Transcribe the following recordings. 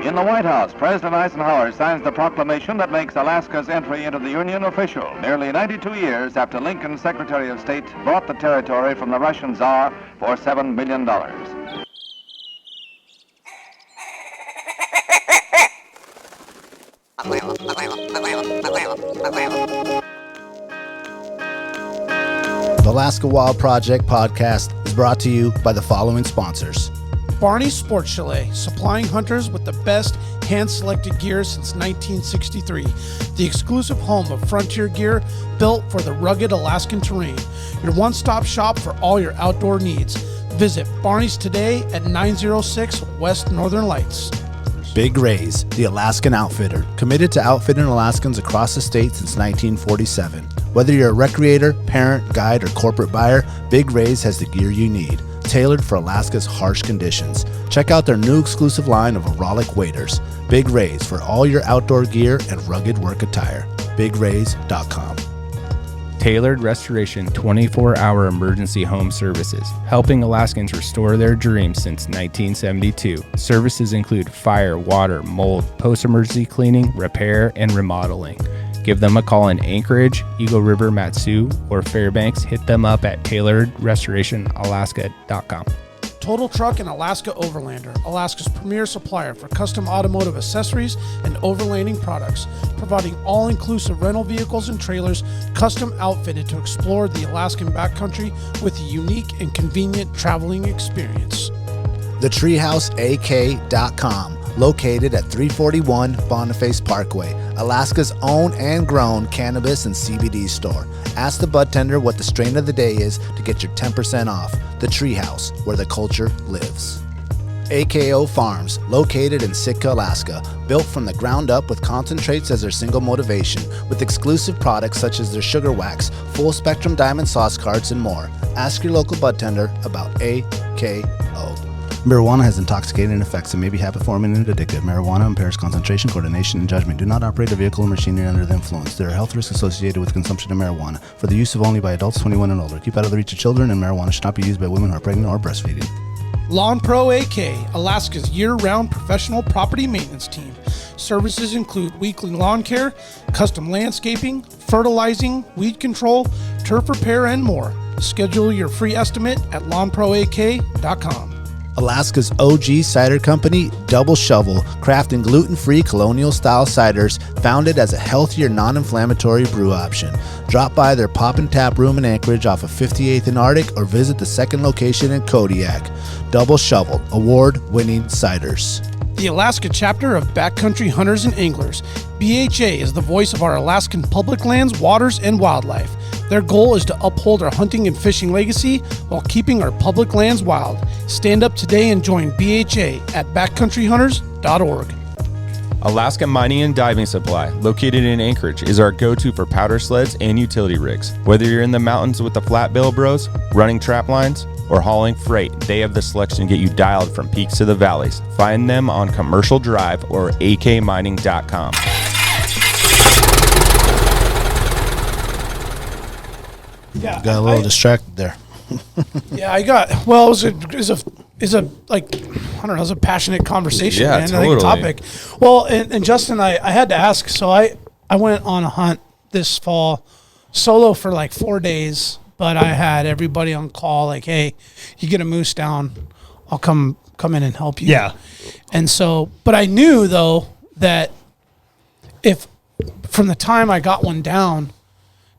In the White House, President Eisenhower signs the proclamation that makes Alaska's entry into the Union official, nearly 92 years after Lincoln's Secretary of State bought the territory from the Russian Tsar for $7 million. The Alaska Wild Project podcast is brought to you by the following sponsors. Barney Sports Chalet, supplying hunters with the best hand-selected gear since 1963. The exclusive home of frontier gear built for the rugged Alaskan terrain. Your one-stop shop for all your outdoor needs. Visit Barney's today at 906 West Northern Lights. Big Rays, the Alaskan outfitter, committed to outfitting Alaskans across the state since 1947. Whether you're a recreator, parent, guide, or corporate buyer, Big Rays has the gear you need, tailored for Alaska's harsh conditions. Check out their new exclusive line of aerolic waders. Big Rays for all your outdoor gear and rugged work attire. BigRays.com. Tailored Restoration 24-hour emergency home services, helping Alaskans restore their dreams since 1972. Services include fire, water, mold, post-emergency cleaning, repair, and remodeling. Give them a call in Anchorage, Eagle River, Matsu, or Fairbanks. Hit them up at tailoredrestorationalaska.com. Total Truck and Alaska Overlander, Alaska's premier supplier for custom automotive accessories and overlanding products, providing all-inclusive rental vehicles and trailers custom outfitted to explore the Alaskan backcountry with a unique and convenient traveling experience. The TreehouseAK.com, located at 341 Boniface Parkway, Alaska's own and grown cannabis and CBD store. Ask the bud tender what the strain of the day is to get your 10% off. The Treehouse, where the culture lives. AKO Farms, located in Sitka, Alaska, built from the ground up with concentrates as their single motivation, with exclusive products such as their sugar wax, full spectrum diamond sauce carts, and more. Ask your local bud tender about AKO. Marijuana has intoxicating effects and may be habit-forming and addictive. Marijuana impairs concentration, coordination, and judgment. Do not operate a vehicle or machinery under the influence. There are health risks associated with consumption of marijuana. For the use of only by adults 21 and older. Keep out of the reach of children, and marijuana should not be used by women who are pregnant or breastfeeding. Lawn Pro AK, Alaska's year-round professional property maintenance team. Services include weekly lawn care, custom landscaping, fertilizing, weed control, turf repair, and more. Schedule your free estimate at lawnproak.com. Alaska's OG cider company, Double Shovel, crafting gluten-free colonial-style ciders founded as a healthier, non-inflammatory brew option. Drop by their Pop and Tap room in Anchorage off of 58th and Arctic or visit the second location in Kodiak. Double Shovel, award-winning ciders. The Alaska chapter of Backcountry Hunters and Anglers. BHA is the voice of our Alaskan public lands, waters, and wildlife. Their goal is to uphold our hunting and fishing legacy while keeping our public lands wild. Stand up today and join BHA at backcountryhunters.org. Alaska Mining and Diving Supply, located in Anchorage, is our go-to for powder sleds and utility rigs. Whether you're in the mountains with the Flat Bill Bros, running trap lines, or hauling freight, they have the selection to get you dialed from peaks to the valleys. Find them on Commercial Drive or akmining.com. Yeah, Got a little distracted there. Yeah, I got. Well, it was a like, I don't know, it was a passionate conversation, Yeah, man. totally. I think topic. Well, and Justin, I had to ask. So I went on a hunt this fall, solo for like 4 days, but I had everybody on call. Like, hey, you get a moose down, I'll come in and help you. Yeah. And so, but I knew though that if from the time I got one down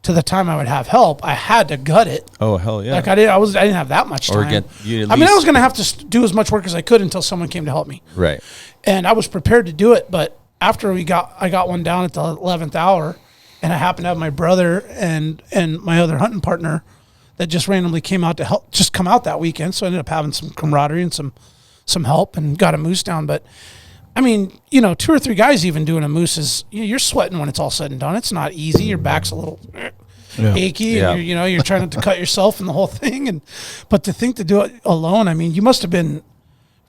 to the time I would have help, I had to gut it. Oh, hell yeah. Like I didn't have that much time. Or get you at I mean, I least- was going to have to do as much work as I could until someone came to help me. Right. And I was prepared to do it, but after I got one down at the 11th hour, and I happened to have my brother and my other hunting partner that just randomly came out to help, just come out that weekend. So I ended up having some camaraderie and some help and got a moose down. But I mean, 2 or 3 guys even doing a moose is, you're sweating when it's all said and done. It's not easy. Your back's a little achy, Yeah. and you're trying not to cut yourself and the whole thing. But to think to do it alone, I mean, you must have been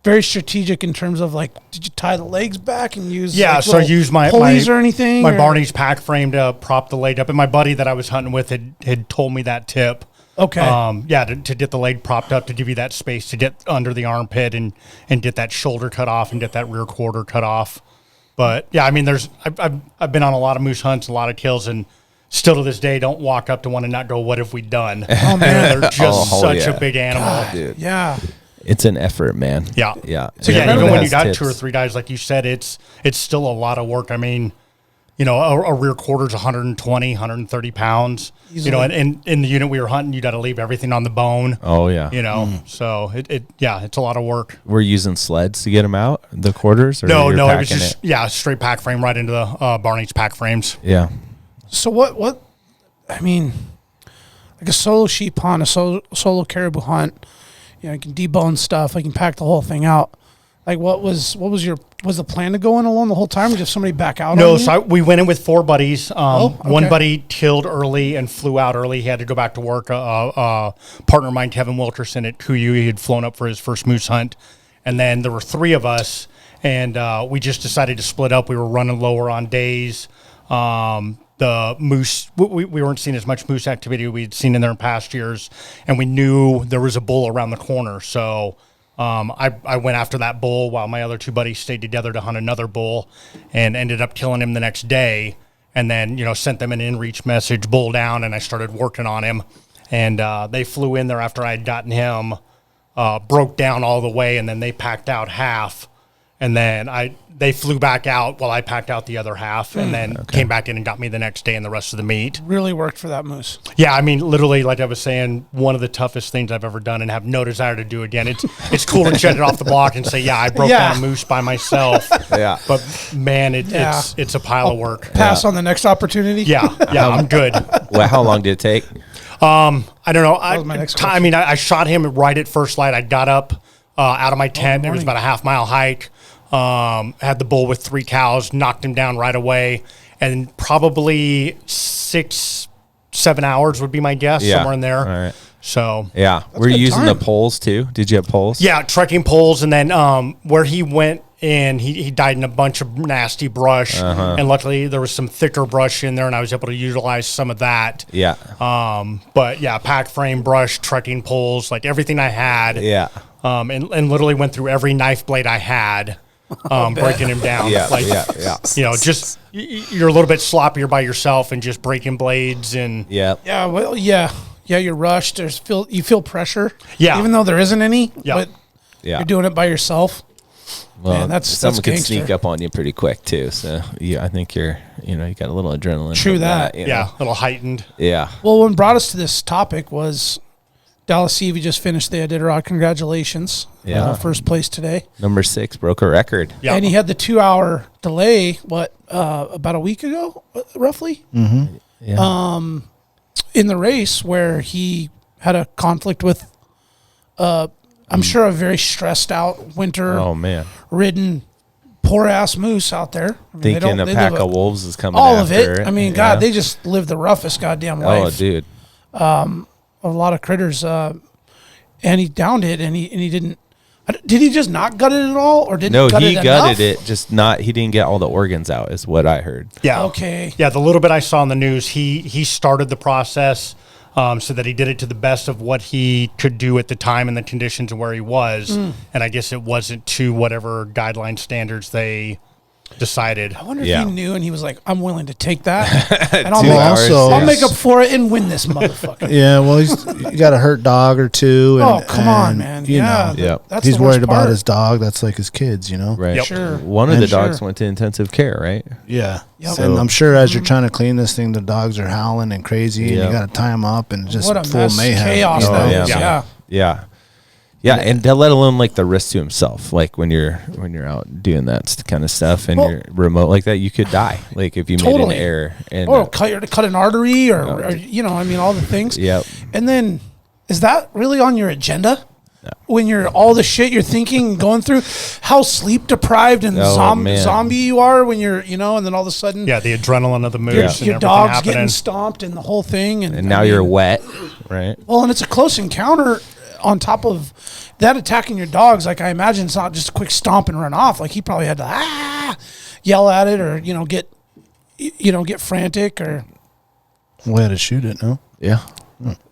very strategic in terms of, like, did you tie the legs back and use So I used my pulleys or anything? My Barney's pack frame to prop the leg up, and my buddy that I was hunting with had told me that tip Okay. To get the leg propped up, to give you that space to get under the armpit and get that shoulder cut off and get that rear quarter cut off. But yeah, I mean, I've been on a lot of moose hunts, a lot of kills, and still to this day don't walk up to one and not go, "What have we done?" Oh man, they're just such a big animal. God, dude. Yeah. It's an effort, man. Yeah. Yeah. So yeah, even when you got tips. 2 or 3 guys, like you said, it's still a lot of work. I mean, you know, a rear quarter's 120, 130 pounds. Easily. You know, and in the unit we were hunting, you got to leave everything on the bone. Oh yeah. You know, so it's a lot of work. We're using sleds to get them out, the quarters? Or No, you're it was packing just straight pack frame right into the Barney's pack frames. Yeah. So what? I mean, like a solo sheep hunt, a solo caribou hunt. You know, you can debone stuff. I can pack the whole thing out. Like, was the plan to go in alone the whole time, or did somebody back out? No, so we went in with 4 buddies. Okay. One buddy killed early and flew out early. He had to go back to work. Partner of mine, Kevin Wilkerson at KUIU, he had flown up for his first moose hunt. And then there were 3 of us, and we just decided to split up. We were running lower on days. The moose, we weren't seeing as much moose activity we'd seen in there in past years, and we knew there was a bull around the corner. So I went after that bull while my other 2 buddies stayed together to hunt another bull, and ended up killing him the next day. And then, you know, sent them an in-reach message, bull down, and I started working on him. And they flew in there after I had gotten him, broke down all the way, and then they packed out half. And then they flew back out while I packed out the other half, and then came back in and got me the next day and the rest of the meat. Really worked for that moose. Yeah, I mean, literally, like I was saying, one of the toughest things I've ever done, and have no desire to do again. It's cool to shed it off the block and say, yeah, I broke down a moose by myself. Yeah. But man, it's a pile of work. Pass on the next opportunity. Yeah, I'm good. Well, how long did it take? I don't know. was my next question. I mean, I shot him right at first light. I got up out of my tent. It was about a half-mile hike. Had the bull with 3 cows, knocked him down right away, and probably 6-7 hours would be my guess, somewhere in there. All right. So yeah, were you using the poles too? Did you have poles? Yeah, trekking poles, and then where he went in, he died in a bunch of nasty brush, and luckily there was some thicker brush in there, and I was able to utilize some of that. Yeah. But yeah, pack frame, brush, trekking poles, like everything I had. Yeah. And literally went through every knife blade I had. Breaking him down. Yeah, like, yeah. You know, just you're a little bit sloppier by yourself and just breaking blades and Yeah. Yeah. Well, yeah. You're rushed. You feel pressure. Yeah. Even though there isn't any. Yeah. But Yeah. you're doing it by yourself. Well, Man, that's someone can gangster. sneak up on you pretty quick too. So I think you got a little adrenaline. True from that. you know? yeah, a little heightened. Yeah. Well, what brought us to this topic was Dallas Seavey just finished the Iditarod. Congratulations. Yeah. First place today. Number 6 broke a record. Yeah. And he had the 2-hour delay, about a week ago, roughly? Mm-hmm. Yeah. In the race where he had a conflict with, I'm sure, a very stressed out, winter Oh man. ridden, poor ass moose out there. I mean, Thinking a they pack live of wolves is coming all after of it. I mean, Yeah. God, they just live the roughest goddamn life. Oh, dude. A lot of critters, and he downed it, and he didn't. Did he just not gut it at all, or didn't? No, gut he it gutted enough? it, just not. He didn't get all the organs out, is what I heard. Yeah. Okay. Yeah, the little bit I saw in the news, he started the process so that he did it to the best of what he could do at the time and the conditions and where he was. And I guess it wasn't to whatever guideline standards they decided. I wonder if Yeah. he knew, and he was like, "I'm willing to take that, and I'll, 2 make, hours, also- I'll yeah. make up for it and win this motherfucker." Yeah, well, you got a hurt dog or two. And, Oh, come on, and, man. you Yeah, know, Yep. that's he's the worst worried about part. his dog. That's like his kids, you know? Right. Yep. Sure. One of And the dogs sure. went to intensive care, right? Yeah. Yep. And I'm sure as you're trying to clean this thing, the dogs are howling and crazy, and Yeah. you got to tie them up and just What a full mess, mayhem. chaos Oh, that yeah. is. Yeah. Yeah. Yeah. Yeah, and to let alone like the risk to himself, like when you're out doing that kind of stuff and Well- you're remote like that, you could die. Like if you made Totally. an error. And Or cut an artery, or I mean, all the things. Yep. And then, is that really on your agenda? When you're all the shit you're thinking, going through, how sleep deprived and man. zombie you are when you're, and then all of a sudden, Yeah, the adrenaline of the moose Yeah. and your everything dog's happening. getting stomped and the whole thing, and now I you're mean, wet, right? Well, and it's a close encounter. On top of that, attacking your dogs, like I imagine, it's not just a quick stomp and run off. Like he probably had to yell at it, or get frantic, or We had to shoot it, no? Yeah.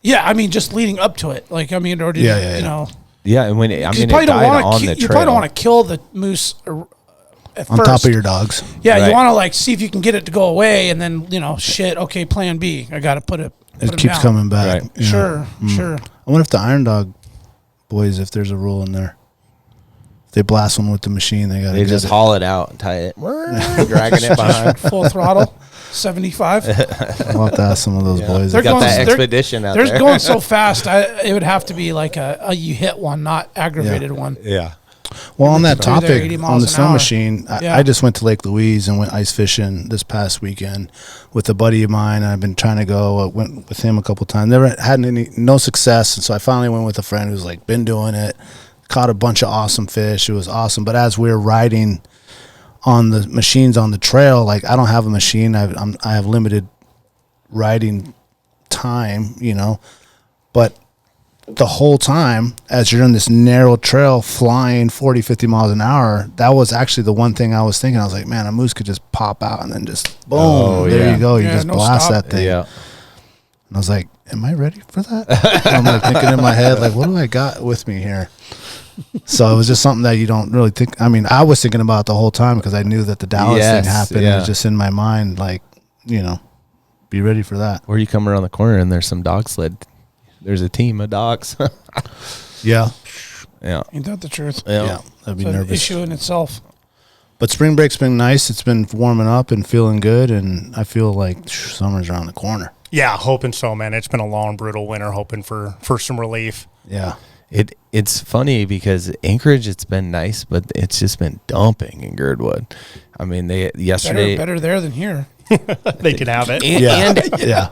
Yeah, I mean, just leading up to it. Like, I mean, or you know. Yeah, and when it You probably died on the trail. You probably don't want to kill the moose at on first. top of your dogs. Yeah, Right. you want to like see if you can get it to go away, and then shit. Okay, plan B. I got to put it. It keeps coming back. Right. Sure. I wonder if the Iron Dog boys, if there's a rule in there. If they blast one with the machine, they got to They just haul it out and tie it, dragging it behind. Full throttle, 75. I'll have to ask some of those boys. They're Got going- that expedition out They're there. going so fast. It would have to be like a you hit one, not aggravated one. Yeah. Well, on that They're there topic, 80 on miles the an snow hour. machine, Yeah. I just went to Lake Louise and went ice fishing this past weekend with a buddy of mine. I've been trying to go. I went with him a couple times. Never had no success, and so I finally went with a friend who's like been doing it. Caught a bunch of awesome fish. It was awesome. But as we were riding on the machines on the trail, like I don't have a machine. I have limited riding time, but the whole time as you're in this narrow trail flying 40, 50 miles an hour, that was actually the one thing I was thinking. I was like, man, a moose could just pop out and then just boom, there you go. You just no blast stop. that thing. Yeah. And I was like, am I ready for that? I'm like thinking in my head, like, what do I got with me here? So it was just something that you don't really think. I mean, I was thinking about it the whole time because I knew that the Dallas thing happened. Yeah. It was just in my mind, like, be ready for that. Or you come around the corner and there's some dog sled. There's a team of dogs. Yeah. Yeah. Ain't that the truth? Yeah. That'd be It's an nervous. issue in itself. But spring break's been nice. It's been warming up and feeling good. And I feel like summer's around the corner. Yeah, hoping so, man. It's been a long, brutal winter, hoping for some relief. Yeah. It's funny because Anchorage, it's been nice, but it's just been dumping in Girdwood. I mean, they yesterday Better there than here. They can have it.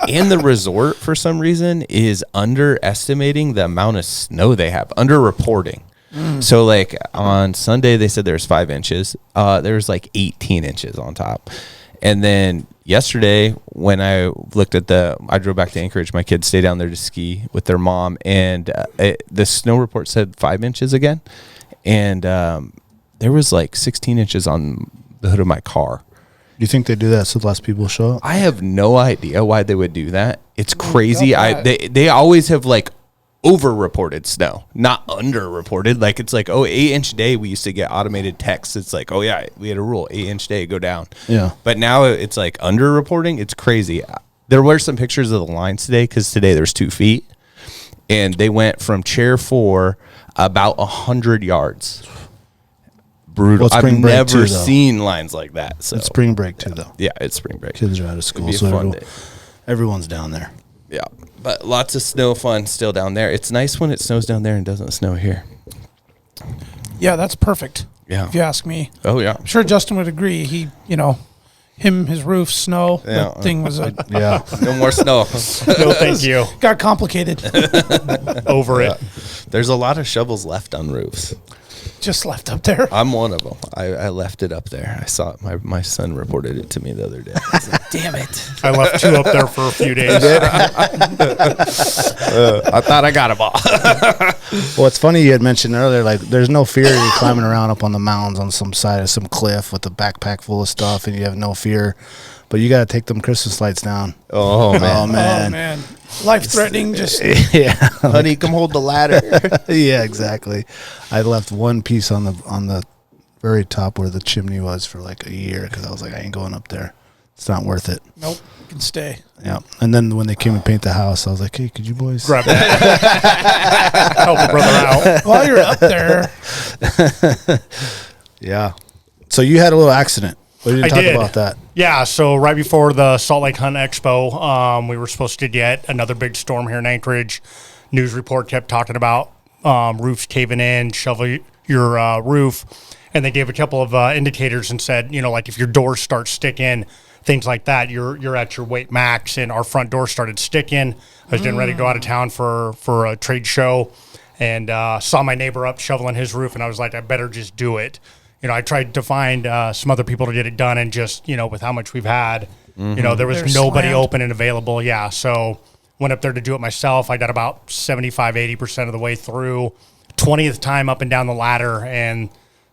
And the resort for some reason is underestimating the amount of snow they have, underreporting. So like on Sunday they said there's 5 inches. There's like 18 inches on top. And then yesterday when I looked at I drove back to Anchorage, my kids stayed down there to ski with their mom, and the snow report said 5 inches again. And there was like 16 inches on the hood of my car. Do you think they do that so less people show up? I have no idea why they would do that. It's crazy. Got that. They always have like over-reported snow, not under-reported. Like it's like, 8-inch day. We used to get automated texts. It's like, oh yeah, we had a rule, 8-inch day, go down. Yeah. But now it's like under-reporting. It's crazy. There were some pictures of the lines today because today there's 2 feet, and they went from chair 4 about 100 yards. Brutal. Well, I've spring break never too, though. seen lines like that. So It's spring break too, though. yeah, it's spring break. Kids are out of school, It'd be a so fun day. everyone's down there. Yeah, but lots of snow fun still down there. It's nice when it snows down there and doesn't snow here. Yeah, that's perfect. Yeah. If you ask me. Oh yeah. I'm sure Justin would agree. He, his roof, snow, Yeah. that thing was Yeah. No more snow. No, thank you. got complicated. Over it. There's a lot of shovels left on roofs. Just left up there. I'm one of them. I left it up there. I saw it. My son reported it to me the other day. I was like, damn it. I left 2 up there for a few days. I thought I got them all. Well, it's funny you had mentioned earlier, like, there's no fear you're climbing around up on the mountains on some side of some cliff with a backpack full of stuff, and you have no fear. But you got to take them Christmas lights down. Oh, man. Oh, man. Oh, man. Life threatening. Just Yeah. Honey, come hold the ladder. Yeah, exactly. I left one piece on the very top where the chimney was for like a year because I was like, I ain't going up there. It's not worth it. nope. Can stay. Yeah. And then when they came and paint the house, I was like, hey, could you boys Grab that. Help a brother out. While you're up there, Yeah. So you had a little accident. What did you I talk did. about that? Yeah, so right before the Salt Lake Hunt Expo, we were supposed to get another big storm here in Anchorage. News report kept talking about roofs caving in, shovel your roof, and they gave a couple of indicators and said, like if your doors start sticking, things like that, you're at your weight max. And our front door started sticking. I was getting ready to go out of town for a trade show, and saw my neighbor up shoveling his roof, and I was like, I better just do it. I tried to find some other people to get it done, and just, with how much we've had, there was They're nobody slammed. open and available. Yeah. So went up there to do it myself. I got about 75, 80% of the way through, 20th time up and down the ladder. And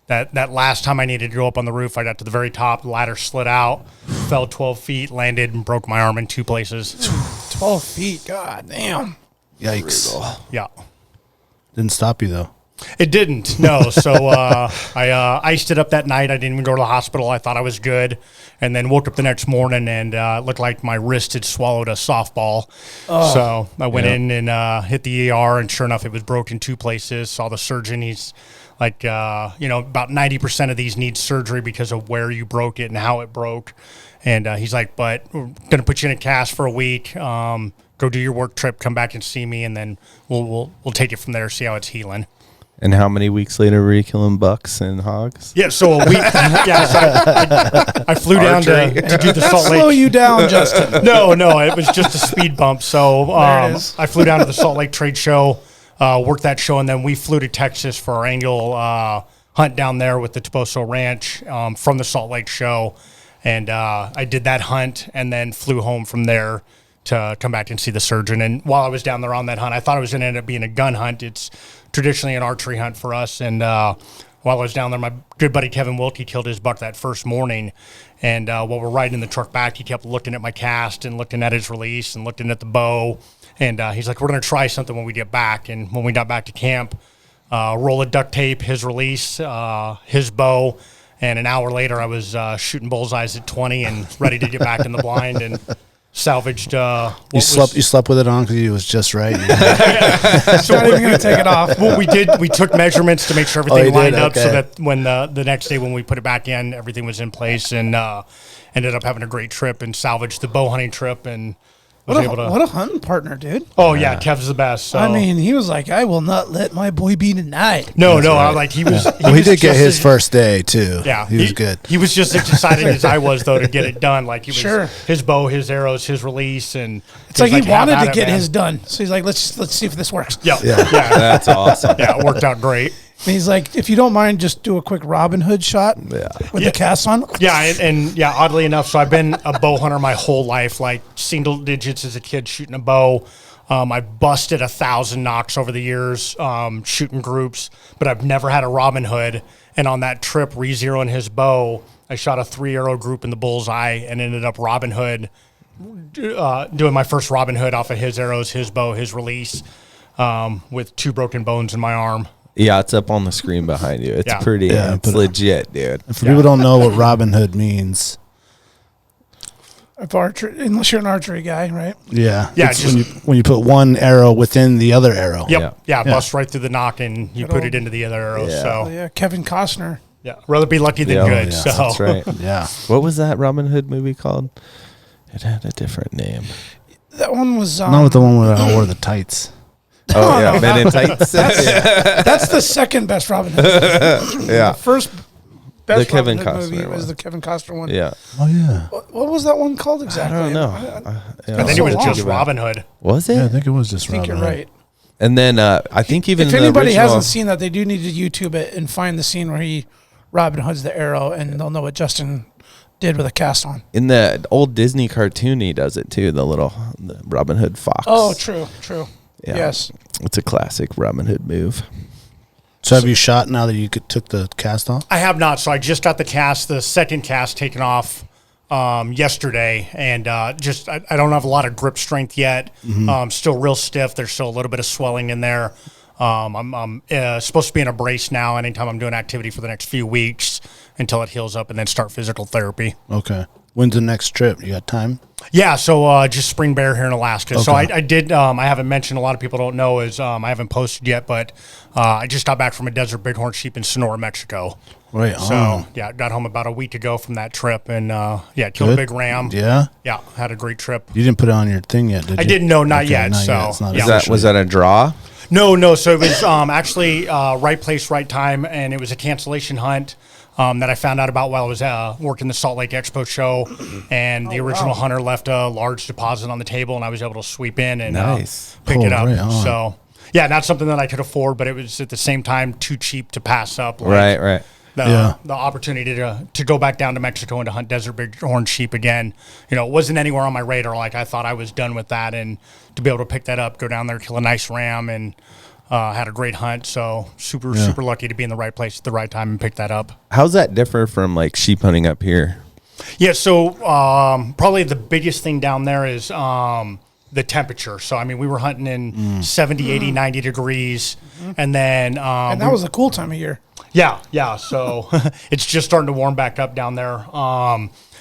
that last time I needed to go up on the roof, I got to the very top, the ladder slid out, fell 12 feet, landed and broke my arm in 2 places. 12 feet. God damn. Yikes. Yeah. Didn't stop you, though. It didn't, no. So I iced it up that night. I didn't even go to the hospital. I thought I was good. And then woke up the next morning and it looked like my wrist had swallowed a softball. So I went in and hit the ER, and sure enough, it was broke in 2 places. Saw the surgeon. He's like, about 90% of these need surgery because of where you broke it and how it broke. And he's like, but we're going to put you in a cast for a week. Go do your work trip, come back and see me, and then we'll take it from there, see how it's healing. And how many weeks later were you killing bucks and hogs? Yeah, so a week. Yeah, so I flew down to do the Salt Lake. Slow you down, Justin. No, it was just a speed bump. So There it is. I flew down to the Salt Lake Trade Show, worked that show, and then we flew to Texas for our annual hunt down there with the Toboso Ranch from the Salt Lake Show. And I did that hunt and then flew home from there to come back and see the surgeon. And while I was down there on that hunt, I thought it was going to end up being a gun hunt. It's traditionally an archery hunt for us. And while I was down there, my good buddy Kevin Wilkie killed his buck that first morning. And while we're riding in the truck back, he kept looking at my cast and looking at his release and looking at the bow. And he's like, we're going to try something when we get back. And when we got back to camp, roll of duct tape, his release, his bow. And an hour later, I was shooting bullseyes at 20 and ready to get back in the blind and salvaged. You slept with it on because it was just right. So not even going to take it off. Well, we took measurements to make sure everything you lined did? up so Okay. that when the next day when we put it back in, everything was in place, and ended up having a great trip and salvaged the bow hunting trip and was able to. What a hunting partner, dude. Oh yeah, Kev's the best. So. I mean, he was like, I will not let my boy be denied. no, I like he was. Well, he was did get just his as- first day, too. Yeah, He was good. He was just as excited as I was, though, to get it done. Like he was Sure. his bow, his arrows, his release, and It's like he "Have wanted at to it, get man." his done. So he's like, let's see if this works. Yeah, That's awesome. yeah, it worked out great. And he's like, if you don't mind, just do a quick Robin Hood shot with the cast on. Yeah, and oddly enough, so I've been a bow hunter my whole life, like single digits as a kid shooting a bow. I've busted 1,000 knocks over the years shooting groups, but I've never had a Robin Hood. And on that trip, re-zeroing his bow, I shot a 3-arrow group in the bullseye and ended up Robin Hood, doing my first Robin Hood off of his arrows, his bow, his release, with 2 broken bones in my arm. Yeah, it's up on the screen behind you. It's Yeah. pretty. Yeah, It's legit, dude. And for people who don't know what Robin Hood means, Unless you're an archery guy, right? yeah, Yeah, it's just- when you put one arrow within the other arrow. Yep. Yeah, bust right through the nock and you put it into the other arrow. Yeah. Oh, So, yeah, Kevin Costner. yeah, rather be lucky than Yeah, good. yeah, so, That's right. Yeah. What was that Robin Hood movie called? It had a different name. That one was Not with the one where I wore the tights. Oh yeah, Men in Tights. that's the second best Robin Hood. Yeah, First best The Kevin Robin Hood movie Costner was one. the Kevin Costner one. yeah. Oh yeah. What was that one called exactly? I don't know. I think it was so just long. Robin Hood. Was Yeah, I it? think it was just I think Robin you're Hood. right. And then I think even If the anybody original, hasn't seen that, they do need to YouTube it and find the scene where he Robin Hoods the arrow, and they'll know what Justin did with a cast on. in the old Disney cartoon, he does it too. The Robin Hood fox. Oh, true. Yeah. Yes. It's a classic Robin Hood move. So have you shot now that you took the cast off? I have not. So I just got the second cast taken off yesterday, and I don't have a lot of grip strength yet. Still real stiff. There's still a little bit of swelling in there. I'm supposed to be in a brace now anytime I'm doing activity for the next few weeks until it heals up and then start physical therapy. Okay. When's the next trip? You got time? Yeah, so just spring bear here in Alaska. So Okay. I did, I haven't mentioned, a lot of people don't know, is I haven't posted yet, but I just got back from a desert bighorn sheep in Sonora, Mexico. Right. So, yeah, got home about a week ago from that trip and, killed a Good. big ram. Yeah. Yeah, had a great trip. You didn't put it on your thing yet, did you? I didn't know, not yet. Not So, yet. It's not yeah. official Was yet. that a draw? No. So it was actually right place, right time, and it was a cancellation hunt that I found out about while I was working the Salt Lake Expo show, and the original hunter left a large deposit on the table, and I was able to sweep in and Nice. pick Oh, it up. right on. So, yeah, not something that I could afford, but it was at the same time too cheap to pass up. Like, Right. The opportunity to go back down to Mexico and to hunt desert bighorn sheep again. You know, it wasn't anywhere on my radar. Like, I thought I was done with that, and to be able to pick that up, go down there, kill a nice ram, and had a great hunt. So super lucky to be in the right place at the right time and pick that up. How's that differ from like sheep hunting up here? Yeah, so probably the biggest thing down there is the temperature. So, I mean, we were hunting in 70, 80, 90 degrees. And then... and that was a cool time of year. Yeah. So it's just starting to warm back up down there.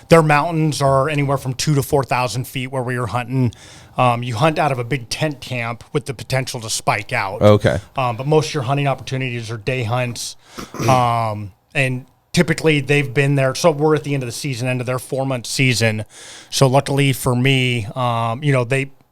Their mountains are anywhere from 2,000 to 4,000 feet where we were hunting. You hunt out of a big tent camp with the potential to spike out. Okay. But most of your hunting opportunities are day hunts. And typically they've been there. So we're at the end of the season, end of their 4-month season. So luckily for me,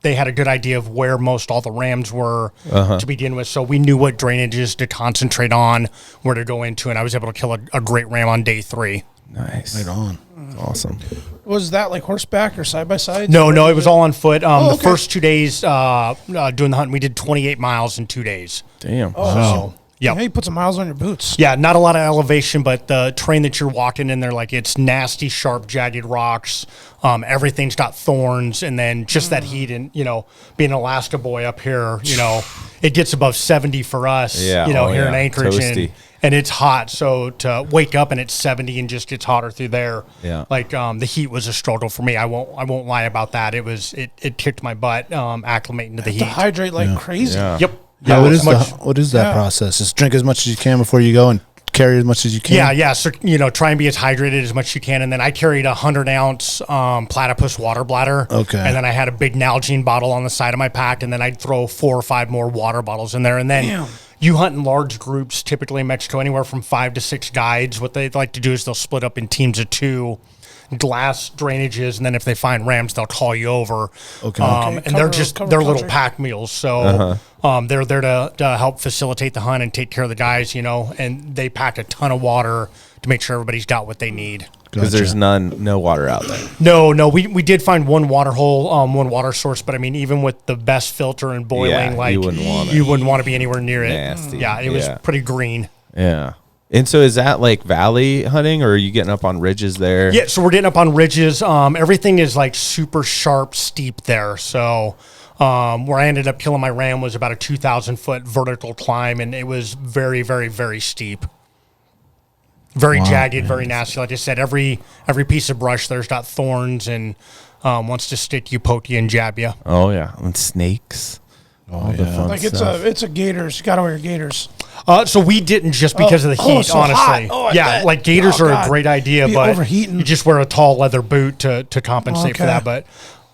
they had a good idea of where most all the rams were to begin with. So we knew what drainages to concentrate on, where to go into. And I was able to kill a great ram on day 3. Nice. Right on. Awesome. Was that like horseback or side by side? No, it was all on foot. okay. The first 2 days doing the hunt, we did 28 miles in 2 days. Damn. So, Yeah, you put some miles on your boots. Yeah, not a lot of elevation, but the terrain that you're walking in there, like it's nasty, sharp, jagged rocks. Everything's got thorns, and then just that heat. And being an Alaska boy up here, it gets above 70 for us. Yeah, here in Anchorage, toasty. and it's hot. So to wake up and it's 70 and just gets hotter through there. Yeah. Like the heat was a struggle for me. I won't lie about that. It kicked my butt acclimating to the heat. To hydrate like crazy. Yeah. Yep. Yeah, Yeah, what is that process? Just drink as much as you can before you go and carry as much as you can? Yeah. So, try and be as hydrated as much as you can. And then I carried a 100-ounce platypus water bladder. Okay. And then I had a big Nalgene bottle on the side of my pack. And then I'd throw 4 or 5 more water bottles in there. And then you hunt in large groups, typically in Mexico, anywhere from 5 to 6 guides. What they like to do is they'll split up in teams of 2. Glass drainages, and then if they find rams, they'll call you over. Okay. And they're little country. pack meals. So they're there to help facilitate the hunt and take care of the guys, and they pack a ton of water to make sure everybody's got what they need. Because there's no water out there. No, we did find one water hole, one water source, but I mean, even with the best filter and boiling, you wouldn't want it. You wouldn't want to be anywhere near it. Nasty. Yeah, it was pretty green. Yeah. And so is that like valley hunting, or are you getting up on ridges there? Yeah, so we're getting up on ridges. Everything is like super sharp, steep there. So where I ended up killing my ram was about a 2,000-foot vertical climb, and it was very, very, very steep. Very jagged, very nasty. Like I said, every piece of brush there's got thorns and wants to stick you, poke you, and jab you. Oh, yeah. And snakes. All the fun Like stuff. it's a gators. You gotta wear gaiters. So we didn't just because of the heat, so honestly. hot. Oh, I bet. Like gators are God. a great idea, Be but overheating. you just wear a tall leather boot to compensate for Okay. that. But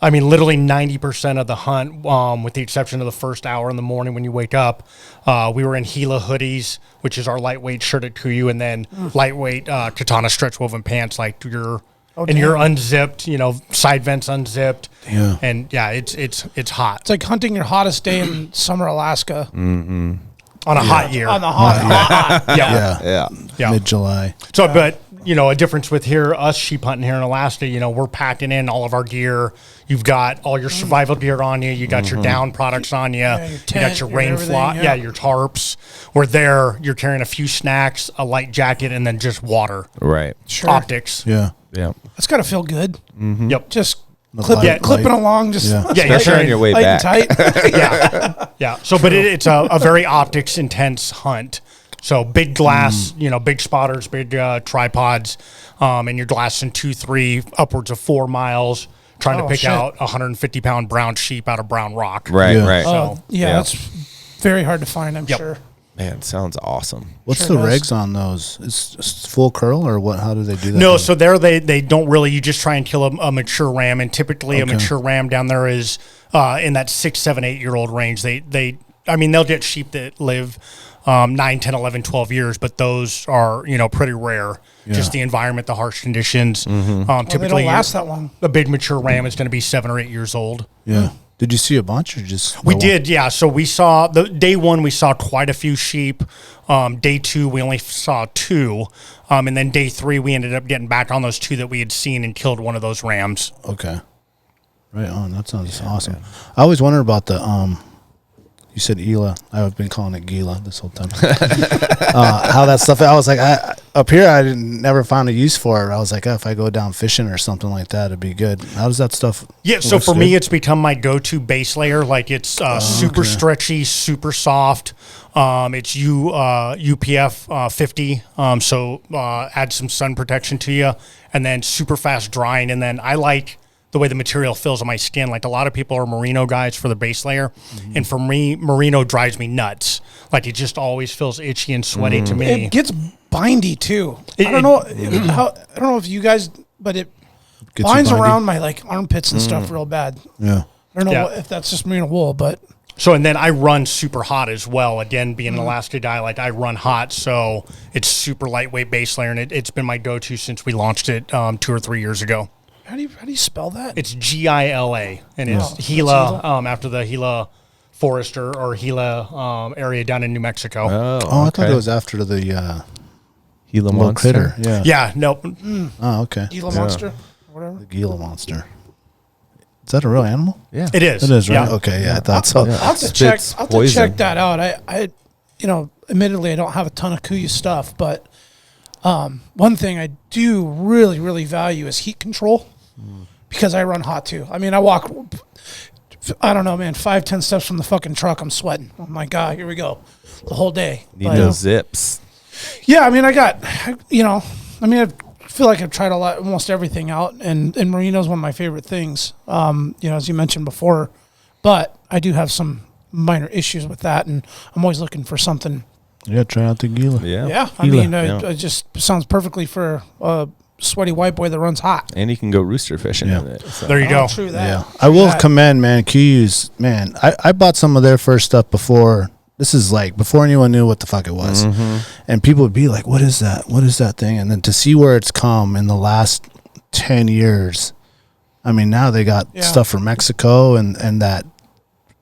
I mean, literally 90% of the hunt, with the exception of the first hour in the morning when you wake up, we were in Gila hoodies, which is our lightweight shirt at KUIU, and then lightweight katana stretch woven pants, like you're unzipped, side vents unzipped. Yeah. And yeah, it's hot. It's like hunting your hottest day in summer Alaska. On a hot year. On the hot. Yeah. Mid-July. So, but, a difference with us sheep hunting here in Alaska, we're packing in all of our gear. You've got all your survival gear on you. You got your down products on you. your You tent, got your your rain everything, fly. yeah. Yeah, your tarps. We're there. You're carrying a few snacks, a light jacket, and then just water. Right. Sure. Optics. Yeah. Yeah. That's gotta feel good. Yep. Just light- clipping along. Just Yeah. Yeah, you're Especially on carrying your way light back. and tight. Yeah. So, but it's a very optics intense hunt. So big glass, big spotters, big tripods, and you're glassing 2, 3, upwards of 4 miles, trying to Oh, pick shit. out 150-pound brown sheep out of brown rock. Right, Yeah. right. Oh, yeah, that's very hard to find. I'm Yep. sure. Man, sounds awesome. What's Sure the does. regs on those? It's full curl or what? How do they do that? No, so there they don't really. You just try and kill a mature ram, and typically a mature ram down there is in that 6, 7, 8-year-old range. They'll get sheep that live 9, 10, 11, 12 years, but those are pretty rare. Just the environment, the harsh conditions. Well, they Typically, don't last that long. a big mature ram is going to be 7 or 8 years old. Yeah. Did you see a bunch or just We the one? did, yeah. So we saw day 1, we saw quite a few sheep. Day 2, we only saw 2. And then day 3, we ended up getting back on those 2 that we had seen and killed one of those rams. Okay. Right on. That sounds awesome. Man. I always wonder about the you said Gila. I've been calling it Gila this whole time. How that stuff. I was like, up here, I never found a use for it. I was like, if I go down fishing or something like that, it'd be good. How does that stuff? Yeah, so for me, it's become my go-to base layer. Like it's super stretchy, super soft. It's UPF 50. So add some sun protection to you, and then super fast drying. And then I like the way the material feels on my skin. Like a lot of people are merino guys for the base layer, and for me, merino drives me nuts. Like it just always feels itchy and sweaty to me. It gets bindy too. I don't know if you guys, but it binds around my like armpits and stuff real bad. Yeah. I don't know if that's just merino wool, but. So, and then I run super hot as well. Again, being an Alaska guy, like I run hot, so it's super lightweight base layer, and it's been my go-to since we launched it 2 or 3 years ago. How do you spell that? It's Gila, and it's Gila after the Gila Forester or Gila area down in New Mexico. Oh, I thought it was after the Gila monster. critter. Yeah. Yeah, nope. Oh, okay. Gila monster, whatever. The Gila monster. Is that a real animal? Yeah. It is. It is, right? Yeah. Okay, yeah, I thought so. I'll have to check. Spits I'll have to poison. check that out. I, admittedly, I don't have a ton of KUIU stuff, but one thing I do really, really value is heat control because I run hot too. I mean, I walk, I don't know, man, 5-10 steps from the fucking truck, I'm sweating. Oh my God, here we go, the whole day. Need those zips. Yeah, I mean, I feel like I've tried almost everything out, and merino is one of my favorite things. As you mentioned before, but I do have some minor issues with that, and I'm always looking for something. Yeah, try out the Gila. Yeah, I mean, it just sounds perfectly for a sweaty white boy that runs hot. And you can go rooster fishing Yeah. with it. So. There you go. True that. Yeah, I will commend, man, KUIU's, man. I bought some of their first stuff before. This is like before anyone knew what the fuck it was. And people would be like, what is that? What is that thing? And then to see where it's come in the last 10 years, I mean, now they got stuff from Mexico and that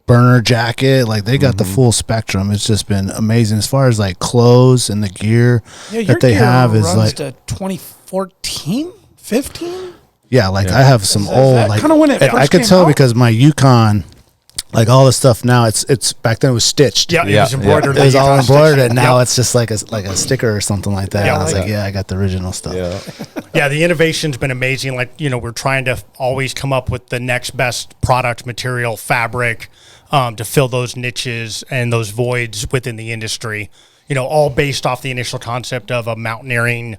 burner jacket. Like they got the full spectrum. It's just been amazing as far as like clothes and the gear that they have is like to 2014, 15. Yeah, like I have some old like kind of when it first I could came tell out? because my Yukon, like all the stuff now, it's back then it was stitched. Yeah, it was embroidered. It was all embroidered, and now Yep. it's just like a sticker or something like that. Yeah, I was like like, yeah, I got the original stuff. Yeah. Yeah, the innovation's been amazing. Like, we're trying to always come up with the next best product, material, fabric to fill those niches and those voids within the industry. All based off the initial concept of a mountaineering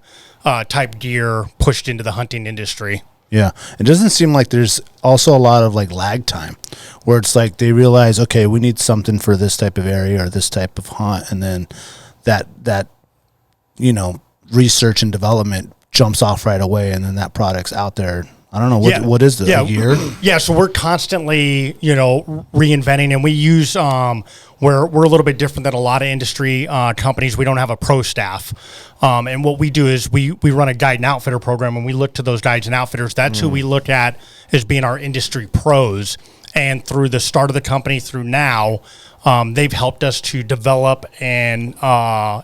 type gear pushed into the hunting industry. Yeah, it doesn't seem like there's also a lot of like lag time, where it's like they realize, okay, we need something for this type of area or this type of hunt, and then that research and development jumps off right away, and then that product's out there. I don't know what is the year? Yeah, so we're constantly reinventing, and we use we're a little bit different than a lot of industry companies. We don't have a pro staff, and what we do is we run a guide and outfitter program, and we look to those guides and outfitters. That's who we look at as being our industry pros. And through the start of the company through now, they've helped us to develop and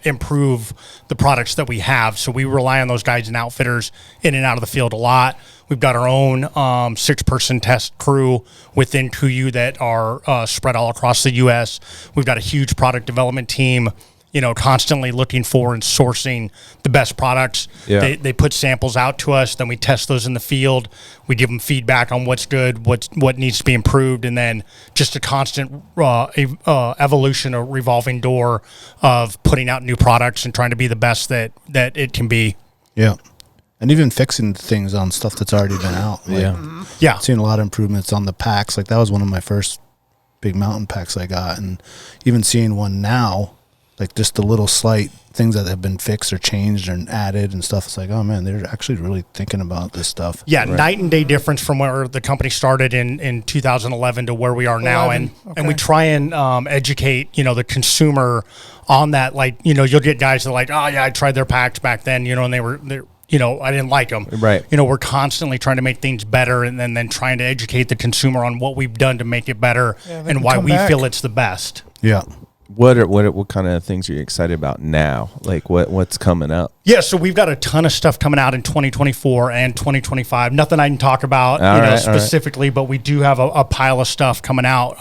improve the products that we have. So we rely on those guides and outfitters in and out of the field a lot. We've got our own 6-person test crew within KUIU that are spread all across the U.S. We've got a huge product development team, constantly looking for and sourcing the best products. Yeah. They put samples out to us, then we test those in the field. We give them feedback on what's good, what needs to be improved, and then just a constant evolution, a revolving door of putting out new products and trying to be the best that it can be. Yeah, and even fixing things on stuff that's already been out. Like, Yeah. seen a lot of improvements on the packs. Like that was one of my first big mountain packs I got, and even seeing one now, like just the little slight things that have been fixed or changed and added and stuff. It's like, oh man, they're actually really thinking about this stuff. Yeah, night and day difference from where the company started in 2011 to where we are now. And we try and educate, the consumer on that. Like, you'll get guys that are like, oh yeah, I tried their packs back then, and they're I didn't like them. Right. We're constantly trying to make things better and then trying to educate the consumer on what we've done to make it better and why we feel it's the best. Yeah. What kind of things are you excited about now? Like what's coming up? Yeah, so we've got a ton of stuff coming out in 2024 and 2025. Nothing I can talk about specifically, but we do have a pile of stuff coming out.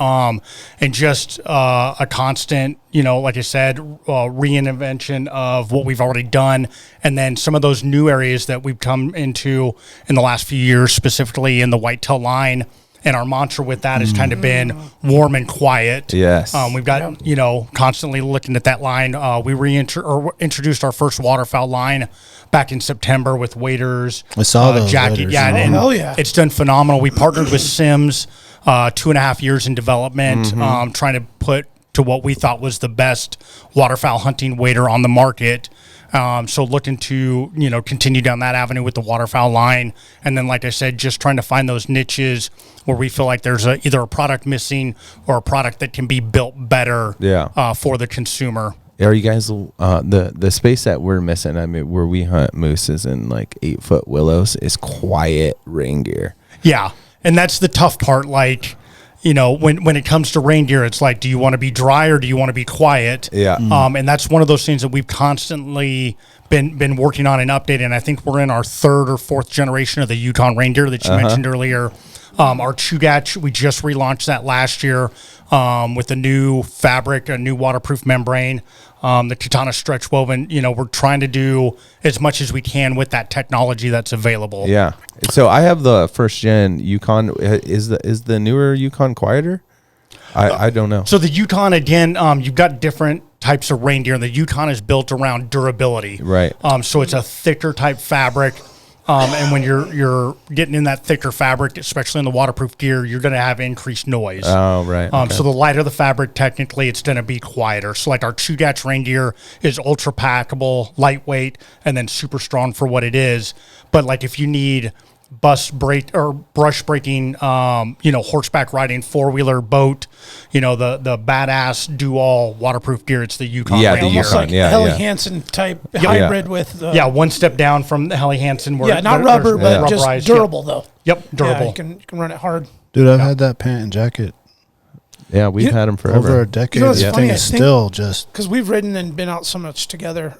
And just a constant, like I said, reinvention of what we've already done, and then some of those new areas that we've come into in the last few years, specifically in the whitetail line And our mantra with that has kind of been warm and quiet. Yes. We've got, you know, constantly looking at that line. We introduced our first waterfowl line back in September with waders. I saw those jacket. waders. Yeah, and hell yeah. it's done phenomenal. We partnered with Sims, 2.5 years in development, trying to put to what we thought was the best waterfowl hunting wader on the market. So looking to, you know, continue down that avenue with the waterfowl line. And then, like I said, just trying to find those niches where we feel like there's either a product missing or a product that can be built better for the consumer. Are you guys the space that we're missing? I mean, where we hunt mooses and like 8-foot willows is quiet rain gear. Yeah, and that's the tough part. Like, you know, when it comes to reindeer, it's like, do you want to be dry or do you want to be quiet? Yeah. And that's one of those things that we've constantly been working on and updating. I think we're in our 3rd or 4th generation of the Yukon Rain Gear that you mentioned earlier. Our Chugach, we just relaunched that last year with a new fabric, a new waterproof membrane, the Katana stretch woven. You know, we're trying to do as much as we can with that technology that's available. Yeah. So I have the 1st gen Yukon. Is the newer Yukon quieter? I don't know. So the Yukon, again, you've got different types of reindeer. The Yukon is built around durability. Right. So it's a thicker type fabric. And when you're getting in that thicker fabric, especially in the waterproof gear, you're going to have increased noise. Oh, right. Okay. So the lighter the fabric, technically, it's going to be quieter. So like our Chugach rain gear is ultra packable, lightweight, and then super strong for what it is. But like if you need brush breaking, you know, horseback riding, 4-wheeler boat, you know, the badass do all waterproof gear, it's the Yukon. Yeah, Rain the Gear. Yukon. Like Helly Hansen type hybrid with one step down from the Helly Hansen. Where not rubber, but just rubberized. durable though. Yep, durable. Yeah, you can run it hard. Dude, I've had that pant and jacket Yeah, we've had them forever. over a decade. You know what's The funny? thing I is think- still just Because we've ridden and been out so much together.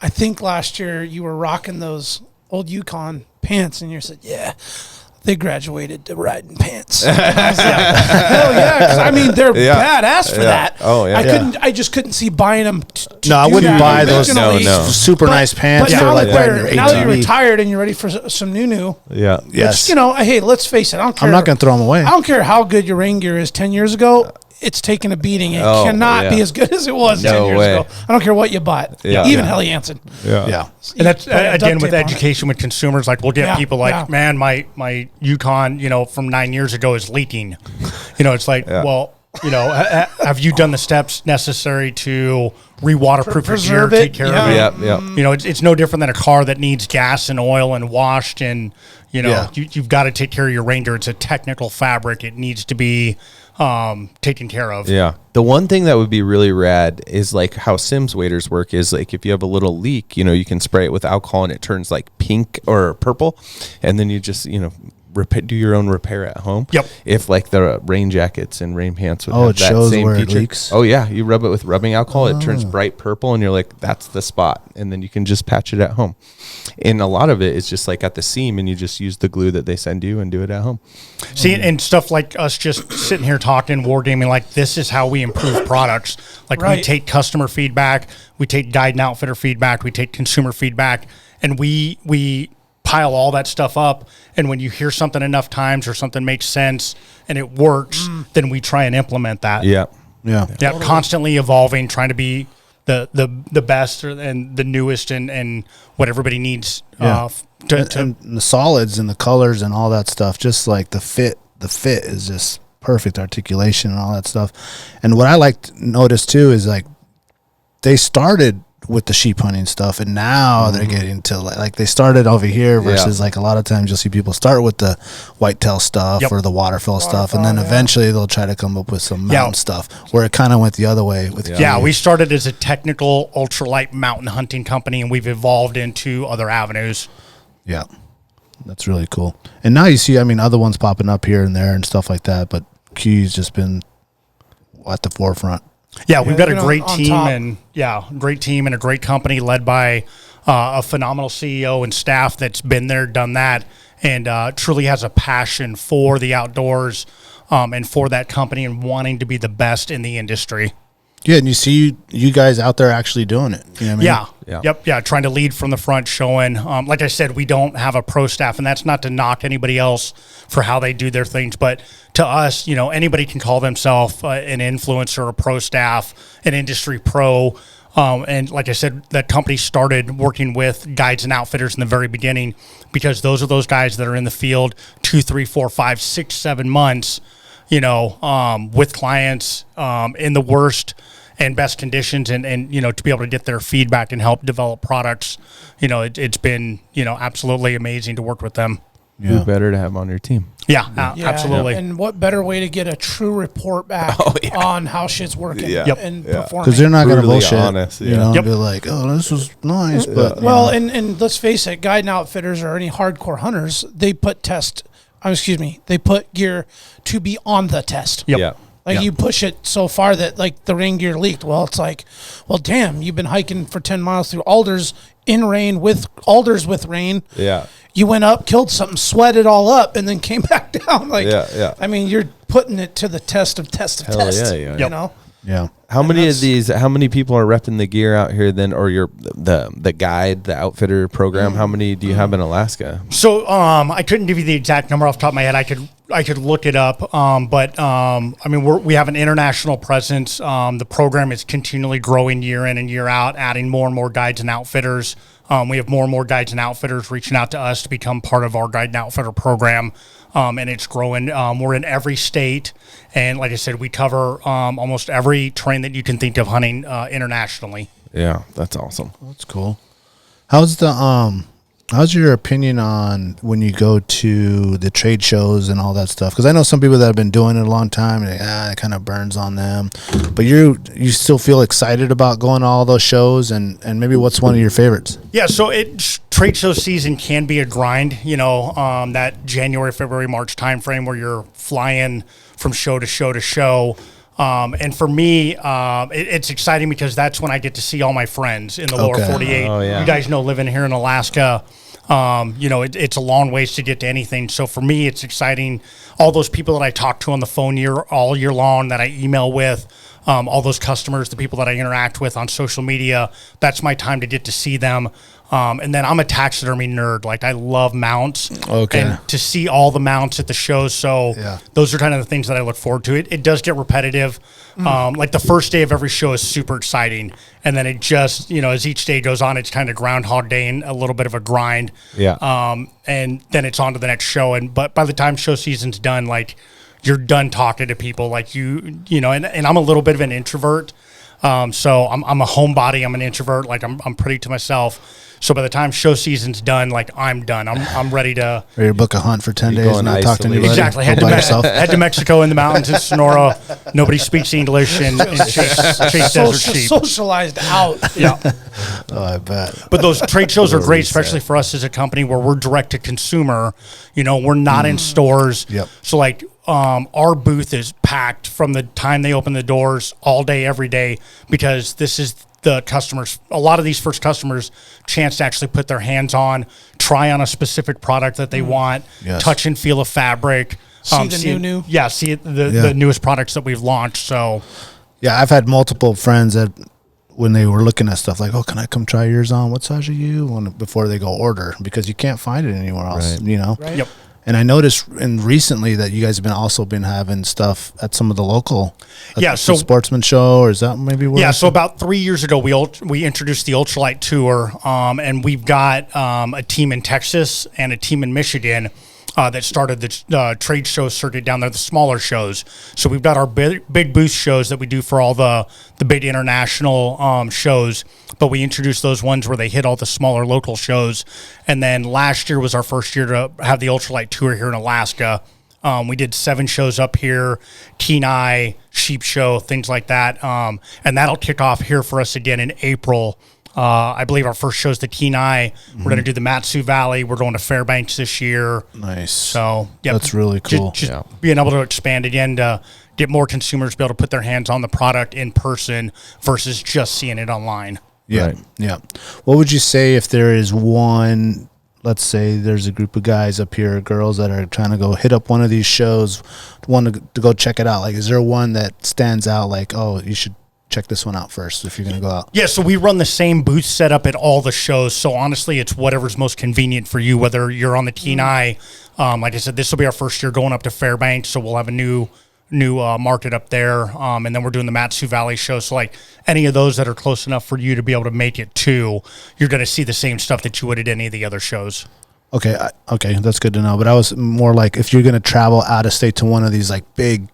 I think last year you were rocking those old Yukon pants, and you said, "Yeah, they graduated to riding pants." And I was like, hell yeah! 'Cause I mean, they're badass for that. Oh, yeah. I just couldn't see buying them. no. I wouldn't buy those originally. super nice pants But for now, like that now that you're ATV. retired and you're ready for some new, Yeah. Yes, which, you know, hey, let's face it. I don't care. I'm not going to throw them away. I don't care how good your rain gear is 10 years ago. It's taken a beating. It cannot be as good as it was 10 years ago. I don't care what you bought. Yeah. Even Helly Hansen. Yeah. And that's Put a duct again with tape on it. education with consumers. Like we'll get people like, man, my Yukon, you know, from 9 years ago is leaking. You know, it's like, well, you know, have you done the steps necessary to re-waterproof your gear, Preserve it? take care of it? Yeah. You know, it's no different than a car that needs gas and oil and washed, and you know, you've got to take care of your reindeer. It's a technical fabric. It needs to be taken care of. Yeah. The one thing that would be really rad is like how Sims waders work is like if you have a little leak, you know, you can spray it with alcohol and it turns like pink or purple, and then you just, you know, do your own repair at home. Yep. If like the rain jackets and rain pants would Oh, have it that shows same where it feature. leaks? Oh yeah, you rub it with rubbing alcohol, it turns bright purple, and you're like, that's the spot, and then you can just patch it at home. And a lot of it is just like at the seam, and you just use the glue that they send you and do it at home. See, and stuff like us just sitting here talking, wargaming, like this is how we improve products. Like we take customer feedback, we take guide and outfitter feedback, we take consumer feedback, and we pile all that stuff up. And when you hear something enough times or something makes sense and it works, then we try and implement that. Yeah. Constantly evolving, trying to be the best and the newest and what everybody needs. and the solids and the colors and all that stuff, just like the fit is just perfect articulation and all that stuff. And what I like to notice too is like they started with the sheep hunting stuff, and now they're getting to like they started over here versus like a lot of times you'll see people start with the whitetail stuff or the waterfowl stuff, and then eventually they'll try to come up with some mountain stuff where it kind of went the other way with we started as a technical ultralight mountain hunting company, and we've evolved into other avenues. That's really cool. And now you see, I mean, other ones popping up here and there and stuff like that, but KUIU's just been at the forefront. Yeah, we've got a been great on team, top. and great team and a great company led by a phenomenal CEO and staff that's been there, done that, and truly has a passion for the outdoors and for that company and wanting to be the best in the industry. Yeah, and you see you guys out there actually doing it. You know what I mean? Yeah. Yep. Yeah. Trying to lead from the front, showing. Like I said, we don't have a pro staff, and that's not to knock anybody else for how they do their things. But to us, anybody can call themselves an influencer, a pro staff, an industry pro. And like I said, that company started working with guides and outfitters in the very beginning, because those are those guys that are in the field 2, 3, 4, 5, 6, 7 months, with clients in the worst and best conditions, and to be able to get their feedback and help develop products, it's been absolutely amazing to work with them. Yeah. Who better to have on your team? Yeah, absolutely. And what better way to get a true report back on how shit's working and performing? Because they're not going to Brutally bullshit, honest, be like, oh, this was nice, but well, and let's face it, guide and outfitters or any hardcore hunters, they put gear to be on the test. Yep. Yeah. Like you push it so far that like the rain gear leaked. Well, it's like, well, damn, you've been hiking for 10 miles through alders in rain with alders with rain. Yeah. You went up, killed something, sweat it all up, and then came back down. Like, I mean, you're putting it to the test of tests. Yeah. How many people are repping the gear out here then, or the guide, the outfitter program? How many do you have in Alaska? So I couldn't give you the exact number off the top of my head. I could look it up. But I mean, we have an international presence. The program is continually growing year in and year out, adding more and more guides and outfitters. We have more and more guides and outfitters reaching out to us to become part of our guide and outfitter program. And it's growing. We're in every state. And like I said, we cover almost every terrain that you can think of hunting internationally. Yeah, that's awesome. That's cool. How's your opinion on when you go to the trade shows and all that stuff? Because I know some people that have been doing it a long time, and it kind of burns on them. But you still feel excited about going to all those shows, and maybe what's one of your favorites? Yeah, so trade show season can be a grind, that January, February, March timeframe where you're flying from show to show to show. And for me, it's exciting because that's when I get to see all my friends in the lower 48. Oh, yeah. You guys know, living here in Alaska, it's a long ways to get to anything. So for me, it's exciting. All those people that I talk to on the phone all year long, that I email with, all those customers, the people that I interact with on social media, that's my time to get to see them. And then I'm a taxidermy nerd. Like, I love mounts. Okay. And to see all the mounts at the shows. So those are kind of the things that I look forward to. It does get repetitive. Like the first day of every show is super exciting. And then it just, as each day goes on, it's kind of Groundhog Day and a little bit of a grind. Yeah. And then it's on to the next show. But by the time show season's done, like, you're done talking to people. Like, and I'm a little bit of an introvert. So I'm a homebody. I'm an introvert. Like, I'm pretty to myself. So by the time show season's done, like, I'm done. I'm ready to book a hunt for 10 days and not talk to anybody. Exactly. Head to Mexico in the mountains in Sonora. Nobody speaks English and chase desert sheep. Socialized out. Yeah. Oh, I bet. But those trade shows are great, especially for us as a company where we're direct to consumer. We're not in stores. Yep. So like, our booth is packed from the time they open the doors all day, every day, because this is the customers, a lot of these first customers, chance to actually put their hands on, try on a specific product that they want, touch and feel a fabric. See the new. Yeah, see the newest products that we've launched. So, yeah, I've had multiple friends that when they were looking at stuff like, oh, can I come try yours on? What size are you? Before they go order, because you can't find it anywhere else, Right. Yep. And I noticed recently that you guys have also been having stuff at some of the local sportsman show, or is that maybe where? Yeah, so about 3 years ago, we introduced the Ultralight Tour, and we've got a team in Texas and a team in Michigan that started the trade show circuit down there, the smaller shows. So we've got our big booth shows that we do for all the big international shows, but we introduced those ones where they hit all the smaller local shows. And then last year was our first year to have the Ultralight Tour here in Alaska. We did 7 shows up here, Kenai, Sheep Show, things like that. And that'll kick off here for us again in April. I believe our first show is the Kenai. We're going to do the Matsu Valley. We're going to Fairbanks this year. Nice. So, yeah, that's really cool. Just being able to expand again to get more consumers to be able to put their hands on the product in person versus just seeing it online. Yeah. Right. Yeah. What would you say if there is one, let's say there's a group of guys up here, girls that are trying to go hit up one of these shows, want to go check it out? Like, is there one that stands out like, oh, you should check this one out first if you're going to go out? Yeah, so we run the same booth setup at all the shows. So honestly, it's whatever's most convenient for you, whether you're on the Kenai. Like I said, this will be our first year going up to Fairbanks, so we'll have a new market up there. And then we're doing the Matsu Valley show. So like any of those that are close enough for you to be able to make it to, you're going to see the same stuff that you would at any of the other shows. Okay, that's good to know. But I was more like, if you're going to travel out of state to one of these like big,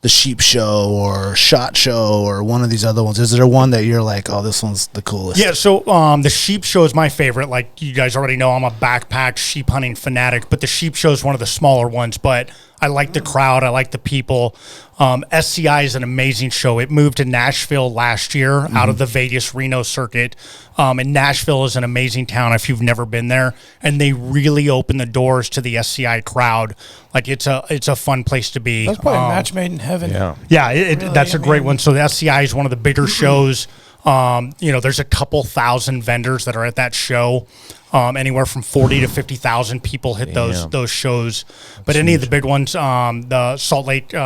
the Sheep Show or SHOT Show or one of these other ones, is there one that you're like, oh, this one's the coolest? Yeah, so the Sheep Show is my favorite. Like you guys already know, I'm a backpack sheep hunting fanatic, but the Sheep Show is one of the smaller ones. But I like the crowd. I like the people. SCI is an amazing show. It moved to Nashville last year out of the Vegas Reno circuit. And Nashville is an amazing town if you've never been there. And they really open the doors to the SCI crowd. Like it's a fun place to be. That's probably a match made in heaven. Yeah, really, that's a great one. So the SCI is one of the bigger shows. There's a couple thousand vendors that are at that show. Anywhere from 40 to 50,000 people hit those shows. But any of the big ones, the Salt Lake, the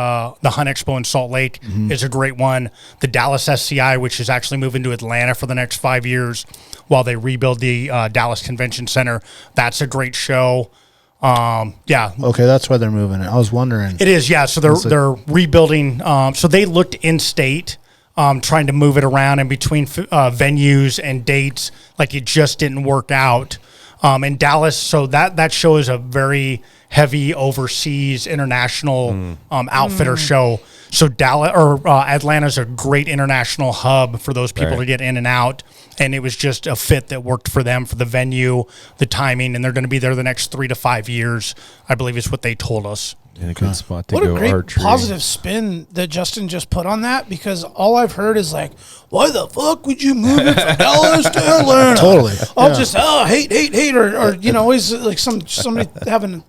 Hunt Expo in Salt Lake is a great one. The Dallas SCI, which is actually moving to Atlanta for the next 5 years while they rebuild the Dallas Convention Center. That's a great show. Okay, that's why they're moving it. I was wondering. It is, yeah. So they're rebuilding. So they looked in state. Trying to move it around in between venues and dates, like it just didn't work out. In Dallas, so that show is a very heavy overseas international outfitter show. So Dallas or Atlanta's a great international hub for those people to get in and out. And it was just a fit that worked for them for the venue, the timing, and they're going to be there the next 3 to 5 years, I believe is what they told us. In a good spot to what go a great archery. positive spin that Justin just put on that, because all I've heard is like, why the fuck would you move it from Dallas to Atlanta? Totally. I'll just hate or always like somebody having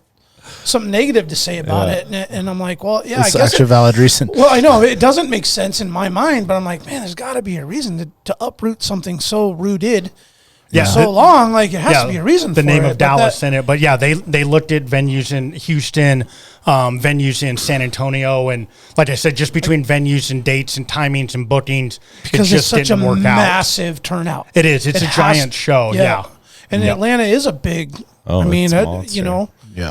something negative to say about it, and I'm like, well, yeah, It's I guess actually valid reason. Well, I know it doesn't make sense in my mind, but I'm like, man, there's got to be a reason to uproot something so rooted. So long, like it has to be a reason the for name it, of Dallas in it. But yeah, they looked at venues in Houston, venues in San Antonio, and like I said, just between venues and dates and timings and bookings, because it just it's such didn't a work massive turnout. It is. It's a giant show. Yeah. And Atlanta is a big. Oh, I mean, it's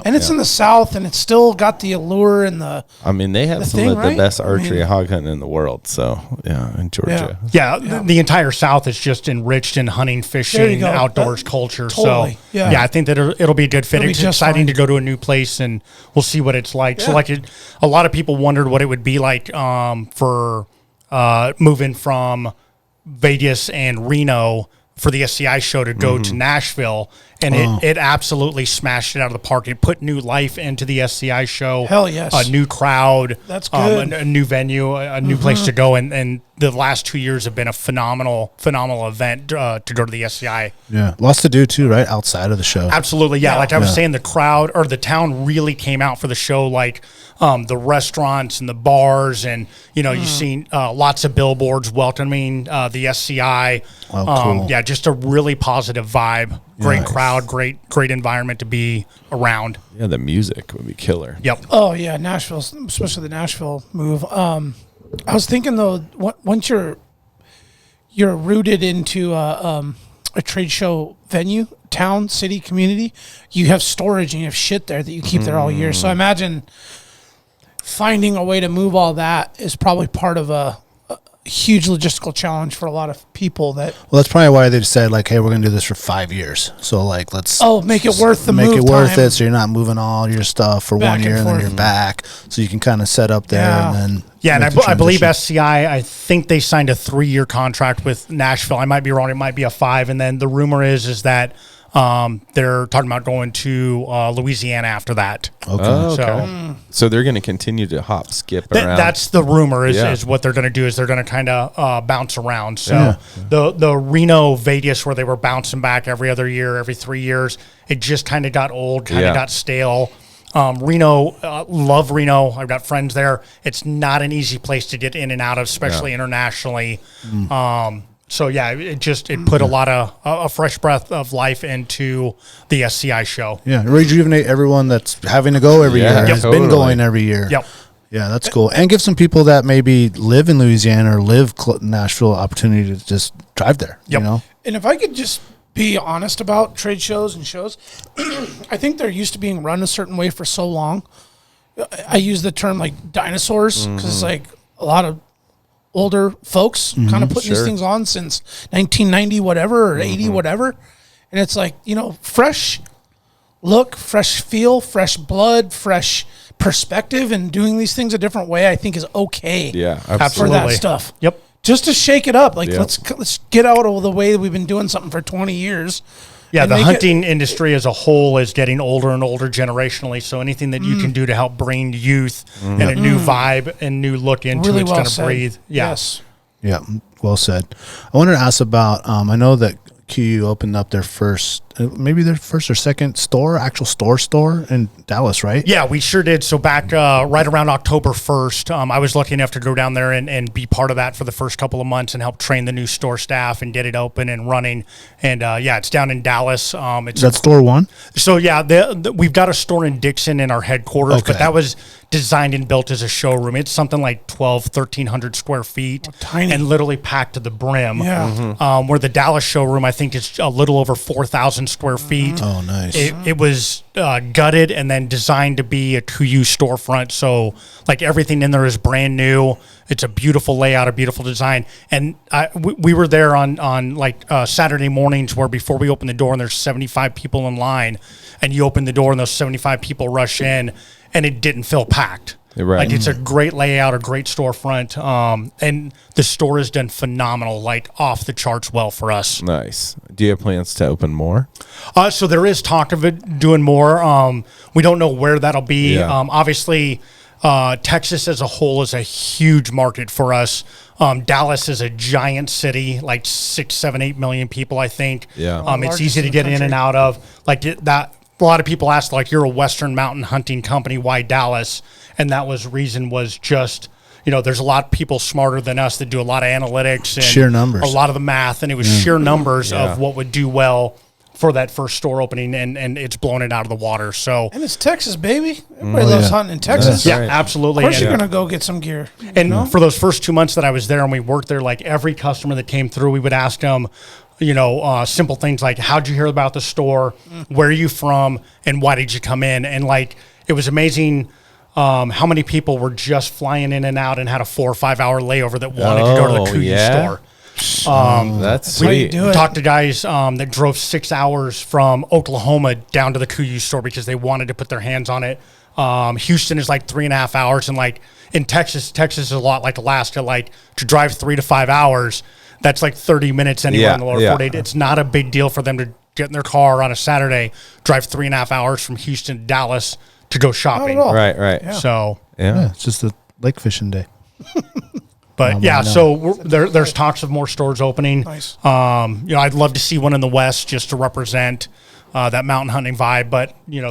and it's in the South, and it's still got the allure and the. I mean, they have some of the best archery hog hunting in the world. So in Georgia. The entire South is just enriched in hunting, fishing, outdoors culture. Totally. So I think that it'll be a good fit. It's exciting to go to a new place, and we'll see what it's like. So a lot of people wondered what it would be like for moving from Vegas and Reno for the SCI show to go to Nashville, and it absolutely smashed it out of the park. It put new life into the SCI show. Hell yes. A new crowd. That's good. A new venue, a new place to go, and the last 2 years have been a phenomenal event to go to the SCI. Yeah, lots to do too, right? Outside of the show. Absolutely, yeah. Like I was saying, the crowd or the town really came out for the show. Like the restaurants and the bars, and you've seen lots of billboards welcoming the SCI. Oh, cool. Yeah, just a really positive vibe. Great crowd, great environment to be around. Yeah, the music would be killer. Yep. Oh yeah, Nashville, especially the Nashville move. I was thinking though, once you're rooted into a trade show venue, town, city, community, you have storage and you have shit there that you keep there all year. So I imagine finding a way to move all that is probably part of a huge logistical challenge for a lot of people. Well, that's probably why they said like, hey, we're gonna do this for 5 years. So like, let's make it worth the make move it worth time. it. So you're not moving all your stuff for Back 1 year and then you're back. So you can kind of set up there and then. Yeah, and I believe SCI, I think they signed a 3-year contract with Nashville. I might be wrong. It might be a 5. And then the rumor is that they're talking about going to Louisiana after that. Okay. Oh, okay. So they're going to continue to hop, skip around. That's the rumor is what they're going to do is they're going to kind of bounce around. So the Reno, Vegas, where they were bouncing back every other year, every 3 years, it just kind of got old, kind of got stale. Reno, love Reno. I've got friends there. It's not an easy place to get in and out of, especially internationally. So yeah, it put a lot of a fresh breath of life into the SCI show. Yeah, rejuvenate everyone that's having to go every year. Has been going every year. Yep. Yeah, that's cool. And give some people that maybe live in Louisiana or live Nashville opportunity to just drive there. Yep. You know? And if I could just be honest about trade shows and shows, I think they're used to being run a certain way for so long. I use the term like dinosaurs because it's like a lot of older folks kind of putting these things on since 1990 whatever or 80 whatever. And it's like, you know, fresh look, fresh feel, fresh blood, fresh perspective, and doing these things a different way I think is okay. Yeah, For absolutely. that stuff. Yep. Just to shake it up. Like Yep. let's get out of the way that we've been doing something for 20 years. Yeah, and the make hunting industry as a whole is getting older and older generationally. So anything that you can do to help bring youth and a new vibe and new look into really it's well going to said. breathe. Yeah. Yes. Yeah, well said. I wanted to ask about, I know that KUIU opened up their first, maybe their first or second store, actual store in Dallas, right? Yeah, we sure did. So back right around October 1st, I was lucky enough to go down there and be part of that for the first couple of months and help train the new store staff and get it open and running. And yeah, it's down in Dallas. It's Is that store one? So yeah, we've got a store in Dixon in our headquarters, but that was designed and built as a showroom. It's something like 1,300 square feet, tiny. and literally packed to the brim. Yeah. Where the Dallas showroom, I think, is a little over 4,000 square feet. Oh, nice. It was gutted and then designed to be a KUIU storefront. So like everything in there is brand new. It's a beautiful layout, a beautiful design. And we were there on like Saturday mornings where before we open the door and there's 75 people in line, and you open the door and those 75 people rush in, and it didn't feel packed. Right. Like it's a great layout, a great storefront, and the store has done phenomenal, like off the charts well for us. Nice. Do you have plans to open more? So there is talk of it doing more. We don't know where that'll be. Yeah. Obviously, Texas as a whole is a huge market for us. Dallas is a giant city, like 6, 7, 8 million people, I think. Yeah. It's Largest easy to in the get in country. and out of. Like that. A lot of people ask, like, you're a Western mountain hunting company, why Dallas? And that reason was just, you know, there's a lot of people smarter than us that do a lot of analytics and Sheer numbers. a lot of the math, and it was sheer numbers of what would do well for that first store opening, and it's blown it out of the water. So And it's Texas, baby. Everybody loves hunting in Texas. That's yeah, right. absolutely. Of course, And- you're gonna go get some gear. And for those first 2 months that I was there and we worked there, like every customer that came through, we would ask them, you know, simple things like, how'd you hear about the store? Where are you from? And why did you come in? And like, it was amazing how many people were just flying in and out and had a 4 or 5 hour layover that wanted to go to the KUIU yeah? store. That's Way to sweet. do it. Talked to guys that drove 6 hours from Oklahoma down to the KUIU store because they wanted to put their hands on it. Houston is like 3.5 hours, and like in Texas is a lot like Alaska. Like to drive 3 to 5 hours, that's like 30 minutes anywhere Yeah, in the lower yeah. 48. It's not a big deal for them to get in their car on a Saturday, drive 3.5 hours from Houston to Dallas to go shopping. all. Right, right. So, Yeah, it's just a lake fishing day. but yeah, so there's talks of more stores opening. Nice. You know, I'd love to see one in the West just to represent that mountain hunting vibe. But you know,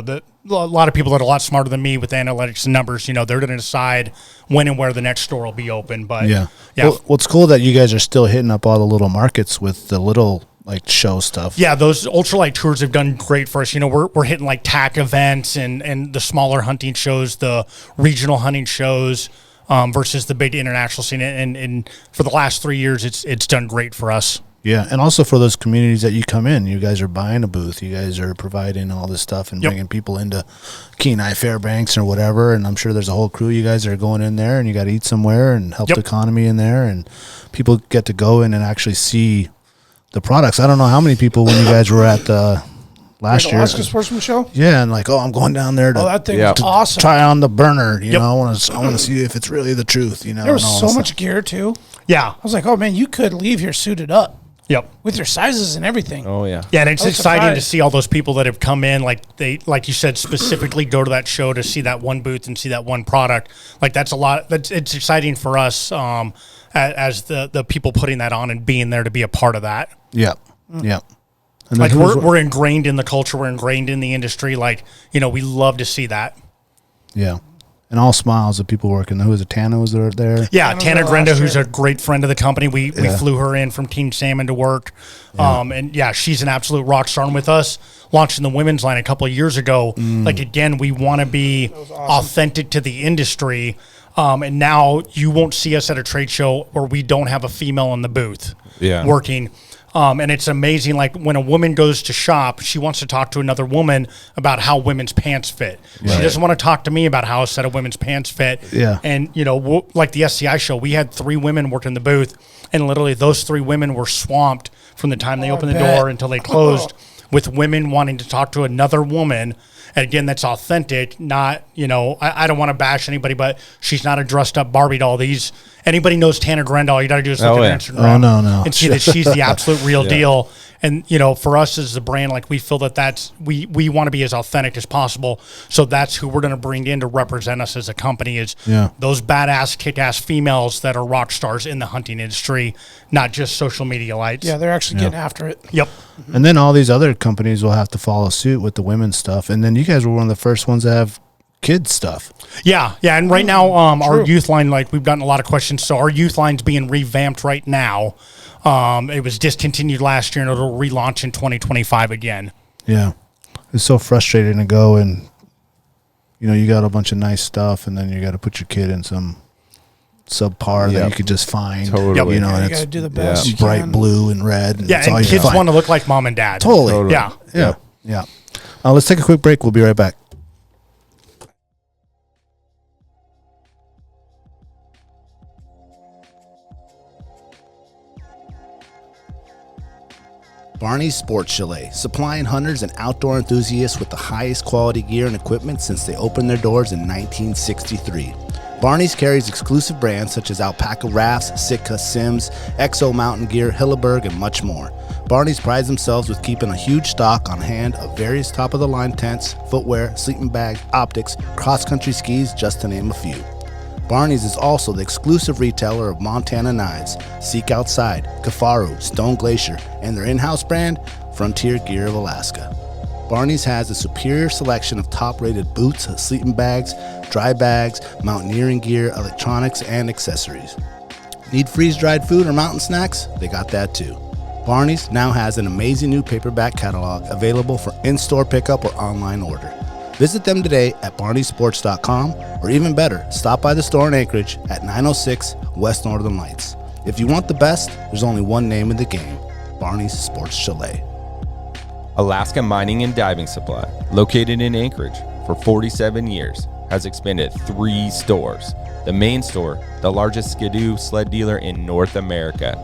a lot of people that are a lot smarter than me with analytics and numbers, you know, they're going to decide when and where the next store will be open. But Yeah. yeah. Well, it's cool that you guys are still hitting up all the little markets with the little like show stuff. Yeah, those ultralight tours have done great for us. You know, we're hitting like TAC events and the smaller hunting shows, the regional hunting shows versus the big international scene. And for the last 3 years, it's done great for us. Yeah, and also for those communities that you come in, you guys are buying a booth, you guys are providing all this stuff and Yep. bringing people into Kenai Fairbanks or whatever, and I'm sure there's a whole crew you guys are going in there, and you got to eat somewhere and help Yep. the economy in there, and people get to go in and actually see the products. I don't know how many people when you guys were at the last year. Alaska Sportsman Show. Yeah, and like, oh, I'm going down there to, Oh, that thing Yeah. was awesome. try on the burner. You Yep. know, I want to see if it's really the truth. You know, There was and all so this much stuff. gear too. Yeah. I was like, oh man, you could leave here suited up Yep. with your sizes and everything. Oh, yeah. Yeah, and it's I was exciting to surprised. see all those people that have come in, like you said, specifically go to that show to see that one booth and see that one product. Like that's a lot. It's exciting for us as the people putting that on and being there to be a part of that. Yep, yep. And Like then who's- we're ingrained in the culture, we're ingrained in the industry. Like, you know, we love to see that. yeah, and all smiles of people working. Who was it? Tana was there? Yeah, Tana Tana was Grenda, last who's year. a great friend of the company. We Yeah. flew her in from Team Salmon to work. And yeah, she's an absolute rock star. And with us launching the women's line a couple of years ago, like again, we want to be authentic to the industry. And now you won't see us at a trade show where we don't have a female in the booth working. And it's amazing. Like when a woman goes to shop, she wants to talk to another woman about how women's pants fit. She doesn't want to talk to me about how a set of women's pants fit. Yeah. And, like the SCI show, we had 3 women working in the booth, and literally those 3 women were swamped from the time they opened the door until they closed with women wanting to talk to another woman. And again, that's authentic, not, I don't want to bash anybody, but she's not a dressed up Barbie doll. Anybody knows Tana Grendel, you got to do is look at her Instagram no. and see that she's the absolute real deal. And, for us as a brand, like we feel that's we want to be as authentic as possible. So that's who we're going to bring in to represent us as a company is those badass, kick-ass females that are rock stars in the hunting industry, not just social media lights. Yeah, they're actually getting after it. Yep. And then all these other companies will have to follow suit with the women's stuff. And then you guys were one of the first ones to have kids stuff. Yeah. And right now, our youth line, like we've gotten a lot of questions. So our youth line's being revamped right now. It was discontinued last year and it'll relaunch in 2025 again. Yeah. It's so frustrating to go and, you got a bunch of nice stuff and then you got to put your kid in some subpar that you could just find. Totally. You got to do the best. It's bright blue and red. And and kids want to look like mom and dad. Totally. Yeah. Let's take a quick break. We'll be right back. Barney's Sports Chalet, supplying hunters and outdoor enthusiasts with the highest quality gear and equipment since they opened their doors in 1963. Barney's carries exclusive brands such as Alpaca Rafts, Sitka Sims, Exo Mountain Gear, Hilleberg, and much more. Barney's prides themselves with keeping a huge stock on hand of various top-of-the-line tents, footwear, sleeping bags, optics, cross-country skis, just to name a few. Barney's is also the exclusive retailer of Montana knives, Seek Outside, Kafaru, Stone Glacier, and their in-house brand, Frontier Gear of Alaska. Barney's has a superior selection of top-rated boots, sleeping bags, dry bags, mountaineering gear, electronics, and accessories. Need freeze-dried food or mountain snacks? They got that too. Barney's now has an amazing new paperback catalog available for in-store pickup or online order. Visit them today at barneysports.com, or even better, stop by the store in Anchorage at 906 West Northern Lights. If you want the best, there's only one name in the game, Barney's Sports Chalet. Alaska Mining and Diving Supply, located in Anchorage for 47 years, has expanded 3 stores. The main store, the largest Skidoo sled dealer in North America,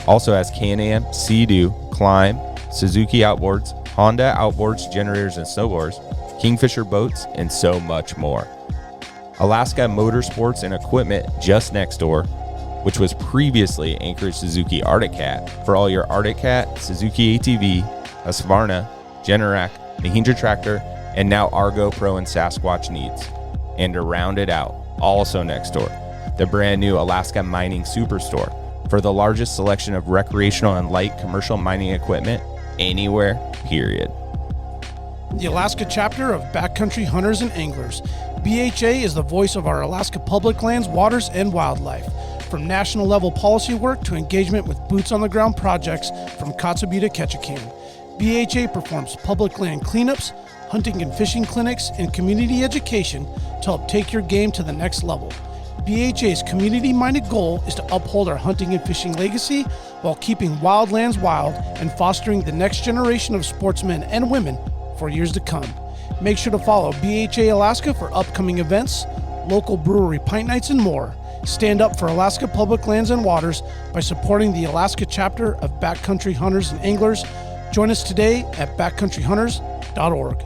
also has Can-Am, Sea-Doo, Climb, Suzuki Outboards, Honda Outboards, generators and snowboards, Kingfisher boats, and so much more. Alaska Motorsports and Equipment just next door, which was previously Anchorage Suzuki Arctic Cat, for all your Arctic Cat, Suzuki ATV, Husqvarna, Generac, Mahindra Tractor, and now Argo Pro and Sasquatch needs. And to round it out, also next door, the brand new Alaska Mining Superstore, for the largest selection of recreational and light commercial mining equipment anywhere, period. The Alaska chapter of Backcountry Hunters and Anglers. BHA is the voice of our Alaska public lands, waters, and wildlife. From national level policy work to engagement with boots on the ground projects from Kotzebue to Ketchikan. BHA performs public land cleanups, hunting and fishing clinics, and community education to help take your game to the next level. BHA's community-minded goal is to uphold our hunting and fishing legacy while keeping wildlands wild and fostering the next generation of sportsmen and women for years to come. Make sure to follow BHA Alaska for upcoming events, local brewery pint nights, and more. Stand up for Alaska public lands and waters by supporting the Alaska chapter of Backcountry Hunters and Anglers. Join us today at backcountryhunters.org.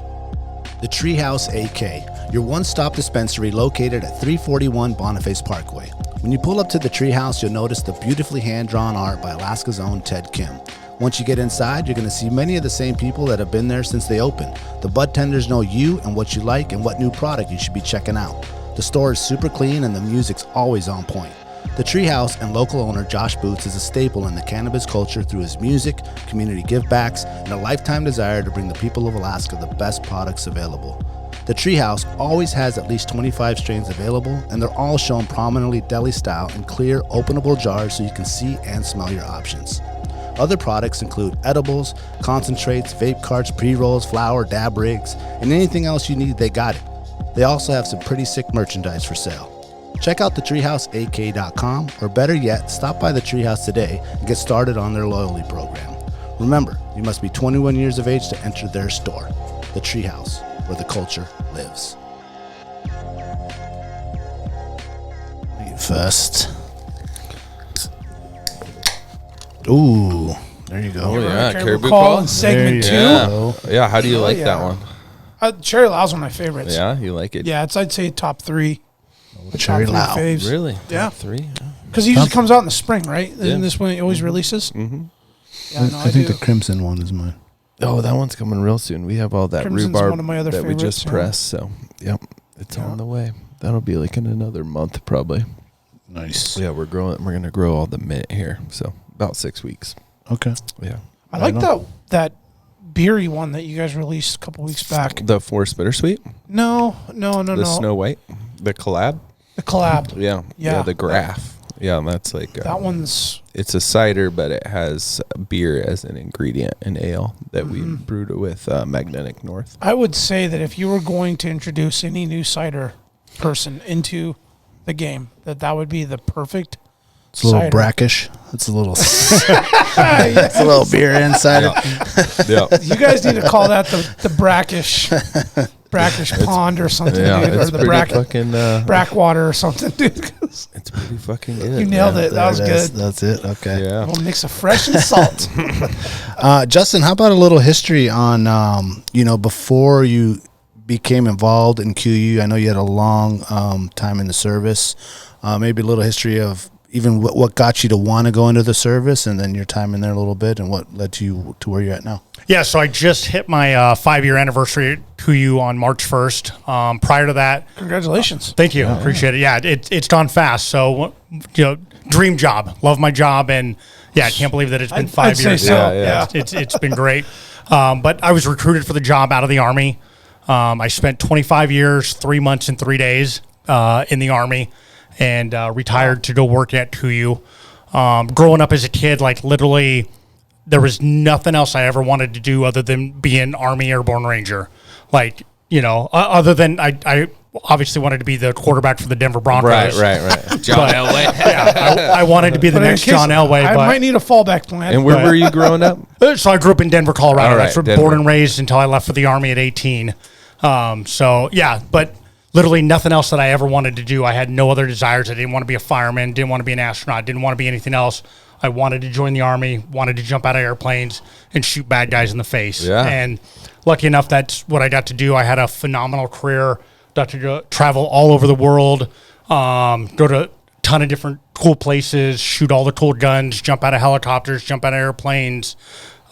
The Treehouse AK, your one-stop dispensary located at 341 Boniface Parkway. When you pull up to the Treehouse, you'll notice the beautifully hand-drawn art by Alaska's own Ted Kim. Once you get inside, you're going to see many of the same people that have been there since they opened. The bud tenders know you and what you like and what new product you should be checking out. The store is super clean and the music's always on point. The Treehouse and local owner Josh Boots is a staple in the cannabis culture through his music, community givebacks, and a lifetime desire to bring the people of Alaska the best products available. The Treehouse always has at least 25 strains available, and they're all shown prominently deli style in clear, openable jars so you can see and smell your options. Other products include edibles, concentrates, vape carts, pre-rolls, flour, dab rigs, and anything else you need, they got it. They also have some pretty sick merchandise for sale. Check out the treehouseak.com, or better yet, stop by the Treehouse today and get started on their loyalty program. Remember, you must be 21 years of age to enter their store. The Treehouse, where the culture lives. First. Ooh, there you go. Oh, yeah, caribou call call. in segment two. Yeah, how do you like yeah. that one? Cherry Lau's one of my favorites. Yeah, you like it? Yeah, I'd say top three. Cherry top Lau. three faves. Really? Yeah. Top 3? Because he usually comes out in the spring, right? Yeah. Isn't this when it always releases? Mm-hmm. Yeah, no, I think the Crimson one is mine. Oh, that one's coming real soon. We have all that Crimson's rhubarb one of my other that we just favorites, yeah. pressed. So, yep, it's on the way. That'll be like in another month probably. Nice. Yeah, we're growing. We're gonna grow all the mint here. So about 6 weeks. Okay. Yeah. I like that beery one that you guys released a couple weeks back. The Forest Bittersweet. No. The Snow White. The collab. The collab. Yeah. Yeah. The graph. Yeah, that's like That one's it's a cider, but it has beer as an ingredient in ale that we brewed it with Magnetic North. I would say that if you were going to introduce any new cider person into the game, that would be the perfect It's a little cider. brackish. It's a little it's a little beer insider. Yeah. You guys need to call that the brackish pond or something, Yeah, dude, or it's the pretty fucking brackwater or something, dude. 'Cause it's pretty fucking good. you nailed man. it. That was good. That's it. Okay. Yeah. We'll mix of fresh and salt. Justin, how about a little history on before you became involved in KUIU? I know you had a long time in the service. Maybe a little history of even what got you to want to go into the service, and then your time in there a little bit, and what led you to where you're at now. Yeah, so I just hit my 5-year anniversary at KUIU on March 1st. Prior to that, Congratulations. thank you, appreciate it. Yeah, it's gone fast. So, dream job, love my job, and yeah, I can't believe that it's been 5 I'd say years. so. Yeah. It's been great. But I was recruited for the job out of the Army. I spent 25 years, 3 months, and 3 days in the Army, and retired to go work at KUIU. Growing up as a kid, like literally, there was nothing else I ever wanted to do other than be an Army Airborne Ranger. Like, other than I obviously wanted to be the quarterback for the Denver Broncos. Right. John Elway. Yeah, I wanted to be the But in next case- John Elway. I but might need a fallback plan. And where were you growing up? So I grew up in Denver, Colorado. All right, That's where Denver. born and raised until I left for the Army at 18. But literally nothing else that I ever wanted to do. I had no other desires. I didn't want to be a fireman, didn't want to be an astronaut, didn't want to be anything else. I wanted to join the Army, wanted to jump out of airplanes and shoot bad guys in the face. Yeah. And lucky enough, that's what I got to do. I had a phenomenal career, got to go, travel all over the world, go to a ton of different cool places, shoot all the cool guns, jump out of helicopters, jump out of airplanes.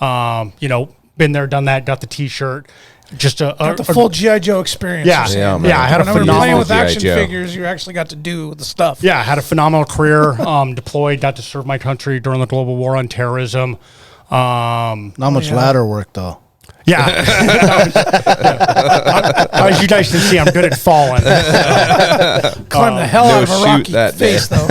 Been there, done that, got the T-shirt. Just Got the full G.I. Joe experience. Yeah. you're saying. Yeah, man. I had a Whenever you're playing phenomenal with action G.I. Joe. figures, you actually got to do the stuff. Yeah, I had a phenomenal career. Deployed, got to serve my country during the global war on terrorism. Not much ladder work though. Yeah. As you guys can see, I'm good at falling. Climb the hell no out of a shoot rocky that day. face, though.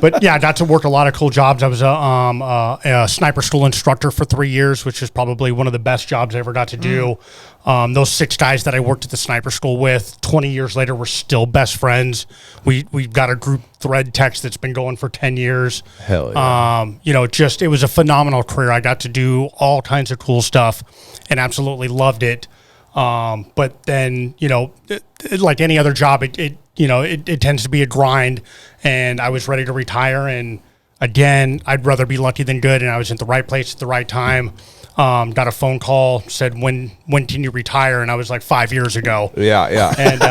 But yeah, I got to work a lot of cool jobs. I was a sniper school instructor for 3 years, which is probably one of the best jobs I ever got to do. Those 6 guys that I worked at the sniper school with, 20 years later, we're still best friends. We've got a group thread text that's been going for 10 years. Hell yeah. It was a phenomenal career. I got to do all kinds of cool stuff and absolutely loved it. But then, like any other job, it tends to be a grind, and I was ready to retire. And again, I'd rather be lucky than good. And I was at the right place at the right time. Got a phone call, said, when can you retire? And I was like 5 years ago. Yeah. And,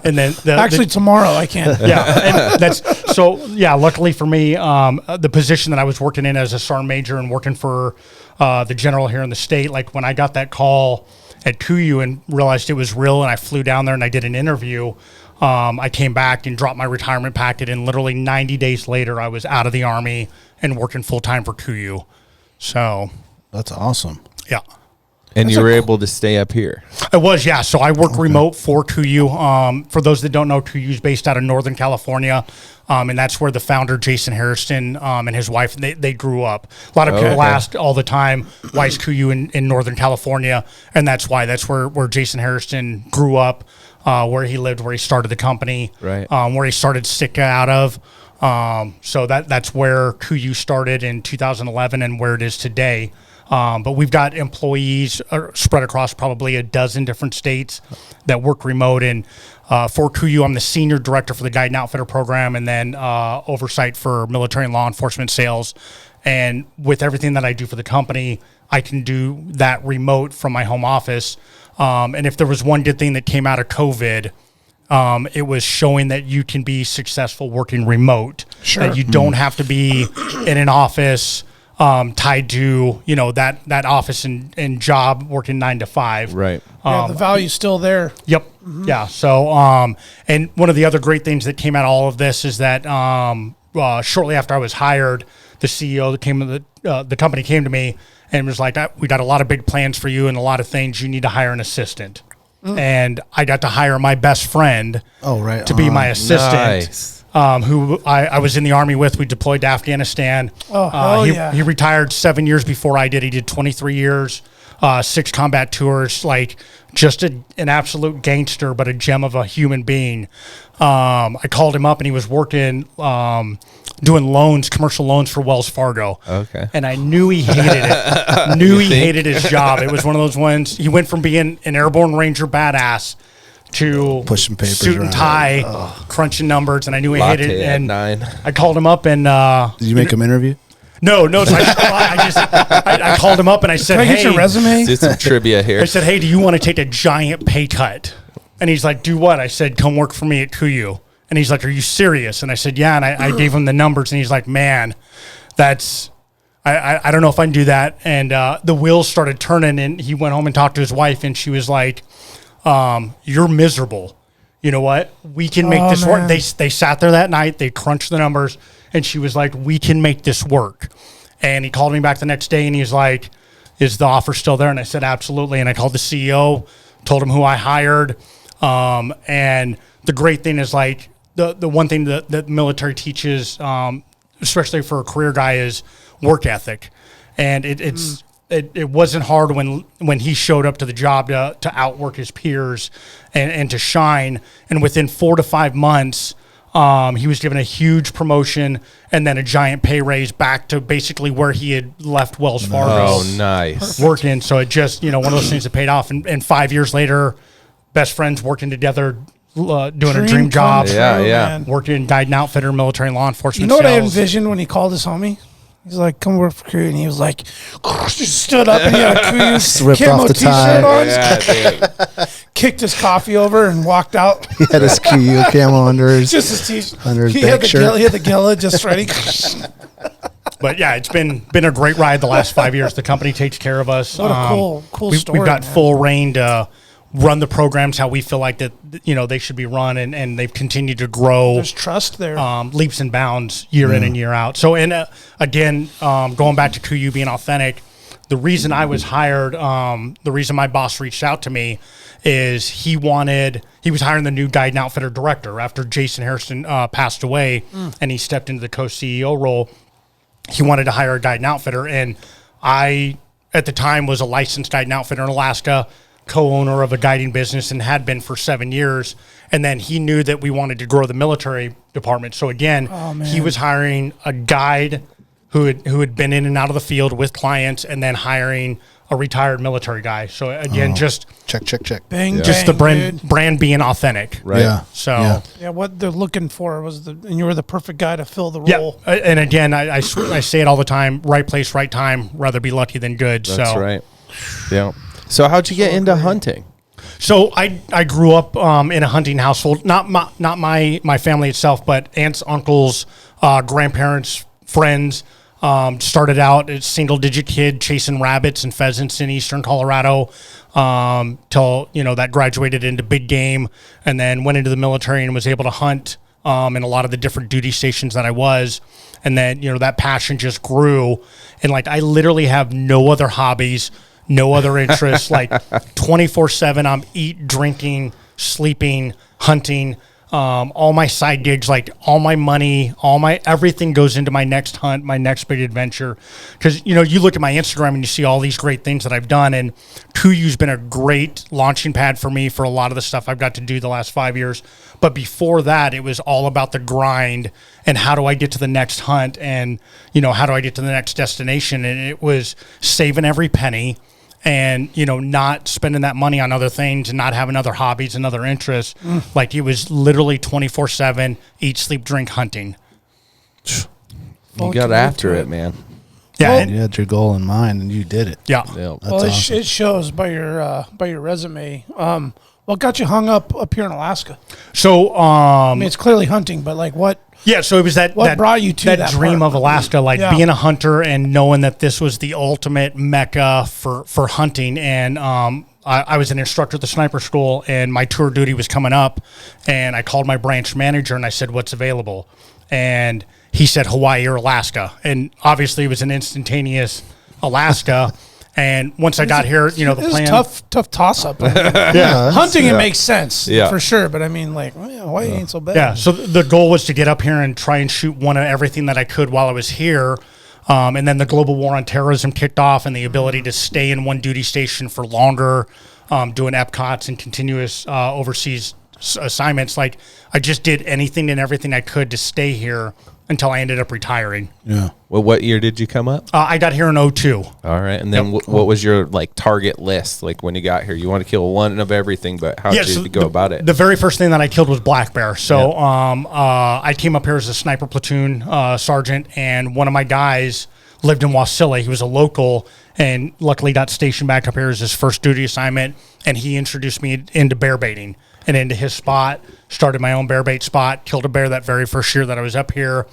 and then Actually, tomorrow I can. yeah, and luckily for me, the position that I was working in as a sergeant major and working for the general here in the state, like when I got that call at KUIU and realized it was real, and I flew down there and I did an interview, I came back and dropped my retirement packet, and literally 90 days later I was out of the Army and working full-time for KUIU. So That's awesome. yeah. And you were able to stay up here. I was, yeah. So I work remote for KUIU. For those that don't know, KUIU is based out of Northern California, and that's where the founder, Jason Hairston, and his wife, they grew up. A lot of people ask all the time, why is KUIU in Northern California? And that's why. That's where Jason Hairston grew up. where he lived, where he started the company, Right. Where he started Sitka out of. So that's where KUIU started in 2011 and where it is today. But we've got employees spread across probably a dozen different states that work remote. And for KUIU, I'm the Senior Director for the Guide and Outfitter program, and then oversight for military and law enforcement sales. And with everything that I do for the company, I can do that remote from my home office. And if there was one good thing that came out of COVID, it was showing that you can be successful working remote. Sure. That you don't have to be in an office tied to, you know, that office and job working 9 to 5. Right. Yeah, the value's still there. Yep. Yeah. So, and one of the other great things that came out of all of this is that shortly after I was hired, the CEO that came to the company came to me and was like, we got a lot of big plans for you and a lot of things. You need to hire an assistant. And I got to hire my best friend to be my assistant. Nice. Who I was in the Army with. We deployed to Afghanistan. He retired 7 years before I did. He did 23 years, 6 combat tours, like just an absolute gangster, but a gem of a human being. I called him up and he was working, doing loans, commercial loans for Wells Fargo. Okay. And I knew he hated it. He hated his job. It was one of those ones, he went from being an airborne ranger badass to Pushing papers suit and around. tie, crunching numbers, and I knew he hated it. And 9. I called him up and Did you make him interview? no. So I called him up and I said, Can I get "Hey, your resume? Did some trivia here. I said, hey, do you want to take a giant pay cut?" And he's like, "Do what?" I said, "Come work for me at KUIU." And he's like, "Are you serious?" And I said, "Yeah." And I gave him the numbers, and he's like, "Man, that's." I don't know if I can do that. And the wheels started turning, and he went home and talked to his wife, and she was like, "You're miserable. You know what? We can make this work." They sat there that night, they crunched the numbers, and she was like, "We can make this work." And he called me back the next day, and he's like, "Is the offer still there?" And I said, "Absolutely." And I called the CEO, told him who I hired. And the great thing is, like, the one thing that the military teaches, especially for a career guy, is work ethic. And it wasn't hard when he showed up to the job to outwork his peers and to shine. And within 4 to 5 months, he was given a huge promotion and then a giant pay raise back to basically where he had left Wells Fargo. Oh, nice. Working. So it just, one of those things that paid off. And 5 years later, best friends working together, doing a dream job. Yeah. Man. Working in guide and outfitter, military and law enforcement. You know what I sales. envisioned when he called his homie? He's like, "Come work for KUIU," and he was like, just stood up and he had a KUIU Ripped camo off the t-shirt tie. on, kicked his coffee over, and walked out. He had his KUIU camo under his Just his t-shirt. under his He back shirt. he had the Gila just ready. But yeah, it's been a great ride the last 5 years. The company takes care of us. What a cool story. We've got man. full reign to run the programs how we feel like that they should be run, and they've continued to grow. There's trust there. Leaps and bounds year in and year out. So, and again, going back to KUIU being authentic, the reason I was hired, the reason my boss reached out to me is he was hiring the new guide and outfitter director after Jason Harrison passed away and he stepped into the co-CEO role. He wanted to hire a guide and outfitter, and I, at the time, was a licensed guide and outfitter in Alaska, co-owner of a guiding business, and had been for 7 years. And then he knew that we wanted to grow the military department. So again, he was hiring a guide who had been in and out of the field with clients, and then hiring a retired military guy. So again, just Check. Bang, just bang, the dude. brand being authentic. Right. Yeah. So Yeah, what they're looking for and you were the perfect guy to fill the yeah. role. And again, I say it all the time: right place, right time. Rather be lucky than good. That's so right. Yeah. So how'd you get into hunting? So I grew up in a hunting household. Not my family itself, but aunts, uncles, grandparents, friends. Started out as a single-digit kid chasing rabbits and pheasants in eastern Colorado till that graduated into big game, and then went into the military and was able to hunt in a lot of the different duty stations that I was. And then that passion just grew, and like I literally have no other hobbies, no other interests. Like 24/7, I'm drinking, sleeping, hunting. all my side gigs, like all my money, everything goes into my next hunt, my next big adventure. Because, you know, you look at my Instagram and you see all these great things that I've done, and KUIU's been a great launching pad for me for a lot of the stuff I've got to do the last 5 years. But before that, it was all about the grind and how do I get to the next hunt, and, you know, how do I get to the next destination? And it was saving every penny, and, you know, not spending that money on other things and not having other hobbies and other interests. Like, it was literally 24/7, eat, sleep, drink, hunting. You got after it, man. Yeah. Well, and- You had your goal in mind, and you did it. yeah. Yeah. That's well, awesome. it shows by your resume. What got you hung up here in Alaska? So, I mean, it's clearly hunting, but like what? yeah, so it was that What brought you to that dream part? of Alaska, like Yeah. being a hunter and knowing that this was the ultimate mecca for hunting. And I was an instructor at the sniper school, and my tour duty was coming up, and I called my branch manager and I said, "What's available?" And he said Hawaii or Alaska, and obviously it was an instantaneous Alaska. And once I got here, you know, the It's plan. tough toss up. Yeah. Hunting, it makes sense, Yeah. for sure. But I mean, like, well, yeah, Hawaii ain't so bad. Yeah, so the goal was to get up here and try and shoot one of everything that I could while I was here. And then the global war on terrorism kicked off, and the ability to stay in one duty station for longer, doing EPCOTs and continuous overseas assignments. Like, I just did anything and everything I could to stay here until I ended up retiring. Yeah. Well, what year did you come up? I got here in 02. All right. And then what was your like target list? Like when you got here, you want to kill one of everything, but how did you go about it? The very first thing that I killed was black bear. So I came up here as a sniper platoon sergeant, and one of my guys lived in Wasilla. He was a local, and luckily got stationed back up here as his first duty assignment, and he introduced me into bear baiting and into his spot. Started my own bear bait spot, killed a bear that very first year that I was up here,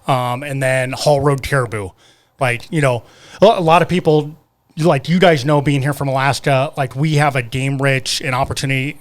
and then Hall Road caribou. Like, you know, a lot of people, like you guys know, being here from Alaska, like we have a game rich and opportunity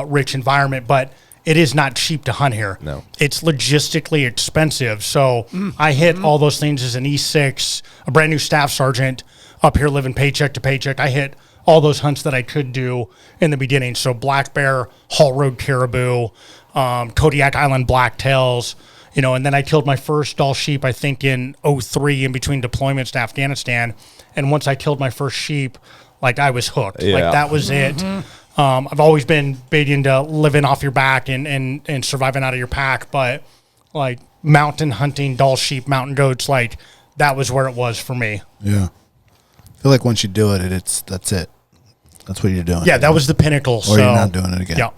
rich environment, but it is not cheap to hunt here. No. It's logistically expensive. So I hit all those things as an E6, a brand new staff sergeant up here living paycheck to paycheck. I hit all those hunts that I could do in the beginning. So black bear, Hall Road caribou, Kodiak Island blacktails, you know, and then I killed my first doll sheep, I think in 03 in between deployments to Afghanistan. And once I killed my first sheep, like I was hooked. Yeah. Like that was it. I've always been big into living off your back and surviving out of your pack, but like mountain hunting, doll sheep, mountain goats, like that was where it was for me. Yeah. I feel like once you do it, that's it. That's what you're doing. Yeah, that was the pinnacle. Or so you're not doing it again. Yeah.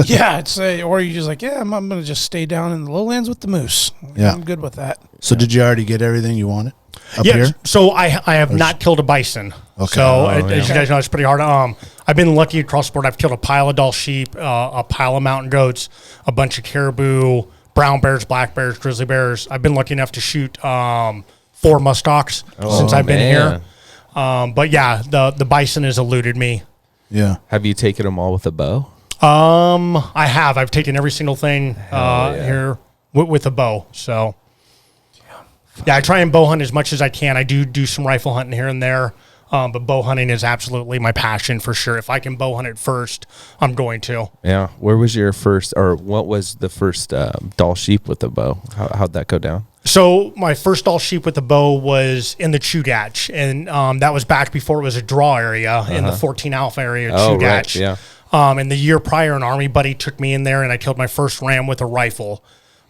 Yeah, it's or you just like, yeah, I'm going to just stay down in the lowlands with the moose. Yeah. I'm good with that. So did you already get everything you wanted up Yeah, here? so I have not killed a bison. Okay. So Oh, as you guys know, it's pretty hard. I've been lucky across the board. I've killed a pile of doll sheep, a pile of mountain goats, a bunch of caribou, brown bears, black bears, grizzly bears. I've been lucky enough to shoot 4 muskox since I've been man. here. But yeah, the bison has eluded me. Yeah. Have you taken them all with a bow? I have. I've taken every single thing yeah. here with a bow. So yeah, I try and bow hunt as much as I can. I do some rifle hunting here and there. But bow hunting is absolutely my passion for sure. If I can bow hunt it first, I'm going to. Yeah. Where was your first, or what was the first doll sheep with a bow? How'd that go down? So my first doll sheep with the bow was in the Chugach, and that was back before it was a draw area in the 14 Alpha area of Oh, Chugach. right, yeah. And the year prior, an Army buddy took me in there, and I killed my first ram with a rifle.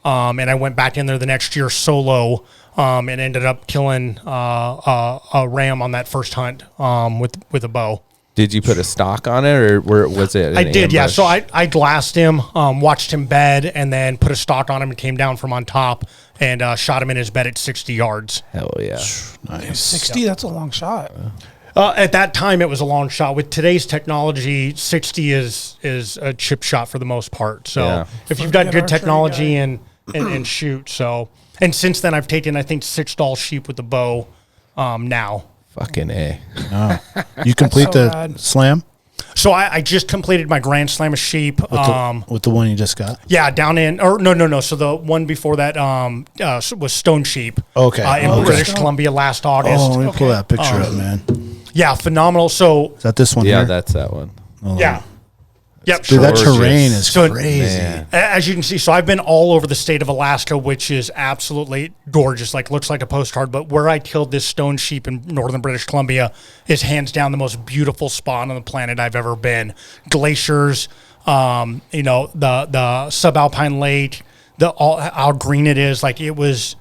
And I went back in there the next year solo, and ended up killing a ram on that first hunt with a bow. Did you put a stock on it, or was it? I an did, yeah. ambush? So I glassed him, watched him bed, and then put a stock on him and came down from on top and shot him in his bed at 60 yards. Hell yeah. Nice. 60, that's a long shot. At that time, it was a long shot. With today's technology, 60 is a chip shot for the most part. So Yeah. if you've got Forget good archery technology guy. and shoot. So, and since then, I've taken, I think, 6 doll sheep with the bow now. Fucking A. You complete so the rad. slam So I just completed my Grand Slam of sheep. with the one you just got? Yeah, down in, or no. So the one before that was Stone Sheep. Okay. In Okay. British Columbia last August. Oh, let me pull that picture up, man. Yeah, phenomenal. So Is that this one Yeah, here? that's that one. yeah, Yep, Dude, that gorgeous. terrain is So, crazy. Man. As you can see, so I've been all over the state of Alaska, which is absolutely gorgeous. Like, looks like a postcard. But where I killed this stone sheep in northern British Columbia is hands down the most beautiful spot on the planet I've ever been. Glaciers, you know, the subalpine lake, how green it is. Like, it was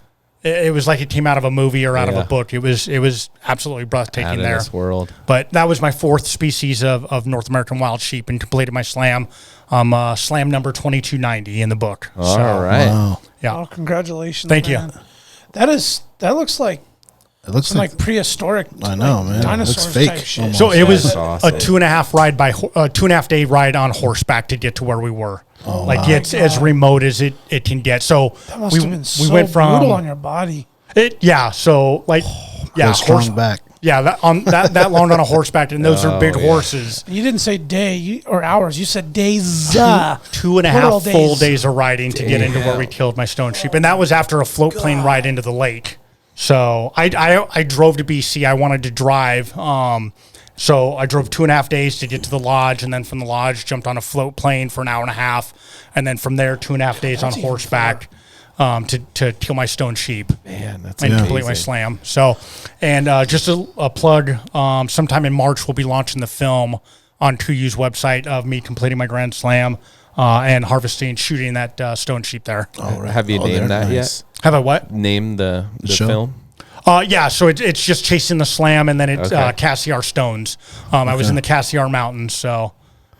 like it came out of a movie or out of a book. It was absolutely breathtaking Out of there. this world. But that was my 4th species of North American wild sheep, and completed my slam. Slam number 2290 in the book. All right. Wow. Yeah. Oh, congratulations! Thank you. man. That looks like It looks some like prehistoric. I know, like, man. It looks Dinosaurs fake type shit. almost. So it was awesome. a 2.5 day ride on horseback to get to where we were. It's as remote as it can get. So That must have been so we went from brutal on your body. So like a strong back. Yeah, that long on a horseback, and those are big horses. You didn't say day or hours. You said days. 2.5 Literal full days. days of riding to get into where we killed my stone sheep, and that was after a float plane ride into the lake. So I drove to BC. I wanted to drive. So I drove 2.5 days to get to the lodge, and then from the lodge jumped on a float plane for an hour and a half, and then from there 2.5 days on horseback to kill my stone sheep. Man, that's And amazing. complete my slam. So, and just a plug, sometime in March we'll be launching the film on KUIU's website of me completing my grand slam and harvesting, shooting that stone sheep there. All right. Have you they're named that nice. yet? Have I what? Name the show? film? Yeah, so it's just chasing the slam, and then it's Okay. Cassiar stones. I was in the Cassiar Mountains, so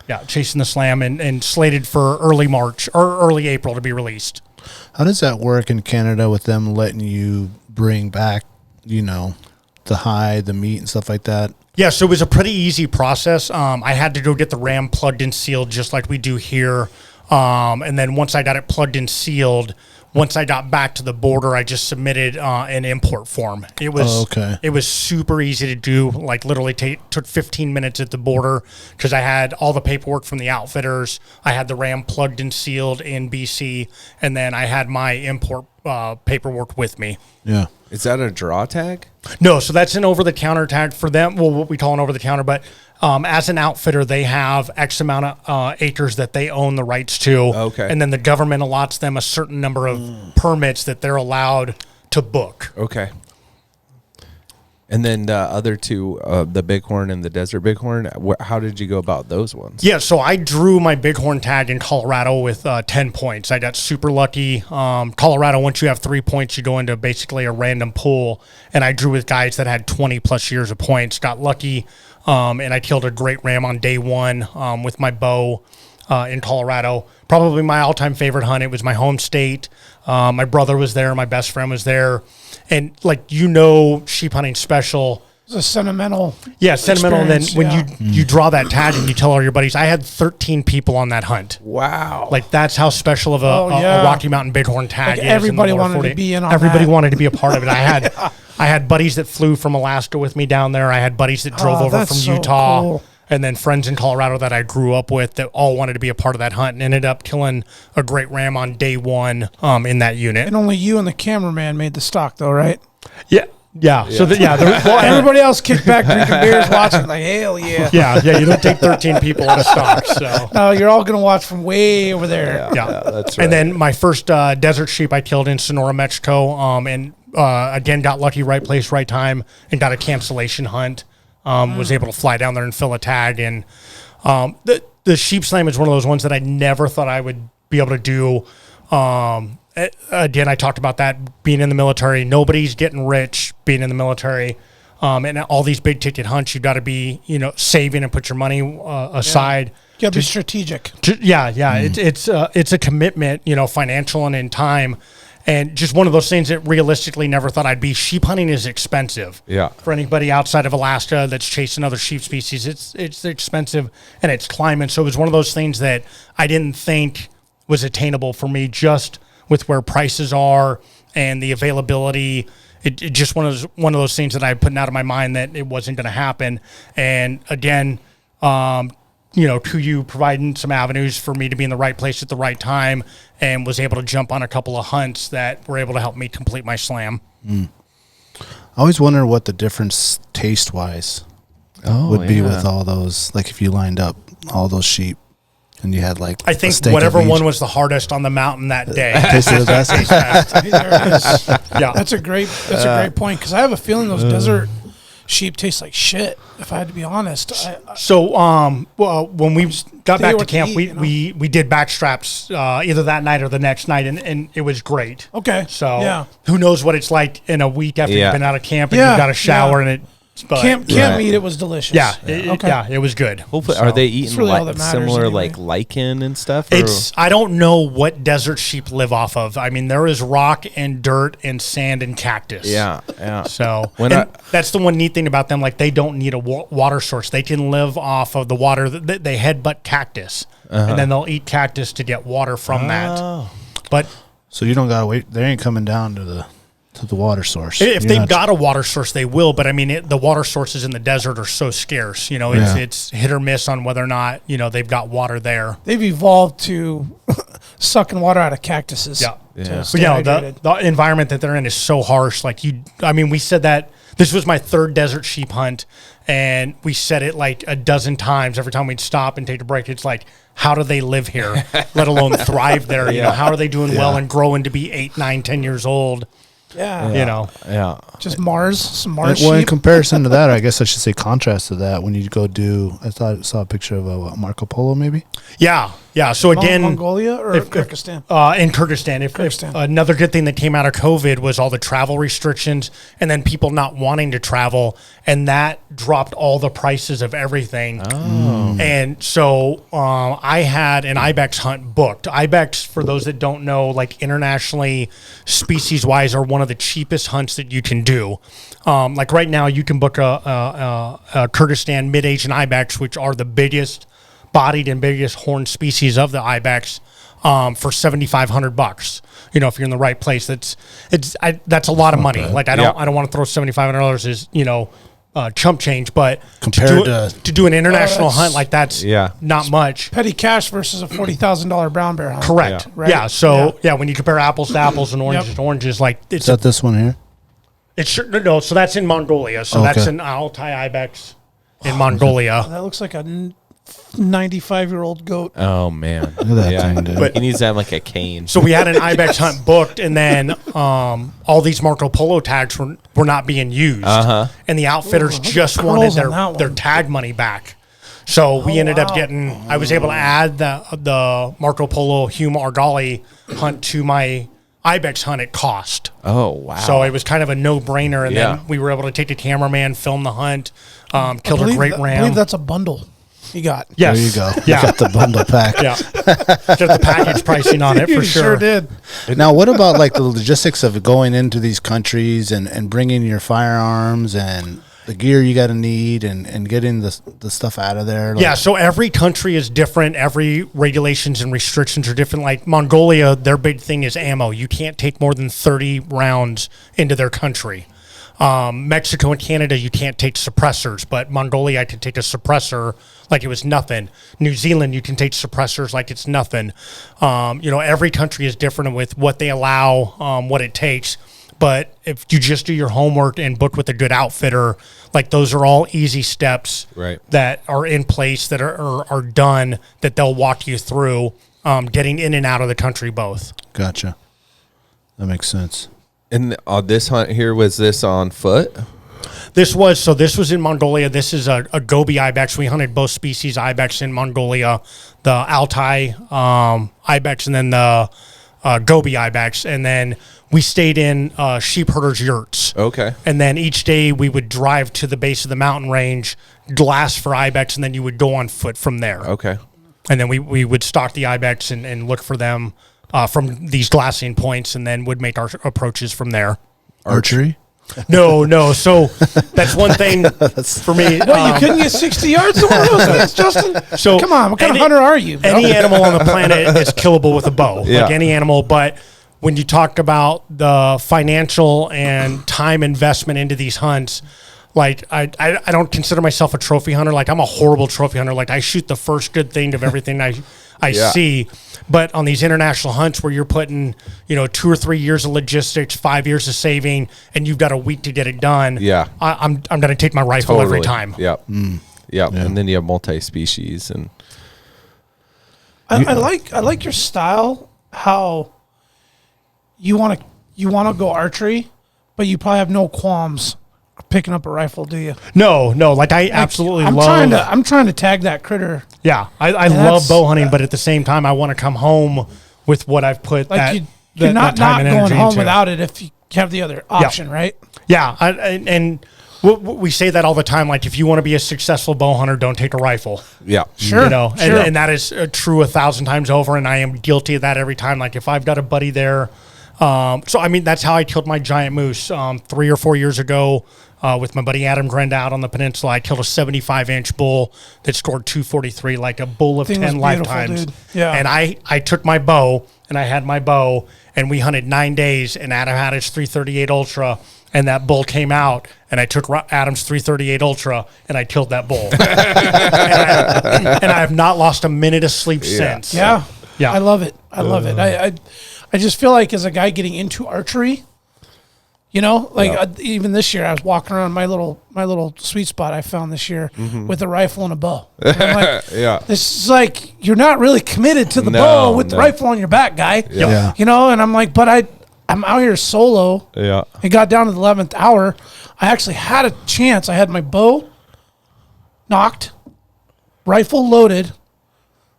yeah, chasing the slam and slated for early March or early April to be released. How does that work in Canada with them letting you bring back, you know, the hide, the meat and stuff like that? Yeah, so it was a pretty easy process. I had to go get the ram plugged and sealed just like we do here. And then once I got it plugged and sealed, once I got back to the border, I just submitted an import form. It was It was super easy to do. Like literally took 15 minutes at the border because I had all the paperwork from the outfitters. I had the ram plugged and sealed in BC, and then I had my import paperwork with me. Yeah. Is that a draw tag? No, so that's an over-the-counter tag for them. Well, what we call an over-the-counter, but as an outfitter, they have X amount of acres that they own the rights to. Okay. And then the government allots them a certain number of permits that they're allowed to book. Okay. And then the other two, the bighorn and the desert bighorn, how did you go about those ones? Yeah, so I drew my bighorn tag in Colorado with 10 points. I got super lucky. Colorado, once you have 3 points, you go into basically a random pool. And I drew with guys that had 20 plus years of points. Got lucky, and I killed a great ram on day one with my bow in Colorado. Probably my all-time favorite hunt. It was my home state. My brother was there. My best friend was there. And, like, sheep hunting special. It's a sentimental. Yeah, sentimental. And then experience, when you draw that tag and you tell all your buddies, I had 13 people on that hunt. Wow. Like, that's how special of a Rocky Mountain Bighorn tag Like is. everybody in the lower wanted to 48. be in on Everybody that. wanted to be a part of it. I had buddies that flew from Alaska with me down there. I had buddies that drove over that's from so Utah. cool. And then friends in Colorado that I grew up with that all wanted to be a part of that hunt and ended up killing a great ram on day one in that unit. And only you and the cameraman made the stock, though, right? Yeah. So Well, everybody else kicked back drinking beers, watching like hell yeah. yeah. You don't take 13 people in a stock. So No, you're all gonna watch from way over there. yeah, that's right. And then my first desert sheep I killed in Sonora, Mexico, and again got lucky, right place, right time, and got a cancellation hunt. Was able to fly down there and fill a tag, and the sheep slam is one of those ones that I never thought I would be able to do. Again, I talked about that being in the military. Nobody's getting rich being in the military. And all these big ticket hunts, you've got to be, saving and put your money aside. You gotta be strategic. It's a commitment, financial and in time. And just one of those things that realistically never thought I'd be. Sheep hunting is expensive. Yeah. For anybody outside of Alaska that's chasing other sheep species, it's expensive and it's climbing. So it was one of those things that I didn't think was attainable for me, just with where prices are and the availability. It just one of those things that I put out of my mind that it wasn't going to happen. And again, KUIU providing some avenues for me to be in the right place at the right time, and was able to jump on a couple of hunts that were able to help me complete my slam. I always wonder what the difference taste-wise would be with all those, like if you lined up all those sheep. And you had like I think whatever one was the hardest on the mountain that day. Tasted the best. Hey, there it is. Yeah. That's a great point, because I have a feeling those desert sheep taste like shit, if I had to be honest. So, well, when we got back to camp, eat, we did back straps either that night or the next night, and it was great. Okay. So, yeah. who knows what it's like in a week after you've been out of camp and you've got a shower and it. But, camp meat, it was delicious. Yeah, it was good. Hopefully, So, are they eating really all that matters similar anyway. like lichen and stuff? Or? It's I don't know what desert sheep live off of. I mean, there is rock and dirt and sand and cactus. Yeah. So When that's the one neat thing about them. Like, they don't need a water source. They can live off of the water. They headbutt cactus, and then they'll eat cactus to get water from that. But So you don't gotta wait. They ain't coming down to the water source. if they've got a water source, they will. But I mean, the water sources in the desert are so scarce. You know, it's hit or miss on whether or not they've got water there. They've evolved to sucking water out of cactuses. Yeah. To But stay hydrated. the environment that they're in is so harsh. Like we said that this was my third desert sheep hunt, and we said it like a dozen times every time we'd stop and take a break. It's like, how do they live here, let alone thrive there? You know, how are they doing well and growing to be 8, 9, 10 years old? Yeah. Just some Mars Well, in sheep. comparison to that, I guess I should say contrast to that. When you go do, I saw a picture of a Marco Polo, maybe. Yeah. So again, Mongolia or Kyrgyzstan? in Kyrgyzstan. If another good thing that came out of COVID was all the travel restrictions, and then people not wanting to travel, and that dropped all the prices of everything. Oh. And so I had an Ibex hunt booked. Ibex, for those that don't know, like internationally, species wise, are one of the cheapest hunts that you can do. Like right now, you can book a Kyrgyzstan mid-Asian Ibex, which are the biggest bodied and biggest horned species of the Ibex, for $7,500. If you're in the right place, that's a lot of money. Like I don't want to throw $7,500 as chump change, but Compared to do an international hunt like that's not much. Petty cash versus a $40,000 brown bear hunt. Correct. Right? Yeah. So when you compare apples to apples and oranges to oranges, like Is that this one here? no. So that's in Mongolia. So that's an Altai Ibex in Mongolia. That looks like a 95-year-old goat. Oh man, Look at that thing, dude. But- he needs to have like a cane. So we had an Ibex hunt booked, and then all these Marco Polo tags were not being used, and the outfitters just wanted curls on that their one. tag money back. So we ended up getting. I was able to add the Marco Polo Hume Argali hunt to my Ibex hunt at cost. Oh wow! So it was kind of a no-brainer, and then we were able to take the cameraman, film the hunt, killed a great I ram. believe that's a bundle you got. Yes. There you go. Yeah. You got the bundle pack. Yeah. Got the package pricing on it for You sure. sure did. Now, what about like the logistics of going into these countries and bringing your firearms and the gear you got to need and getting the stuff out of there? Like, Yeah, so every country is different. Every regulations and restrictions are different. Like Mongolia, their big thing is ammo. You can't take more than 30 rounds into their country. Mexico and Canada, you can't take suppressors, but Mongolia, I could take a suppressor like it was nothing. New Zealand, you can take suppressors like it's nothing. Every country is different with what they allow, what it takes. But if you just do your homework and book with a good outfitter, like those are all easy steps that are in place that are done that they'll walk you through getting in and out of the country both. Gotcha. That makes sense. And this hunt here, was this on foot? This was in Mongolia. This is a Gobi Ibex. We hunted both species Ibex in Mongolia, the Altai Ibex and then the Gobi Ibex. And then we stayed in sheep herders' yurts. Okay. And then each day we would drive to the base of the mountain range, glass for Ibex, and then you would go on foot from there. Okay. And then we would stalk the Ibex and look for them from these glassing points, and then would make our approaches from there. Archery? No. So that's one thing for me. What, you couldn't get 60 yards in one of those things, Justin? So come on, what kind of hunter are you, bro? Any animal on the planet is killable with a bow, Yeah. like any animal. But when you talk about the financial and time investment into these hunts, like I don't consider myself a trophy hunter. Like I'm a horrible trophy hunter. Like I shoot the first good thing of everything I see. But on these international hunts where you're putting, 2 or 3 years of logistics, 5 years of saving, and you've got a week to get it done. Yeah. I'm going to take my rifle every time. Yep. Yep. And then you have multi-species and I like your style. How you want to go archery, but you probably have no qualms picking up a rifle, do you? No. Like I absolutely I'm love. I'm trying to tag that critter. Yeah, I love bow hunting, but at the same time, I want to come home with what I've put. Like you're not going home without it if you have the other option, right? Yeah, and we say that all the time. Like, if you want to be a successful bow hunter, don't take a rifle. Yeah. Sure. You know, sure. And that is true 1,000 times over, and I am guilty of that every time. Like, if I've got a buddy there, so I mean, that's how I killed my giant moose 3 or 4 years ago with my buddy Adam Grenda out on the peninsula. I killed a 75-inch bull that scored 243, like a bull of 10 lifetimes. Dude. Yeah. And I took my bow, and I had my bow, and we hunted 9 days, and Adam had his 338 Ultra. And that bull came out, and I took Adam's 338 Ultra, and I killed that bull. and I have not lost a minute of sleep since. Yeah. I love it. I love it. I just feel like as a guy getting into archery, you know, like even this year, I was walking around my little sweet spot I found this year with a rifle and a bow. And I'm like, this is like, you're not really committed to the bow with the rifle on your back, guy. Yeah. You know, and I'm like, but I'm out here solo. Yeah. It got down to the 11th hour. I actually had a chance. I had my bow knocked, rifle loaded.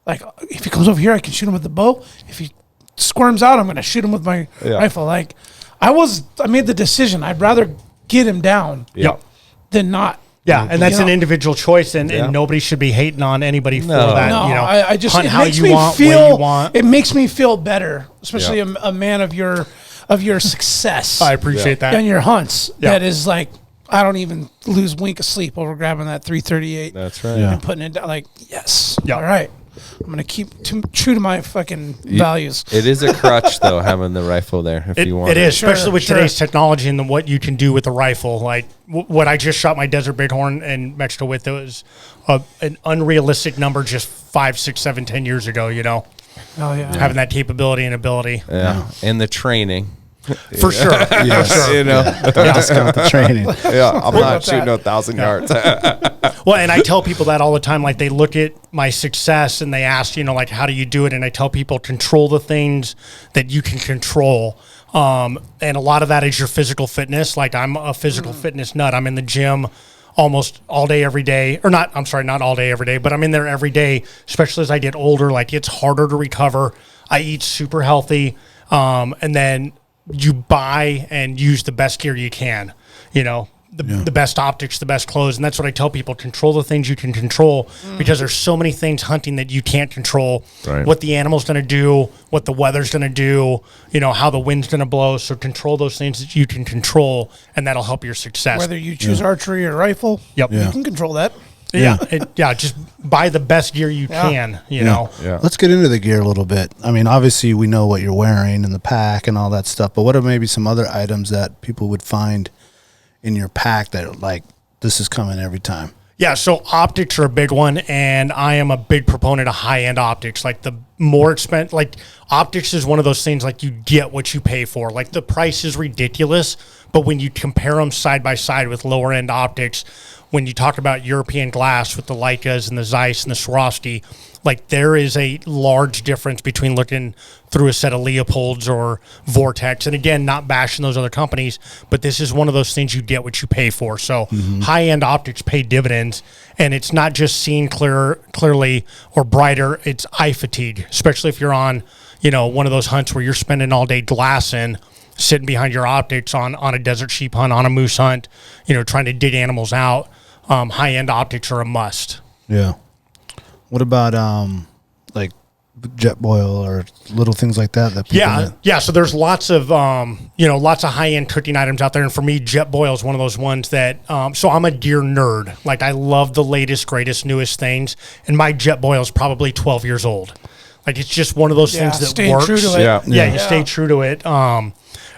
Like, if he comes over here, I can shoot him with the bow. If he squirms out, I'm going to shoot him with my rifle. Like, I made the decision. I'd rather get him down than not. Yeah, and that's an individual choice, and nobody should be hating on anybody for that. No, you know, I just hunt it how makes you me want, feel. when you want. It makes me feel better, especially a man of your success. I appreciate that. And your hunts. Yeah. That is like, I don't even lose wink of sleep over grabbing that 338. That's right. And putting it down. Like, yes. Yeah. All right. I'm going to keep true to my fucking values. It is a crutch, though, having the rifle there if you want it is, especially Sure, with sure. today's technology and what you can do with the rifle. Like what I just shot my desert bighorn in Mexico with, it was an unrealistic number just 5, 6, 7, 10 years ago, you know. Oh, yeah. Having that capability and ability. Yeah. And the training. For sure. Yes. You know? Discount the training. Yeah, I'm not about shooting that? 1,000 yards. Well, and I tell people that all the time. Like, they look at my success and they ask, you know, like, how do you do it? And I tell people, control the things that you can control. And a lot of that is your physical fitness. Like, I'm a physical fitness nut. I'm in the gym almost all day, every day. Or not all day, every day, but I'm in there every day, especially as I get older. Like, it's harder to recover. I eat super healthy. And then you buy and use the best gear you can, you know, the best optics, the best clothes. And that's what I tell people, control the things you can control, because there's so many things hunting that you can't control. Right. What the animal's going to do, what the weather's going to do, you know, how the wind's going to blow. So control those things that you can control, and that'll help your success. Whether you choose archery or rifle, Yep. you can control that. Just buy the best gear you can, you know. Yeah. Let's get into the gear a little bit. I mean, obviously we know what you're wearing and the pack and all that stuff, but what are maybe some other items that people would find in your pack that, like, this is coming every time? Yeah, so optics are a big one, and I am a big proponent of high-end optics. Like, the more expensive, like, optics is one of those things, like, you get what you pay for. Like, the price is ridiculous, but when you compare them side by side with lower-end optics, when you talk about European glass with the Leicas and the Zeiss and the Swarovski, like, there is a large difference between looking through a set of Leopolds or Vortex. And again, not bashing those other companies, but this is one of those things, you get what you pay for. So high-end optics pay dividends, and it's not just seeing clearly or brighter, it's eye fatigue, especially if you're on, you know, one of those hunts where you're spending all day glassing, sitting behind your optics on a desert sheep hunt, on a moose hunt, you know, trying to dig animals out. High-end optics are a must. Yeah. What about like jet boil or little things like that? Yeah. So there's lots of lots of high-end cooking items out there, and for me, jet boil is one of those ones that. So I'm a gear nerd. Like, I love the latest, greatest, newest things, and my jet boil is probably 12 years old. Like, it's just one of those things that stay works. True to it. You stay true to it.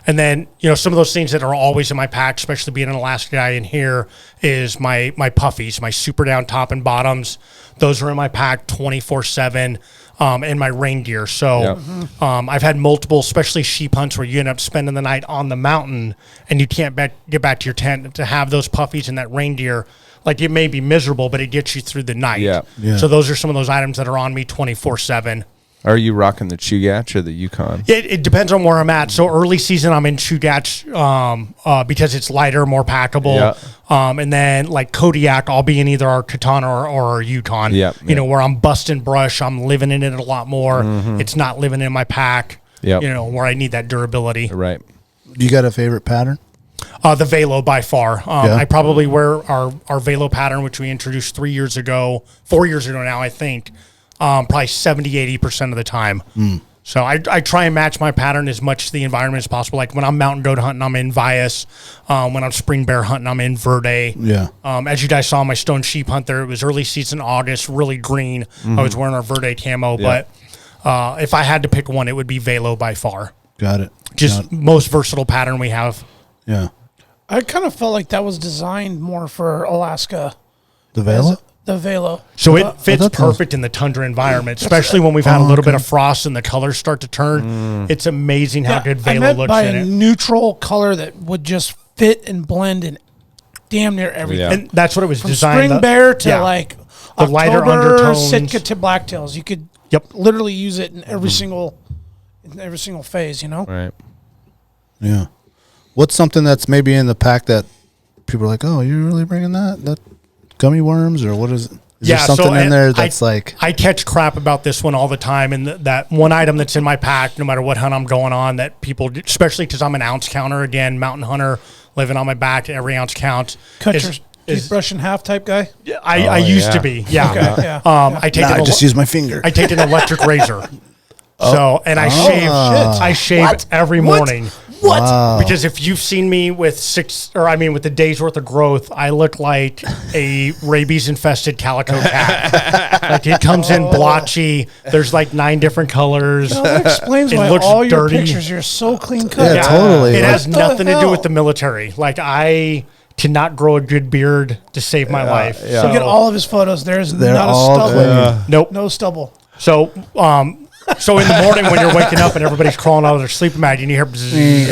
And then, you know, some of those things that are always in my pack, especially being an Alaska guy in here, is my puffies, my super down top and bottoms. Those are in my pack 24/7, and my rain gear. So I've had multiple, especially sheep hunts, where you end up spending the night on the mountain and you can't get back to your tent. To have those puffies and that rain gear, like, it may be miserable, but it gets you through the night. Yeah. Yeah. So those are some of those items that are on me 24/7. Are you rocking the Chugach or the Yukon? It depends on where I'm at. So early season, I'm in Chugach because it's lighter, more packable. Yeah. And then like Kodiak, I'll be in either our Katana or our Yukon. Yeah, you know, where I'm busting brush, I'm living in it a lot more. Mm-hmm. It's not living in my pack. Yep. You know, where I need that durability. Right. You got a favorite pattern? The VALO by far. Yeah. I probably wear our VALO pattern, which we introduced 4 years ago now, I think, probably 70-80% of the time. So I try and match my pattern as much to the environment as possible. Like when I'm mountain goat hunting, I'm in Vias. When I'm spring bear hunting, I'm in Verde. Yeah. As you guys saw my stone sheep hunt there, it was early season August, really green. I was wearing our Verde camo, but if I had to pick one, it would be VALO by far. Got it. Just most versatile pattern we have. Yeah. I kind of felt like that was designed more for Alaska. The VALO? The VALO. So it fits thought that was- perfect in the tundra environment, especially when we've had a little bit of frost and the colors start to turn. It's amazing how good I VALO meant looks by in a it. neutral color that would just fit and blend in damn near everything. Yeah. And that's what it was From designed. spring bear to like the lighter October undertones. Sitka to blacktails. You could literally use it in every single phase, you know? Right. Yeah. What's something that's maybe in the pack that people are like, oh, you're really bringing that gummy worms, or what is it? Is there something in there that's I catch crap about this one all the time, and that one item that's in my pack, no matter what hunt I'm going on, that people, especially because I'm an ounce counter, again, mountain hunter, living on my back, every ounce counts. Cut your toothbrush in half type guy? I used to be, yeah. Okay, yeah. I take I just use my finger. I take an electric razor. So, and I shave every morning. What? Wow. Because if you've seen me with with the day's worth of growth, I look like a rabies-infested calico cat. Like it comes in blotchy. There's like 9 different colors. Well, that explains It why looks all your dirty. pictures, you're so clean cut. Yeah, totally. It has What the nothing to do hell? with the military. Like I cannot grow a good beard to save my life. yeah. Look at all of his photos. There's They're not a all stubble. Nope. No stubble. So, so in the morning when you're waking up and everybody's crawling out of their sleeping bag and you hear bzzz,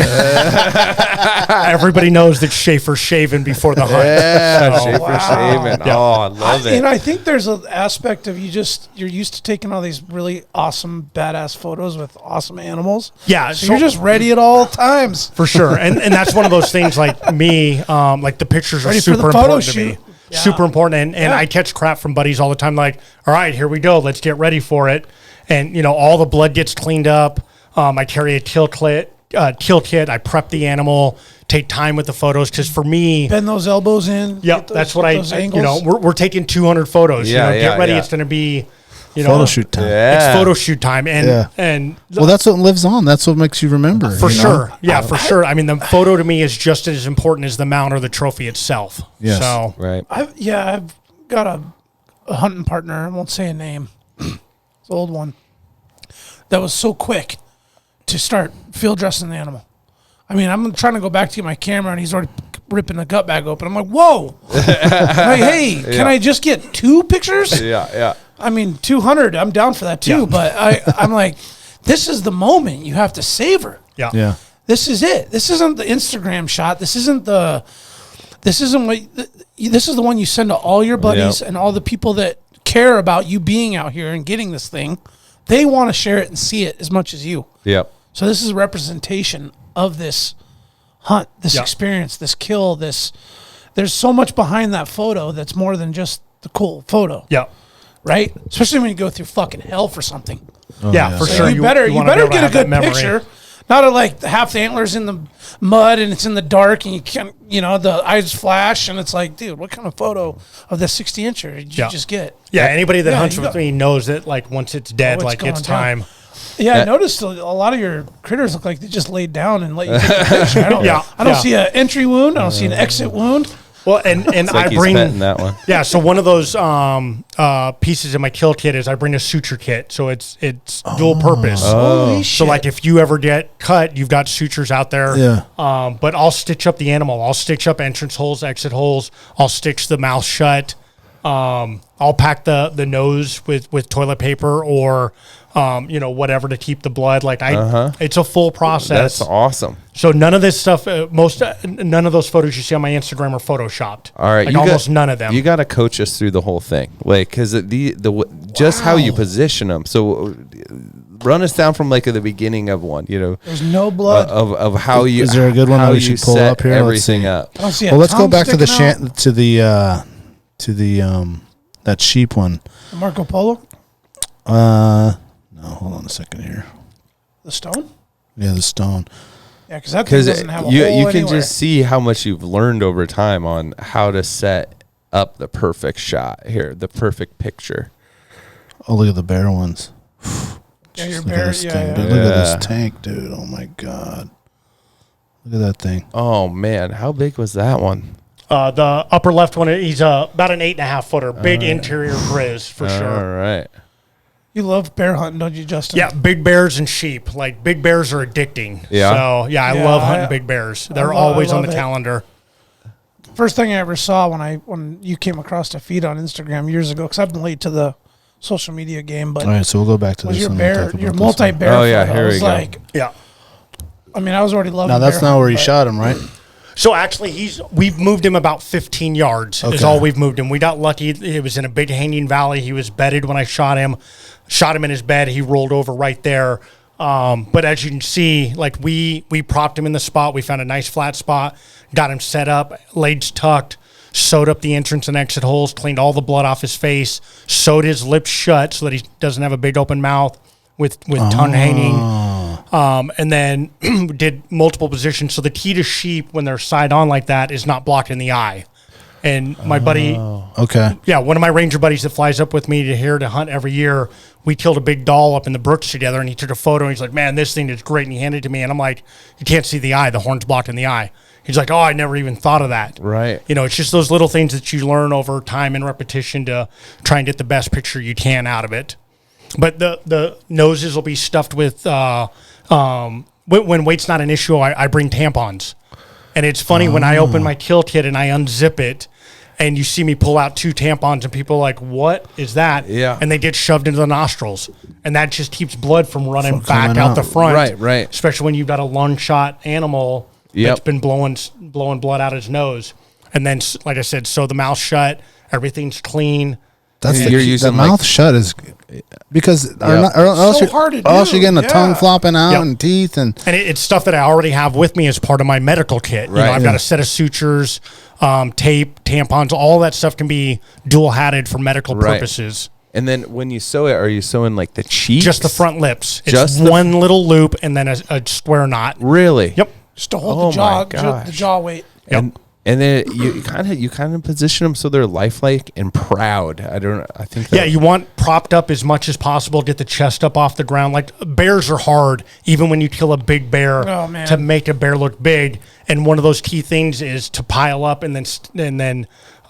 everybody knows that Schaefer's shaving before the hunt. Yeah, So- Schaefer shaving. Yeah. Oh, I love it. And I think there's an aspect of you're used to taking all these really awesome, badass photos with awesome animals. Yeah, So you're just ready at all times. for sure. And that's one of those things like me, like the pictures are Ready for the super photo important to me. shoot. Yeah. Super important. And Yeah. I catch crap from buddies all the time like, all right, here we go. Let's get ready for it. And, you know, all the blood gets cleaned up. I carry a kill kit. I prep the animal, take time with the photos. Because for me, Bend those elbows in. yeah, get those- that's what get I those you angles. know, we're taking 200 photos. Yeah, you know, get ready. yeah. It's going to be, you know, Photo shoot time. It's photo shoot time. And, Yeah. and Well, that's what lives on. That's what makes you remember. for you know? sure. Yeah, for sure. I mean, the photo to me is just as important as the mount or the trophy itself. Yes. So, Right. I've got a hunting partner. I won't say a name. It's an old one. That was so quick to start field dressing the animal. I mean, I'm trying to go back to get my camera, and he's already ripping the gut bag open. I'm like, whoa. I'm like, hey, can I just get 2 pictures? Yeah. I mean, 200, I'm down for that too. Yeah. But I'm like, this is the moment you have to savor. yeah. Yeah. This is it. This isn't the Instagram shot. This is the one you send to all your buddies Yep. and all the people that care about you being out here and getting this thing. They want to share it and see it as much as you. Yep. So this is a representation of this hunt, this Yeah. experience, this kill, there's so much behind that photo that's more than just the cool photo, Yeah. right? Especially when you go through fucking hell for something. Yeah, for So sure. you better wanna be able to get a have that good memory. picture. Not like half the antlers in the mud and it's in the dark and you can't, the eyes flash and it's like, dude, what kind of photo of the 60-incher did you just get? Yeah, anybody that Yeah, hunts you with got- me knows that like once it's dead, it's like it's going down. time. Yeah, I noticed a lot of your critters look like they just laid down and let you take a picture. I don't Yeah. see an entry wound. I don't see an exit wound. Well, and It's like I he's bring petting that one. yeah. So one of those pieces in my kill kit is I bring a suture kit, so it's dual purpose. Holy So shit. like if you ever get cut, you've got sutures out there. Yeah. But I'll stitch up the animal. I'll stitch up entrance holes, exit holes. I'll stitch the mouth shut. I'll pack the nose with toilet paper or whatever to keep the blood. Like it's a full process. That's awesome. So none of this stuff, none of those photos you see on my Instagram are photoshopped. All right, like almost none of them. You got to coach us through the whole thing, like because just how you position them. So, run us down from like the beginning of one. You know, There's no blood. of how you. Is there a good one how that we you should pull set up here? Everything up. I don't see a Well, let's go tongue back to the sticking out. to the that sheep one. The Marco Polo, No, hold on a second here. the stone. Yeah, the stone. Yeah, because that thing Because doesn't have a you hole can anywhere. just see how much you've learned over time on how to set up the perfect shot here, the perfect picture. Oh, look at the bear ones. Yeah, your Look bear. at this Yeah, thing, yeah. dude. Look at Yeah. this tank, dude. Oh my god. Look at that thing. Oh man, how big was that one? The upper left one, he's about an 8.5 footer, big interior grizz for All sure. right. You love bear hunting, don't you, Justin? Yeah, big bears and sheep. Like big bears are addicting. Yeah. So yeah, I Yeah, love hunting I- big bears. I They're love- always I on the love it. calendar. First thing I ever saw when you came across a feed on Instagram years ago, because I've been late to the social media game, but All right, so we'll go back to was this your one. bear, We'll talk your about this multi one. bear? Oh, yeah, photo. here I we was go. like, Yeah. I mean, I was already loving. Now that's bear not where you hunting, shot him, right? So actually, we've moved him about 15 yards is Okay. all we've moved him. We got lucky. It was in a big hanging valley. He was bedded when I shot him. Shot him in his bed. He rolled over right there. But as you can see, like we propped him in the spot. We found a nice flat spot, got him set up, legs tucked, sewed up the entrance and exit holes, cleaned all the blood off his face, sewed his lips shut so that he doesn't have a big open mouth with tongue hanging. And then did multiple positions. So the key to sheep when they're side on like that is not blocked in the eye. And my buddy, Okay. yeah, one of my ranger buddies that flies up with me to hunt every year, we killed a big doll up in the brooks together, and he took a photo, and he's like, man, this thing is great, and he handed it to me, and I'm like, you can't see the eye. The horn's blocked in the eye. He's like, oh, I never even thought of that. Right. You know, it's just those little things that you learn over time and repetition to try and get the best picture you can out of it. But the noses will be stuffed with, when weight's not an issue, I bring tampons. And it's funny when I open my kill kit and I unzip it, and you see me pull out 2 tampons, and people are like, what is that? Yeah. And they get shoved into the nostrils. And that just keeps blood from running From back coming out out. the front. Right, right. Especially when you've got a lung shot animal that's Yep. been blowing blood out his nose. And then, like I said, sew the mouth shut. Everything's clean. That's Yeah, the you're key. using, The like- mouth shut is because Yep. or else So you're, hard to or else do, you're getting a tongue yeah. flopping out Yep. and teeth and And it's stuff that I already have with me as part of my medical kit. You know, Right. I've got a set of sutures, tape, tampons. All that stuff can be dual-hatted for medical Right. purposes. And then when you sew it, are you sewing like the cheeks? Just the front lips. It's Just one little loop and then a square knot. Really? Yep. just to hold Oh the jaw, my gosh. the jaw weight. And then you kind of position them so they're lifelike and proud. I think that, Yeah, you want propped up as much as possible. Get the chest up off the ground. Like bears are hard, even when you kill a big bear, Oh, man. to make a bear look big. And one of those key things is to pile up and then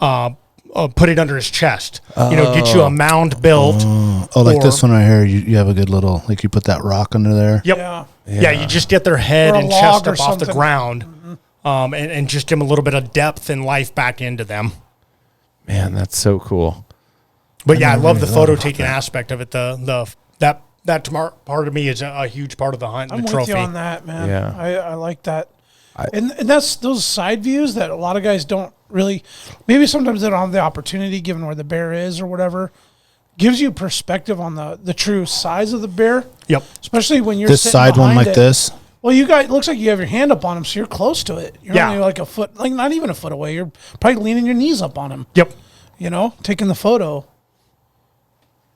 put it under his chest. You know, get you a mound built. like or- this one right here. You have a good little like you put that rock under there. Yep. Yeah. Yeah, you just get their head Or a and log chest or up off the something. ground, and just give them a little bit of depth and life back into them. man, that's so cool. But yeah, I love the really photo thought about taking aspect of it. That part of me is a huge part of the hunt and I'm the with trophy. you on that, man. Yeah. I like that. And that's those side views that a lot of guys don't really, maybe sometimes they don't have the opportunity given where the bear is or whatever. Gives you perspective on the true size of the bear, Yep. especially when you're This sitting side one behind like it. this. Well, you guys, it looks like you have your hand up on him, so you're close to it. You're Yeah. only like a foot, like not even a foot away. You're probably leaning your knees up on him, Yep. you know, taking the photo.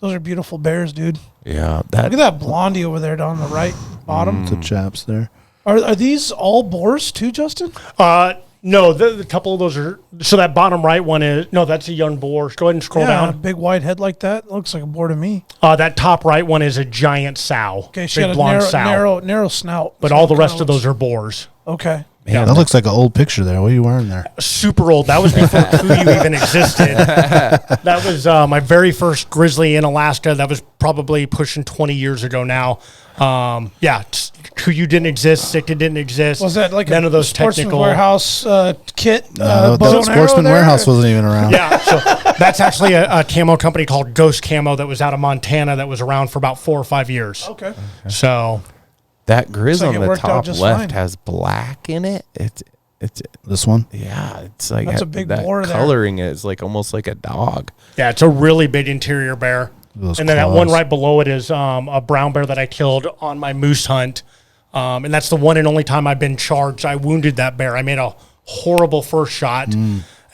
Those are beautiful bears, dude. Yeah, Look at that blondie over there down the right bottom. The chaps there. Are these all boars too, Justin? No, the couple of those are. So that bottom right one is that's a young boar. Go ahead and scroll A down. big wide head like that looks like a boar to me. That top right one is a giant sow. Okay, she big had a blonde sow. narrow snout. But So all it the rest kinda of those looks- are boars. okay. That looks like an old picture there. What are you wearing there? Super old. That was before KUIU even existed. That was my very first grizzly in Alaska. That was probably pushing 20 years ago now. KUIU didn't exist. Sitka didn't exist. Was that like none a of those Sportsman technical Warehouse kit? The bow and Sportsman arrow there? Warehouse wasn't even around. Yeah, so that's actually a camo company called Ghost Camo that was out of Montana that was around for about 4 or 5 years. Okay. So that grizz like on it the worked out top just left fine. has black in it. It's This one. yeah, it's like That's a big that boar there. coloring is like almost like a dog. yeah, it's a really big interior bear. Those and then that one claws. right below it is a brown bear that I killed on my moose hunt. And that's the one and only time I've been charged. I wounded that bear. I made a horrible first shot.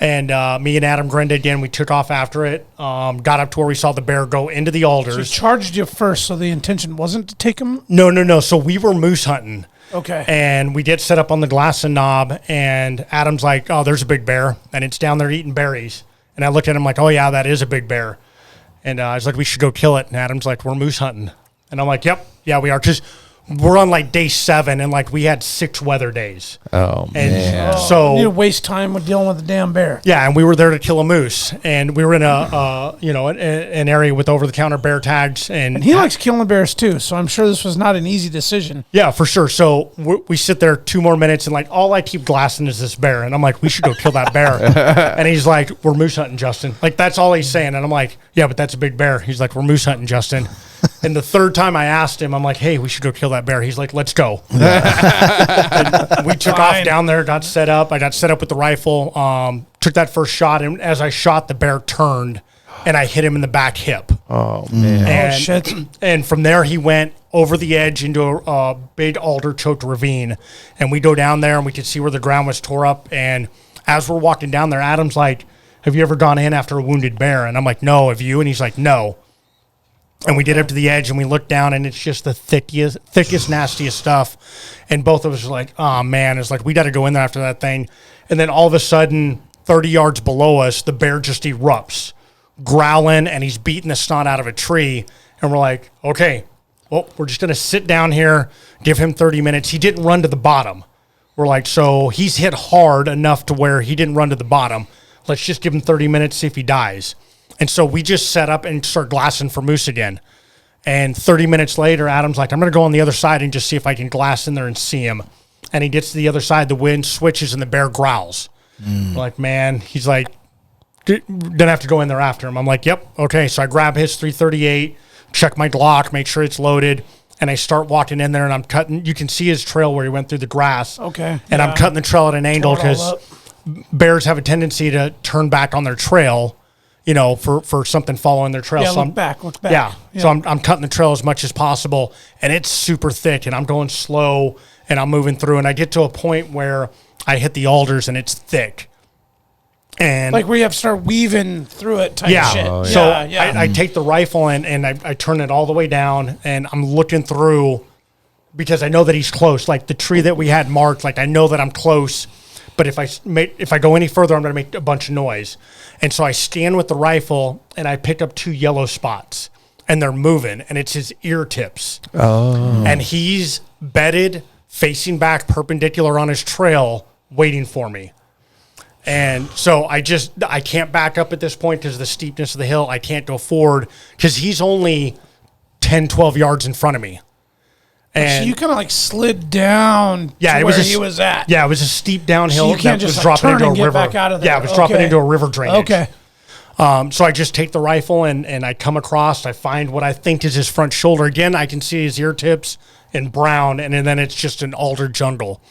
And me and Adam grinned again. We took off after it, got up to where we saw the bear go into the alders. So he charged you first, so the intention wasn't to take him? No. So we were moose hunting. Okay. And we get set up on the glass and knob, and Adam's like, oh, there's a big bear, and it's down there eating berries. And I looked at him like, oh, yeah, that is a big bear. And I was like, we should go kill it. And Adam's like, we're moose hunting. And I'm like, yep, yeah, we are. Because we're on like day 7, and like we had 6 weather days. Oh, And man. so You need to waste time with dealing with the damn bear. yeah, and we were there to kill a moose, and we were in an area with over-the-counter bear tags, And he likes killing bears too, so I'm sure this was not an easy decision. yeah, for sure. So we sit there 2 more minutes, and like all I keep glassing is this bear, and I'm like, we should go kill that bear. And he's like, we're moose hunting, Justin. Like that's all he's saying, and I'm like, yeah, but that's a big bear. He's like, we're moose hunting, Justin. And the third time I asked him, I'm like, hey, we should go kill that bear. He's like, let's go. And we took off down there, got set up. I got set up with the rifle, took that first shot, and as I shot, the bear turned, and I hit him in the back hip. Oh, man. And, shit. And from there, he went over the edge into a big alder-choked ravine. And we go down there, and we could see where the ground was tore up. And as we're walking down there, Adam's like, have you ever gone in after a wounded bear? And I'm like, no, have you? And he's like, no. And we get up to the edge, and we look down, and it's just the thickest, nastiest stuff. And both of us are like, oh, man. It's like, we got to go in there after that thing. And then all of a sudden, 30 yards below us, the bear just erupts, growling, and he's beating the snot out of a tree. And we're like, okay, well, we're just going to sit down here, give him 30 minutes. He didn't run to the bottom. We're like, so he's hit hard enough to where he didn't run to the bottom. Let's just give him 30 minutes, see if he dies. And so we just set up and start glassing for moose again. And 30 minutes later, Adam's like, I'm going to go on the other side and just see if I can glass in there and see him. And he gets to the other side, the wind switches, and the bear growls. We're like, man, he's like, gonna have to go in there after him. I'm like, yep, okay. So I grab his 338, check my Glock, make sure it's loaded, and I start walking in there, and I'm cutting. You can see his trail where he went through the grass. Okay. And I'm cutting the trail at an angle Tore it because all up. bears have a tendency to turn back on their trail, you know, for something following their trail. Yeah, So look back. Yeah. So I'm cutting the trail as much as possible, and it's super thick, and I'm going slow, and I'm moving through, and I get to a point where I hit the alders, and it's thick. And Like where you have to start weaving through it type yeah. shit. Oh, yeah. So yeah. I take the rifle and I turn it all the way down, and I'm looking through because I know that he's close. Like the tree that we had marked, like I know that I'm close. But if I go any further, I'm going to make a bunch of noise. And so I stand with the rifle, and I pick up 2 yellow spots, and they're moving, and it's his ear tips. Oh. And he's bedded, facing back, perpendicular on his trail, waiting for me. And so I can't back up at this point because of the steepness of the hill. I can't go forward because he's only 10, 12 yards in front of me. And So you kind of like slid down yeah, to it where was he was at. Yeah, it was a steep downhill So you can't that just was like, dropping turn into a and get river. back out of there. Yeah, it was dropping Okay. into a river drainage. Okay. So I just take the rifle and I come across. I find what I think is his front shoulder. Again, I can see his ear tips in brown, and then it's just an alder jungle.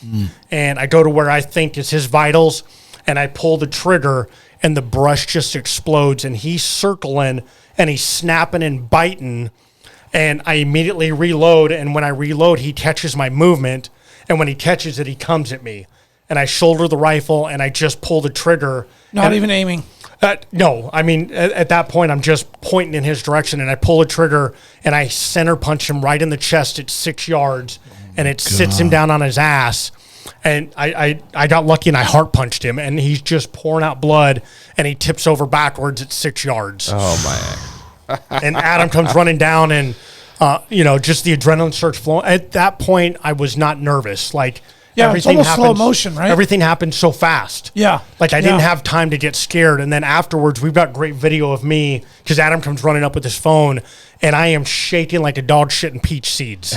And I go to where I think is his vitals, and I pull the trigger, and the brush just explodes, and he's circling, and he's snapping and biting. And I immediately reload, and when I reload, he catches my movement, and when he catches it, he comes at me. And I shoulder the rifle, and I just pull the trigger. Not even aiming. No, I mean, at that point, I'm just pointing in his direction, and I pull the trigger, and I center punch him right in the chest at 6 yards, and it sits him down on his ass. And I got lucky, and I heart punched him, and he's just pouring out blood, and he tips over backwards at 6 yards. Oh, my. And Adam comes running down, and, just the adrenaline starts flowing. At that point, I was not nervous. Like, Yeah, it's almost slow motion, right? Everything happened so fast. Yeah. Like I didn't have time to get scared. And then afterwards, we've got great video of me because Adam comes running up with his phone, and I am shaking like a dog shitting peach seeds,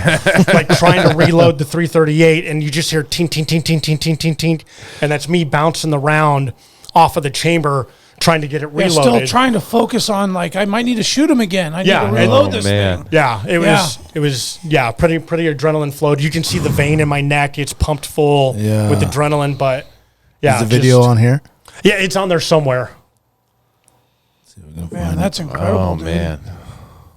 like trying to reload the 338, and you just hear tink, tink, tink, tink, tink, tink, tink, tink, and that's me bouncing the round off of the chamber trying to get it Yeah, reloaded. still trying to focus on like I might need to shoot him again. I need to reload this thing. Yeah, it was pretty adrenaline flowed. You can see the vein in my neck; it's pumped full with adrenaline. But is the video on here? Yeah, it's on there somewhere. Man, that's incredible. Oh, dude. man.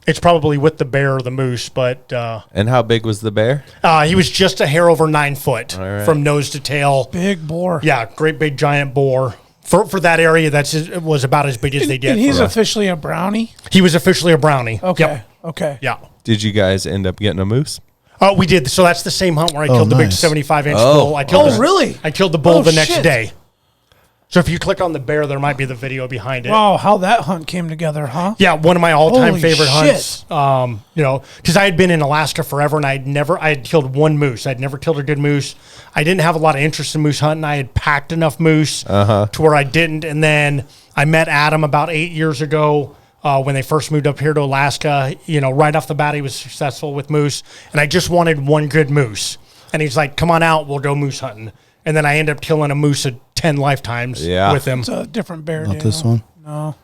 It's probably with the bear or the moose, but And how big was the bear? he was just a hair over 9 foot from nose to tail. Big boar. Yeah, great big giant boar. For that area, it was about as big as they get. And he's officially a brownie? He was officially a brownie. Okay. Yep. Okay. Yeah. Did you guys end up getting a moose? We did. So that's the same hunt where I killed the big nice. 75-inch Oh. bull. I killed really? I killed the bull Oh, the next shit. day. So if you click on the bear, there might be the video behind it. Wow, how that hunt came together, huh? Yeah, one of my all-time Holy favorite shit. hunts. Because I had been in Alaska forever, and I had killed one moose. I'd never killed a good moose. I didn't have a lot of interest in moose hunting. I had packed enough moose to where I didn't. And then I met Adam about 8 years ago when they first moved up here to Alaska. Right off the bat, he was successful with moose, and I just wanted one good moose. And he's like, "Come on out, we'll go moose hunting." And then I ended up killing a moose 10 lifetimes with him. It's a different bear. Not this one? No.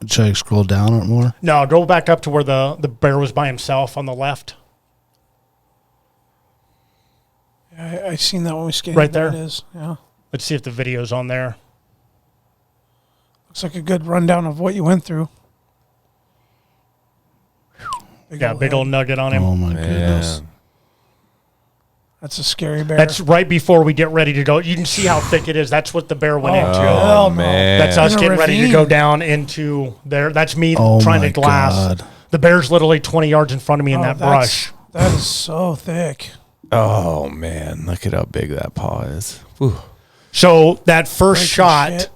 Should I scroll down or more? No, go back up to where the bear was by himself on the left. Yeah, I seen that when we skated. Right there? It is. Yeah. Let's see if the video's on there. Looks like a good rundown of what you went through. Big old nugget on him. Oh, my goodness. That's a scary bear. That's right before we get ready to go. You can see how thick it is. That's what the bear went into. hell no. man. That's us In a getting ready to ravine. go down into there. That's me Oh, trying my to glass. God. The bear's literally 20 yards in front of me in Oh, that that's- brush. That is so thick. Oh man, look at how big that paw is. Whew. So that first Breaking shot, shit.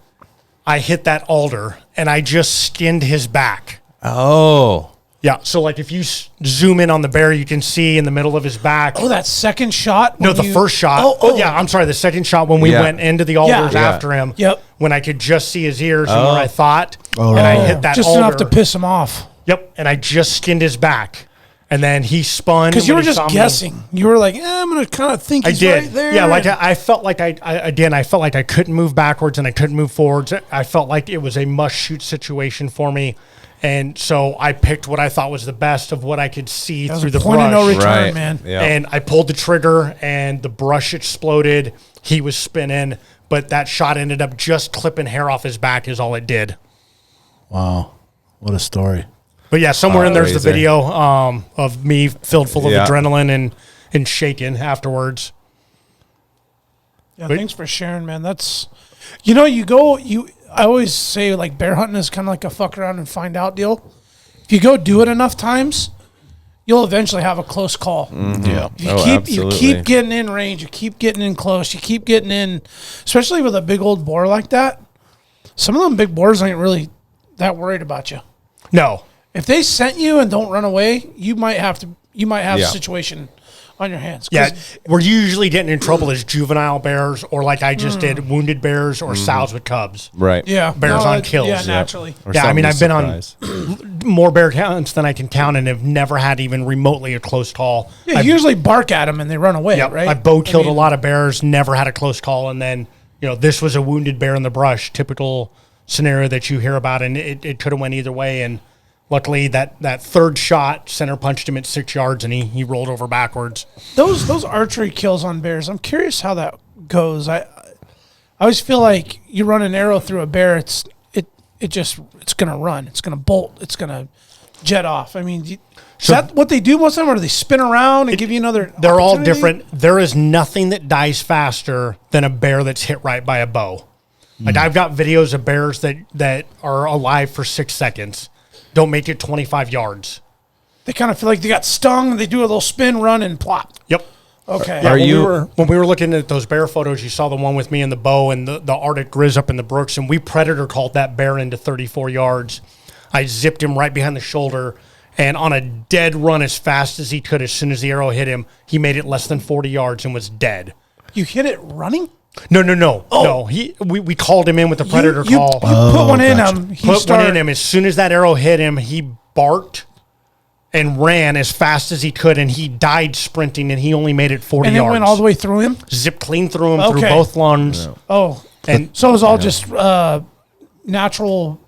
I hit that alder and I just skinned his back. Oh, Yeah. So like if you zoom in on the bear, you can see in the middle of his back. Oh, that second shot? No, when the you- first shot. Oh, yeah. I'm sorry. The second shot when we Yeah. went into the alders Yeah. after him. Yep. When I could just see his ears and where I thought. Oh, and I right. hit that Just alder. enough to piss him off. Yep. And I just skinned his back. And then he spun. Because you when were he just saw me. guessing. You were like, I'm going to kind of think I he's did. right there. Yeah. Like and- I felt like I felt like I couldn't move backwards and I couldn't move forwards. I felt like it was a must shoot situation for me. And so I picked what I thought was the best of what I could see That was through a the point brush. of no return, right. man. Yeah. And I pulled the trigger and the brush exploded. He was spinning, but that shot ended up just clipping hair off his back is all it did. Wow. What a story. But yeah, somewhere in there's the Razor. video of me filled full of Yeah. adrenaline and shaking afterwards. Yeah, But- thanks for sharing, man. That's, I always say like bear hunting is kind of like a fuck around and find out deal. If you go do it enough times, you'll eventually have a close call. Yeah. You Oh, you absolutely. keep getting in range, you keep getting in close, you keep getting in, especially with a big old boar like that. Some of them big boars ain't really that worried about you. No. If they scent you and don't run away, you might have Yeah. a situation on your hands. 'Cause Yeah, we're usually getting in trouble as juvenile bears or like I just did, wounded bears or sows with cubs. right. Yeah. Bears on kills. Yeah, Yep. naturally. Or Yeah, I mean, something I've been on surprise. more bear counts than I can count and have never had even remotely a close call. Yeah, you usually bark at them and they run away, Yep. right? I bow killed mean, a lot of bears, never had a close call, and then this was a wounded bear in the brush, typical scenario that you hear about, and it could have went either way. And luckily, that third shot center punched him at 6 yards, and he rolled over backwards. Those archery kills on bears. I'm curious how that goes. I always feel like you run an arrow through a bear, it's gonna run, it's gonna bolt, it's gonna jet off. I mean, is that what they do most of the time, or do they spin around and give you another? They're all opportunity? different. There is nothing that dies faster than a bear that's hit right by a bow. Like I've got videos of bears that are alive for 6 seconds, don't make it 25 yards. They kind of feel like they got stung. And they do a little spin, run, and plop. Yep. Okay. Yeah, Are when you- when we were looking at those bear photos, you saw the one with me and the bow and the Arctic Grizz up in the Brooks, and we predator called that bear into 34 yards. I zipped him right behind the shoulder, and on a dead run as fast as he could, as soon as the arrow hit him, he made it less than 40 yards and was dead. You hit it running. No. No. We called him in with the predator call. You put one in gotcha. him. He Put one started. in him. As soon as that arrow hit him, he barked and ran as fast as he could, and he died sprinting, and he only made it 40 And it yards. went all the way through him. Zipped clean through him, through Okay. both lungs. Oh, And so it was all just natural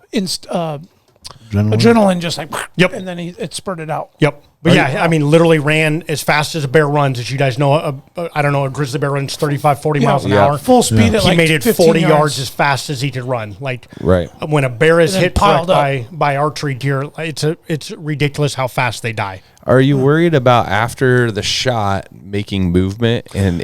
adrenaline, just like Yep. and then it spurted out. Yep. But yeah, I mean, literally ran as fast as a bear runs. As you guys know, I don't know, a grizzly bear runs 35, 40 miles an hour. Full speed at He like made it 15 40 yards as fast as he could run. Like, when a bear is And then hit correct piled by archery gear, it's ridiculous how fast they die. Are you worried about after the shot making movement and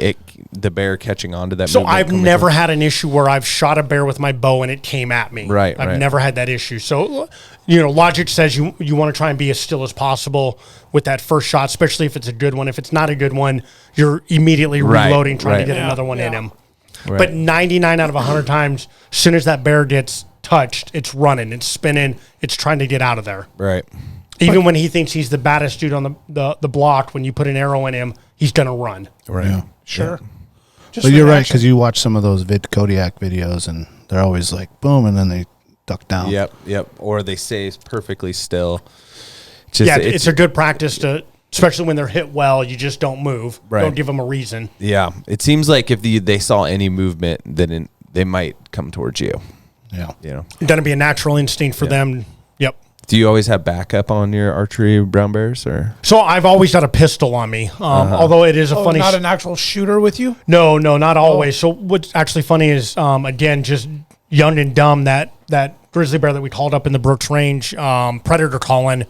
the bear catching onto that? So I've never had an issue where I've shot a bear with my bow and it came at me. Right. I've never had that issue. So, logic says you want to try and be as still as possible with that first shot, especially if it's a good one. If it's not a good one, you're immediately reloading, trying to get another one in him. Right. But 99 out of 100 times, as soon as that bear gets touched, it's running, it's spinning, it's trying to get out of there. Right. Even when he thinks he's the baddest dude on the block, when you put an arrow in him, he's going to run. Right. Yeah. Sure. But you're right, because you watch some of those Kodiak videos, and they're always like, boom, and then they duck down. Yep. Or they stay perfectly still. It's a good practice to, especially when they're hit well, you just don't move. Right. Don't give them a reason. Yeah. It seems like if they saw any movement, then they might come towards you. Yeah. It's going to be a natural instinct for them. Yep. Do you always have backup on your archery brown bears, or? So I've always got a pistol on me. Although it is a funny. Not an actual shooter with you? No, not always. So what's actually funny is, again, just young and dumb, that grizzly bear that we called up in the Brooks Range, predator calling.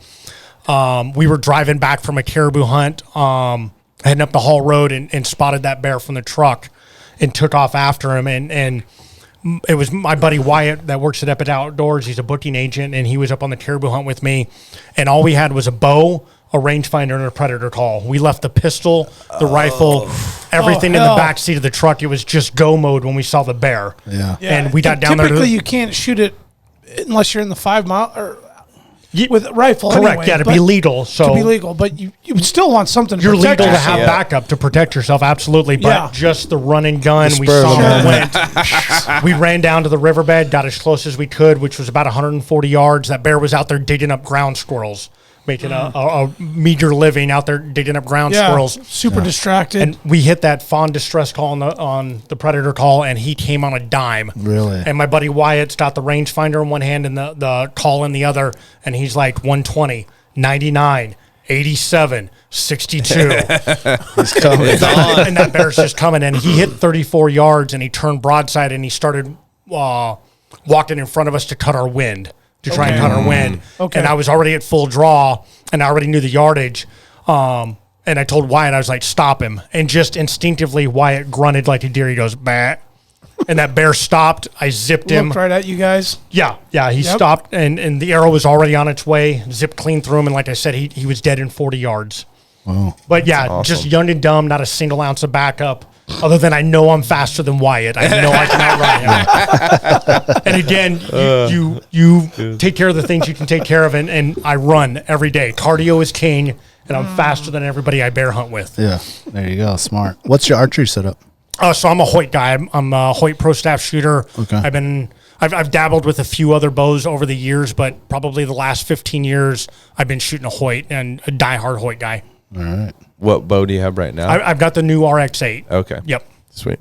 We were driving back from a caribou hunt, heading up the Hall Road, and spotted that bear from the truck, and took off after him, and it was my buddy Wyatt that works at Epic Outdoors. He's a booking agent, and he was up on the caribou hunt with me. And all we had was a bow, a rangefinder, and a predator call. We left the pistol, the rifle, everything in the back seat of the truck. It was just go mode when we saw the bear. Yeah. And we got down there. Typically, you can't shoot it unless you're in the 5 mile or with a rifle. Correct. Anyway, yeah, to be legal. So to be legal, but you would still want something. You're protect legal to yourself. have backup to protect yourself, absolutely. But just the run and gun, we spur of saw the it went. We ran down to the riverbed, got as close as we could, which was about 140 yards. That bear was out there digging up ground squirrels, making a meager living out there digging up ground squirrels. Super distracted. And we hit that fawn distress call on the predator call, and he came on a dime. Really? And my buddy Wyatt's got the rangefinder in one hand and the call in the other, and he's like 120, 99, 87, 62. He's coming. And that bear's just coming, and he hit 34 yards, and he turned broadside, and he started walking in front of us to cut our wind. To try and cut our wind. Okay. And I was already at full draw, and I already knew the yardage. And I told Wyatt, I was like, stop him. And just instinctively, Wyatt grunted like a deer. He goes, bah. And that bear stopped. I zipped him. Looked right at you guys. Yeah. He stopped, and the arrow was already on its way, zipped clean through him. And like I said, he was dead in 40 yards. Wow. But yeah, just young and dumb, not a single ounce of backup. Other than I know I'm faster than Wyatt. I know I can outrun him. And again, you take care of the things you can take care of, and I run every day. Cardio is king, and I'm faster than everybody I bear hunt with. Yeah. There you go. Smart. What's your archery setup? So I'm a Hoyt guy. I'm a Hoyt Pro Staff Shooter. Okay. I've dabbled with a few other bows over the years, but probably the last 15 years I've been shooting a Hoyt, and a diehard Hoyt guy. All right. What bow do you have right now? I've got the new RX-8. Okay. Yep. Sweet.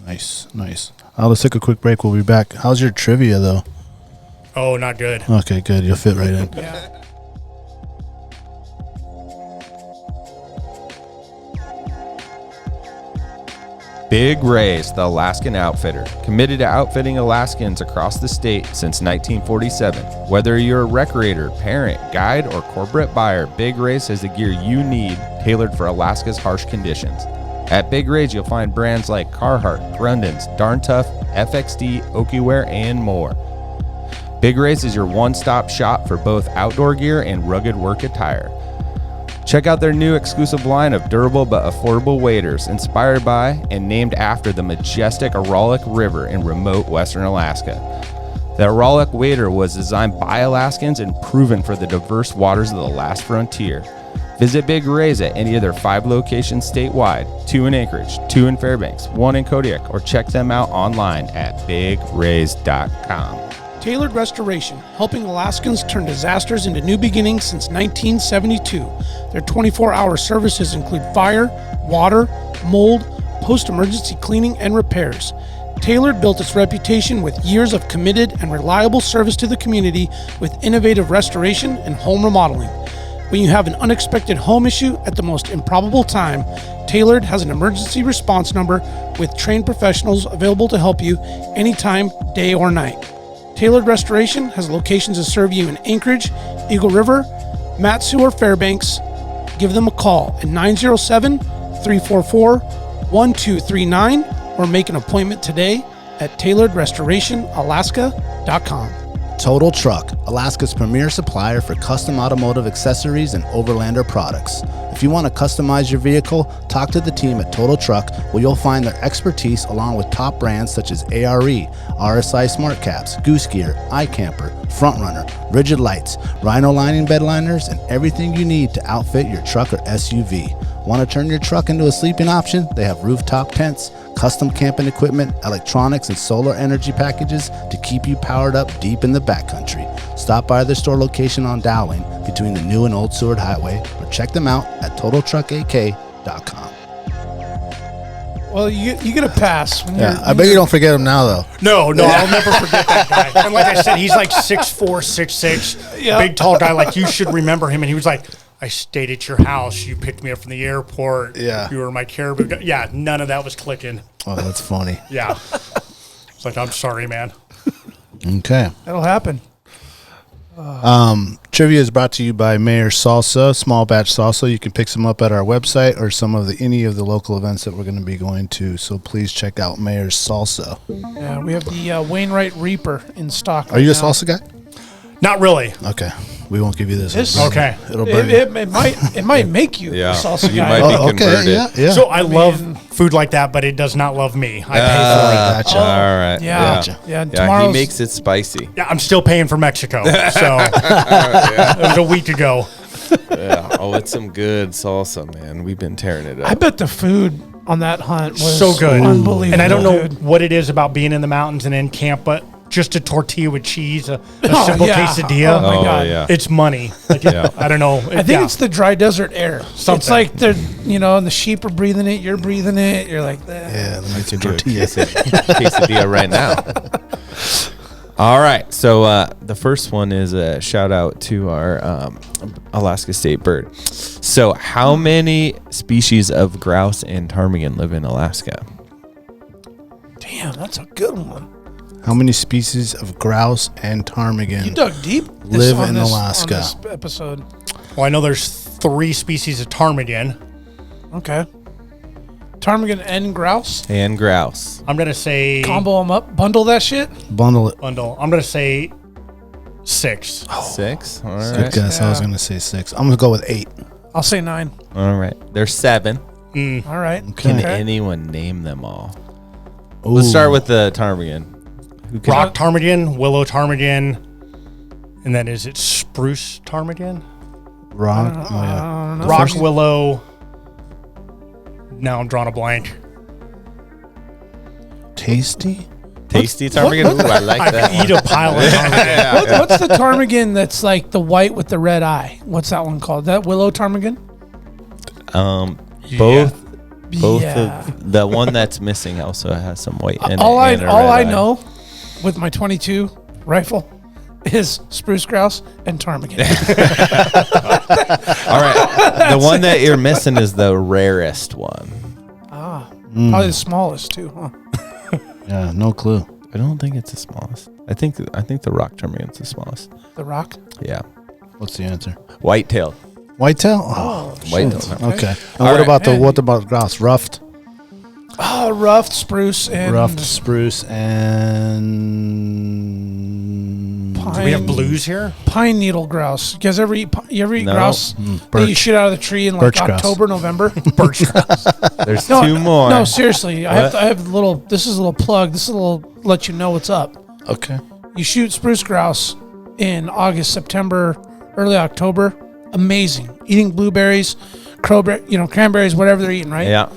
Nice. Let's take a quick break. We'll be back. How's your trivia, though? Oh, not good. Okay, good. You'll fit right in. Big Ray's, the Alaskan Outfitter, committed to outfitting Alaskans across the state since 1947. Whether you're a recreator, parent, guide, or corporate buyer, Big Ray's has the gear you need tailored for Alaska's harsh conditions. At Big Ray's, you'll find brands like Carhartt, Grundens, Darn Tough, FXD, Okiwear, and more. Big Ray's is your one-stop shop for both outdoor gear and rugged work attire. Check out their new exclusive line of durable but affordable waders, inspired by and named after the majestic Aralik River in remote western Alaska. The Aralik wader was designed by Alaskans and proven for the diverse waters of the last frontier. Visit Big Ray's at any of their 5 locations statewide, 2 in Anchorage, 2 in Fairbanks, 1 in Kodiak, or check them out online at bigrays.com. Tailored Restoration, helping Alaskans turn disasters into new beginnings since 1972. Their 24-hour services include fire, water, mold, post-emergency cleaning, and repairs. Tailored built its reputation with years of committed and reliable service to the community with innovative restoration and home remodeling. When you have an unexpected home issue at the most improbable time, Tailored has an emergency response number with trained professionals available to help you anytime, day or night. Tailored Restoration has locations to serve you in Anchorage, Eagle River, Matsu, or Fairbanks. Give them a call at 907-344-1239 or make an appointment today at tailoredrestorationalaska.com. Total Truck, Alaska's premier supplier for custom automotive accessories and overlander products. If you want to customize your vehicle, talk to the team at Total Truck, where you'll find their expertise along with top brands such as ARE, RSI Smart Caps, Goose Gear, iCamper, Frontrunner, Rigid Lights, Rhino Lining bed liners, and everything you need to outfit your truck or SUV. Want to turn your truck into a sleeping option? They have rooftop tents, custom camping equipment, electronics, and solar energy packages to keep you powered up deep in the backcountry. Stop by their store location on Dowling between the new and old Seward Highway, or check them out at TotalTruckAK.com. Well, you get a pass. When Yeah, I bet you don't forget him now, though. No, I'll never forget that guy. And like I said, he's like 6'4", 6'6", Yeah. big, tall guy. Like, you should remember him. And he was like, I stayed at your house. You picked me up from the airport. Yeah. You were my caribou guy. Yeah, none of that was clicking. Oh, that's funny. Yeah. It's like, I'm sorry, man. Okay. That'll happen. Trivia is brought to you by Mayor Salsa, Small Batch Salsa. You can pick some up at our website or any of the local events that we're going to be going to. So please check out Mayor's Salsa. Yeah, we have the Wainwright Reaper in stock. Are you a right now. salsa guy? Not really. Okay. We won't give you this. This- Okay. It'll burn you. It might make you Yeah. a salsa You guy. might be Oh, okay. converted. Yeah. So I love food like that, but it does not love me. I pay for it. Gotcha. All right. Yeah. Gotcha. Yeah. Yeah, Tomorrow's, he makes it spicy. Yeah, I'm still paying for Mexico. So it was a week ago. Yeah. Oh, it's some good salsa, man. We've been tearing it up. I bet the food on that hunt was So good. unbelievable. And I don't know dude. what it is about being in the mountains and in camp, but just a tortilla with cheese, a Oh, simple yeah. quesadilla. Oh, my Oh, God. yeah. It's money. Like, Yeah. I don't know. I think it's the dry desert air. Something. It's like they're, the sheep are breathing it, you're breathing it. You're like, Yeah, let me I get some could do a tortillas. quesadilla right now. All right. So the first one is a shout out to our Alaska state bird. So how many species of grouse and ptarmigan live in Alaska? damn, that's a good one. How many species of grouse and ptarmigan? You dug deep. Live in on Alaska. this episode. Well, I know there's 3 species of ptarmigan. Okay. Ptarmigan and grouse. And grouse. I'm going to say Combo them up. Bundle that shit. Bundle it. bundle. I'm going to say 6. 6. All Good right. guess. I was Yeah. going to say 6. I'm going to go with 8. I'll say 9. All right. There's 7. All right. Can Okay. anyone name them all? Ooh. Let's start with the ptarmigan. Who can- Rock ptarmigan, willow ptarmigan, and then is it spruce ptarmigan? rock. I Oh, yeah. don't know. Rock willow. Now I'm drawing a blank. Tasty. Tasty ptarmigan? Ooh, I like I that could eat one. a pile of ptarmigan. What's the ptarmigan that's like the white with the red eye? What's that one called? That willow ptarmigan? Both Yeah. of the one that's missing also has some white in all it. and a I red eye. know with my 22 rifle is spruce grouse and ptarmigan. All right. The one that you're missing is the rarest one. Probably the smallest too, huh? Yeah, no clue. I don't think it's the smallest. I think the rock ptarmigan's the smallest. The rock. Yeah. What's the answer? White-tailed. Whitetail? Oh, White-tailed. shit. Okay. And All what right. about Man. what about grouse? Ruffed, Oh, ruffed spruce and ruffed spruce, and pine, Do we have blues here? pine needle grouse. You guys ever eat No. grouse that birch. you shoot out of the tree in like Birch grouse. October, November? Birch grouse. There's No, 2 more. No, seriously. I What? have a little. This is a little plug. This is a little let you know what's up. Okay. You shoot spruce grouse in August, September, early October. Amazing. Eating blueberries, cranberries, whatever they're eating, right? Yeah.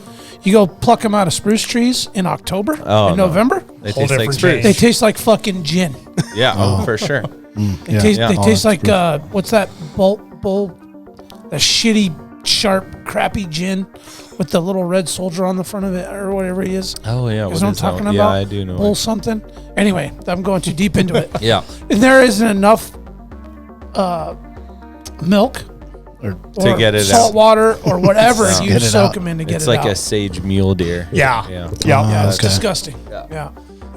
You go pluck them out of spruce trees in October, Oh, in no. November. They Whole taste like different spruce. change. They taste like fucking gin. Yeah, for sure. They Yeah. taste. Yeah. They Oh, taste that's like what's that bull? The shitty, sharp, crappy gin with the little red soldier on the front of it or whatever he is. Oh, yeah. You know what I'm is that talking one? about? Yeah, I do know. Bull something. Anyway, I'm going too deep into it. Yeah. And there isn't enough milk Or or get it salt out. water or whatever, and you Get it soak out. them in to get It's it like out. a sage mule deer. Yeah. Yeah. Yeah. Yeah, it's okay. disgusting. Yeah.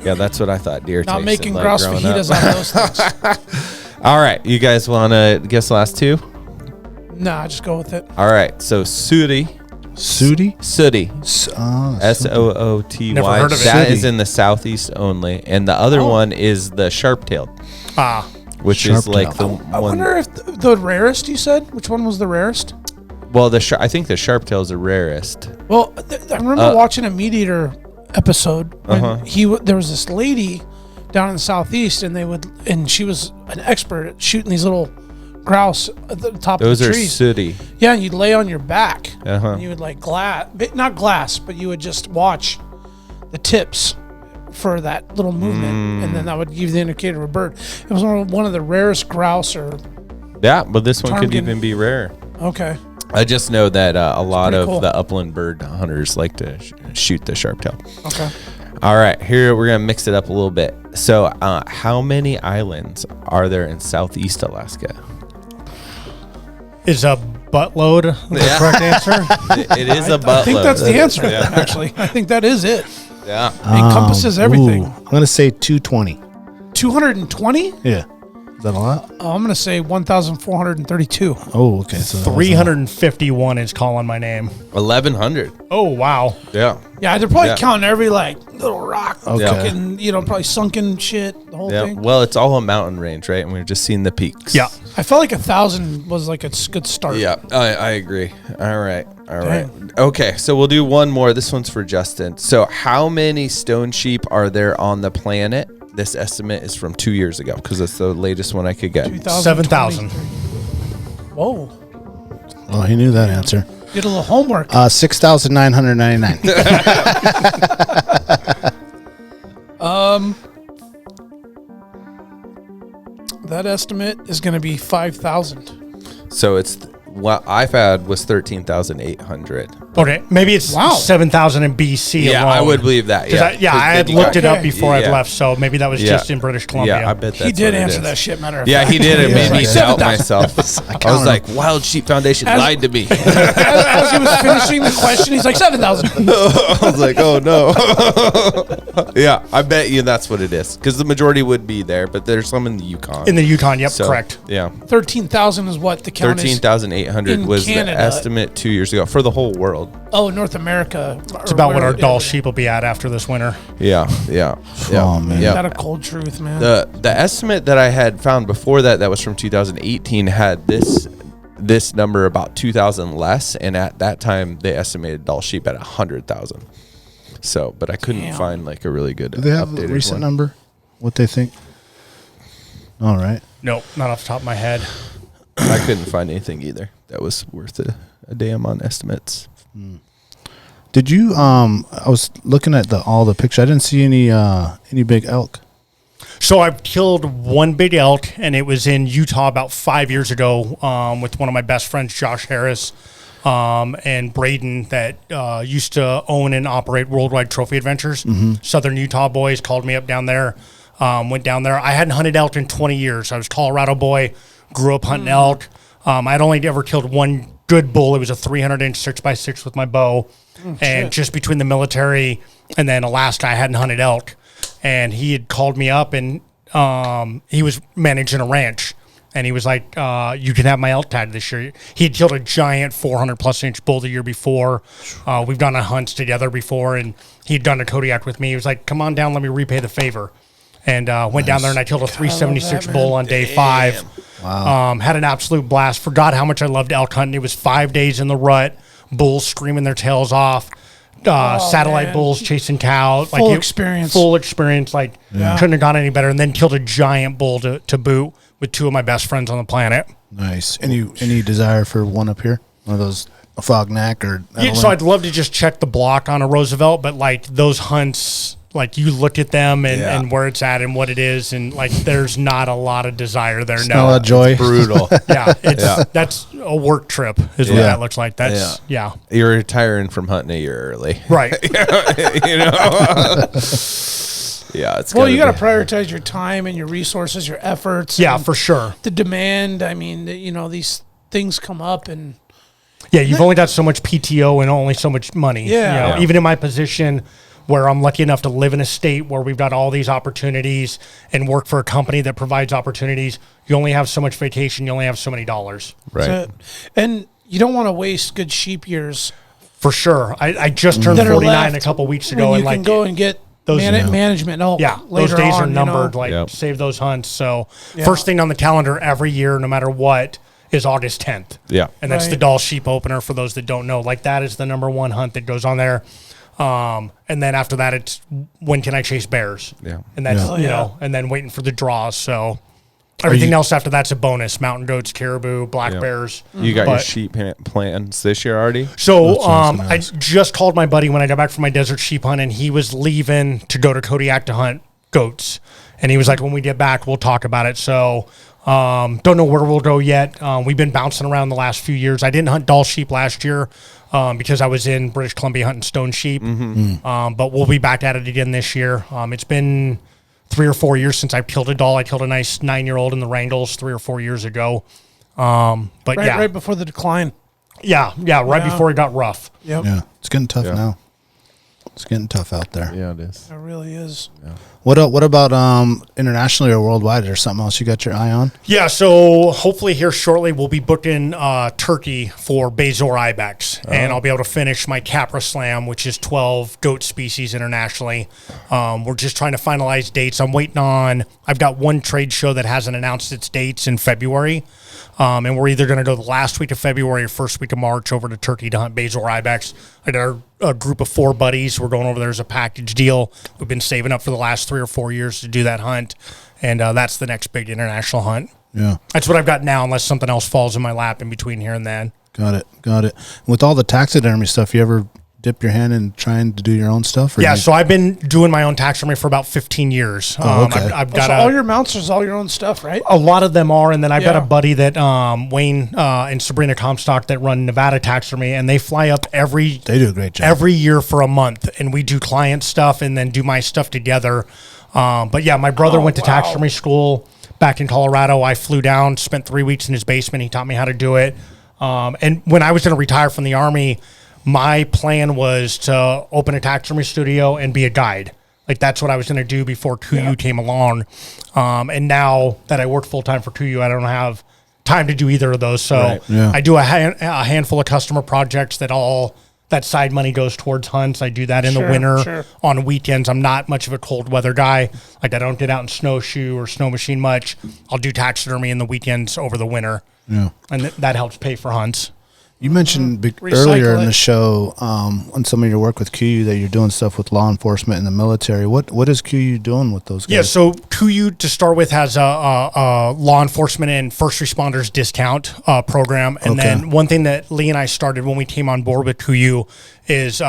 Yeah, that's what I thought deer Not tasted making like grouse growing fajitas up. out of those things. All right, you guys want to guess the last two? Nah, just go with it. All right, so sooty, Sooty? sooty, Sooty. Sooty. Never heard of it. That Sooty. is in the southeast only, and the other one is the sharp-tailed, which is like the Sharp-tailed. I one. wonder if the rarest you said, which one was the rarest? Well, I think the sharp-tailed is the rarest. Well, I remember watching a Meat Eater episode when there was this lady down in the southeast, and she was an expert at shooting these little grouse at the top Those of the are trees. sooty. Yeah, and you'd lay on your back, Uh-huh. and you would like not glass, but you would just watch the tips for that little movement, and then that would give you the indicator of a bird. It was one of the rarest grouse. Or Yeah, but this one could Ptarmigan. even be rare. okay, I just know that a lot pretty of cool. the upland bird hunters like to shoot the sharp-tailed. okay. All right, here we're gonna mix it up a little bit. So, how many islands are there in Southeast Alaska? Is a buttload the correct answer? It is a buttload. I think that's the answer. Actually, I think that is it. Yeah. It encompasses everything. I'm going to say 220. 220? Yeah. Is that a lot? Oh, I'm going to say 1,432. Oh, okay. So that was a lot. 351 is calling my name. 1,100. Oh, wow. Yeah. Yeah, they're probably Yeah. counting every little rock, Okay. fucking, probably sunken shit, the whole Yeah. thing. Well, it's all a mountain range, right? And we've just seen the peaks. Yeah. I felt like 1,000 was like a good start. Yeah, I agree. All right. Okay, so we'll do one more. This one's for Justin. So, how many stone sheep are there on the planet? This estimate is from 2 years ago because it's the latest one I could get. 7,000. Whoa. Oh, he knew that answer. Did a little homework. 6,999. That estimate is going to be 5,000. So it's what I've had was 13,800. Okay, maybe it's Wow. 7,000 in BC Yeah, alone. I would believe that. 'Cause Yeah, I had then you looked got- it up before I'd Yeah. left, so maybe that was Yeah. just in British Columbia. Yeah, I bet that's He did what it answer is. that shit, matter of Yeah, fact. he did. It made me like, doubt 7,000. myself. I was like, Wild Sheep Foundation lied to me. As he was finishing the question, he's like, 7,000. I was like, oh no. Yeah, I bet you that's what it is because the majority would be there, but there's some in the Yukon. In the Yukon, yep, So, correct. Yeah. 13,000 is what the count is. 13,800 in was Canada. the estimate 2 years ago for the whole world. Oh, North America. It's about what our doll sheep will be at after this winter. Yeah. Oh, man. Yeah. Not a cold truth, man. The estimate that I had found before that was from 2018 had this number about 2,000 less, and at that time they estimated doll sheep at 100,000. So, but I couldn't Damn. find like a really good Do they have a updated recent one. number? What they think? All right. Nope, not off the top of my head. I couldn't find anything either that was worth a damn on estimates. Did you? I was looking at all the pictures. I didn't see any big elk. So I've killed one big elk, and it was in Utah about 5 years ago with one of my best friends, Josh Harris, and Braden, that used to own and operate Worldwide Trophy Adventures. Southern Utah boys called me up down there, went down there. I hadn't hunted elk in 20 years. I was a Colorado boy, grew up hunting elk. I'd only ever killed one good bull. It was a 300-inch 6x6 with my bow. And just between the military and then Alaska, I hadn't hunted elk. And he had called me up, and he was managing a ranch. And he was like, you can have my elk tag this year. He had killed a giant 400-plus inch bull the year before. We've done hunts together before, and he'd done a Kodiak with me. He was like, come on down, let me repay the favor. And went down there, and I killed a 376 that, bull man. on day 5. Wow. Had an absolute blast. Forgot how much I loved elk hunting. It was 5 days in the rut, bulls screaming their tails off. Satellite man. bulls chasing cows. Full experience. Full experience. Like, couldn't have gone any better. And then killed a giant bull to boot with two of my best friends on the planet. Nice. Any desire for one up here? One of those, a Fognac or? Yeah, so I'd love to just check the block on a Roosevelt, but like those hunts, like you look at them and where it's at and what it is, and like there's not a lot of desire there. Not a lot of joy. Brutal. Yeah, that's a work trip is what Yeah. that looks like. That's yeah. You're retiring from hunting a year early. Right. You know? Yeah, it's well, you got to be- prioritize your time and your resources, your efforts. Yeah, and for sure. the demand. I mean, these things come up and you've only got so much PTO and only so much money. Yeah. Even in my position where I'm lucky enough to live in a state where we've got all these opportunities and work for a company that provides opportunities, you only have so much vacation, you only have so many dollars. Right. So, and you don't want to waste good sheep years. For sure. I just turned 49 a couple weeks ago, when and you can go and get those management help. Yeah, later those days on, are numbered. Save those hunts. So first thing on the calendar every year, no matter what, is August 10th. Yeah, and that's the Doll Sheep opener. For those that don't know, like that is the number one hunt that goes on there. And then after that, it's when can I chase bears? Yeah, and that's and then waiting for the draws. So. Everything else after that's a bonus. Mountain goats, caribou, black bears. You got your sheep plans this year already? So I just called my buddy when I got back from my desert sheep hunt, and he was leaving to go to Kodiak to hunt goats. And he was like, when we get back, we'll talk about it. So don't know where we'll go yet. We've been bouncing around the last few years. I didn't hunt Doll sheep last year because I was in British Columbia hunting stone sheep. But we'll be back at it again this year. It's been 3 or 4 years since I've killed a doll. I killed a nice 9-year-old in the Wrangles 3 or 4 years ago. But right before the decline. Right before it got rough. Yep. Yeah, it's getting tough now. It's getting tough out there. Yeah, it is. It really is. Yeah. What about internationally or worldwide? Or something else you got your eye on? Yeah, so hopefully here shortly we'll be booking Turkey for Bezor Ibex, and I'll be able to finish my Capra Slam, which is 12 goat species internationally. We're just trying to finalize dates. I'm waiting on. I've got one trade show that hasn't announced its dates in February. And we're either going to go the last week of February or first week of March over to Turkey to hunt Bezor Ibex. I got a group of 4 buddies. We're going over there as a package deal. We've been saving up for the last 3 or 4 years to do that hunt. And that's the next big international hunt. Yeah. That's what I've got now, unless something else falls in my lap in between here and then. Got it. With all the taxidermy stuff, you ever dip your hand in trying to do your own stuff? Or so I've been doing my own taxidermy for about 15 years. Okay. I've got all your mounts is all your own stuff, right? A lot of them are, and then I've got a buddy that Wayne and Sabrina Comstock that run Nevada Taxidermy, and they fly up they do a great job every year for a month, and we do client stuff and then do my stuff together. But yeah, my brother went to taxidermy school back in Colorado. I flew down, spent 3 weeks in his basement. He taught me how to do it. And when I was going to retire from the Army, my plan was to open a taxidermy studio and be a guide. Like that's what I was going to do before KUIU came along. And now that I work full time for KUIU, I don't have time to do either of those. So I do a handful of customer projects that side money goes towards hunts. I do that in the winter. On weekends. I'm not much of a cold weather guy. Like I don't get out and snowshoe or snow machine much. I'll do taxidermy in the weekends over the winter. Yeah. And that helps pay for hunts. You mentioned earlier in the show on some of your work with KUIU that you're doing stuff with law enforcement and the military. What is KUIU doing with those guys? Yeah, so KUIU to start with has a law enforcement and first responders discount program. And then one thing that Lee and I started when we came on board with KUIU is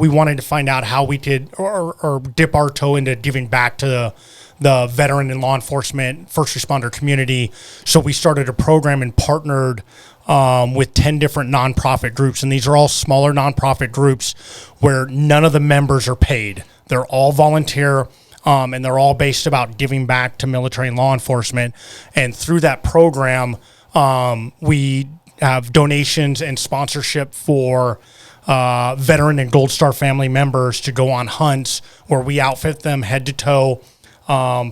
we wanted to find out how we could or dip our toe into giving back to the veteran and law enforcement first responder community. So we started a program and partnered with 10 different nonprofit groups. And these are all smaller nonprofit groups where none of the members are paid. They're all volunteer, and they're all based about giving back to military and law enforcement. And through that program, we have donations and sponsorship for veteran and Gold Star family members to go on hunts where we outfit them head to toe,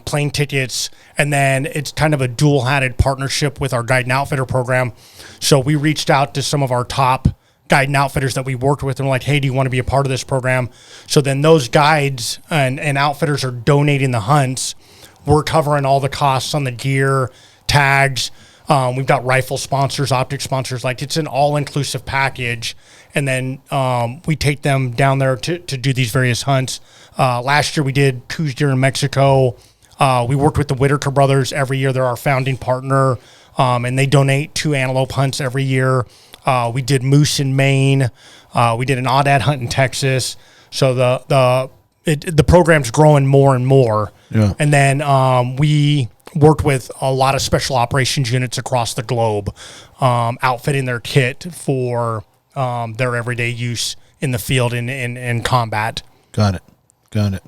plane tickets, and then it's kind of a dual-hatted partnership with our guide and outfitter program. So we reached out to some of our top guide and outfitters that we worked with and were like, hey, do you want to be a part of this program? So then those guides and outfitters are donating the hunts. We're covering all the costs on the gear, tags. We've got rifle sponsors, optic sponsors. Like it's an all-inclusive package. And then we take them down there to do these various hunts. Last year we did Coues deer in Mexico. We worked with the Whittaker brothers every year. They're our founding partner. And they donate 2 antelope hunts every year. We did moose in Maine. We did an oddad hunt in Texas. So the program's growing more and more. Yeah. And then we worked with a lot of special operations units across the globe, outfitting their kit for their everyday use in the field in combat. Got it.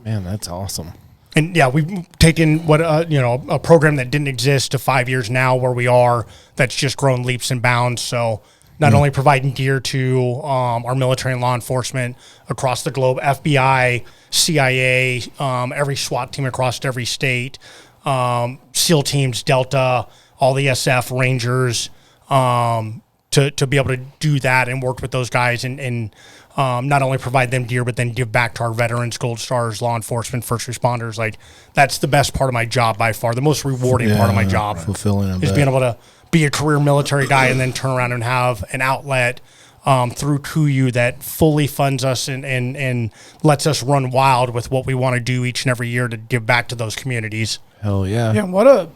Man, that's awesome. And yeah, we've taken a program that didn't exist to 5 years now where we are, that's just grown leaps and bounds. So not only providing gear to our military and law enforcement across the globe, FBI, CIA, every SWAT team across every state, SEAL teams, Delta, all the SF Rangers, to be able to do that and work with those guys and not only provide them gear, but then give back to our veterans, Gold Stars, law enforcement, first responders. Like, that's the best part of my job by far. The most rewarding part of my job fulfilling is being able to be a career military guy and then turn around and have an outlet through KUIU that fully funds us and lets us run wild with what we want to do each and every year to give back to those communities. Hell yeah. Yeah, what a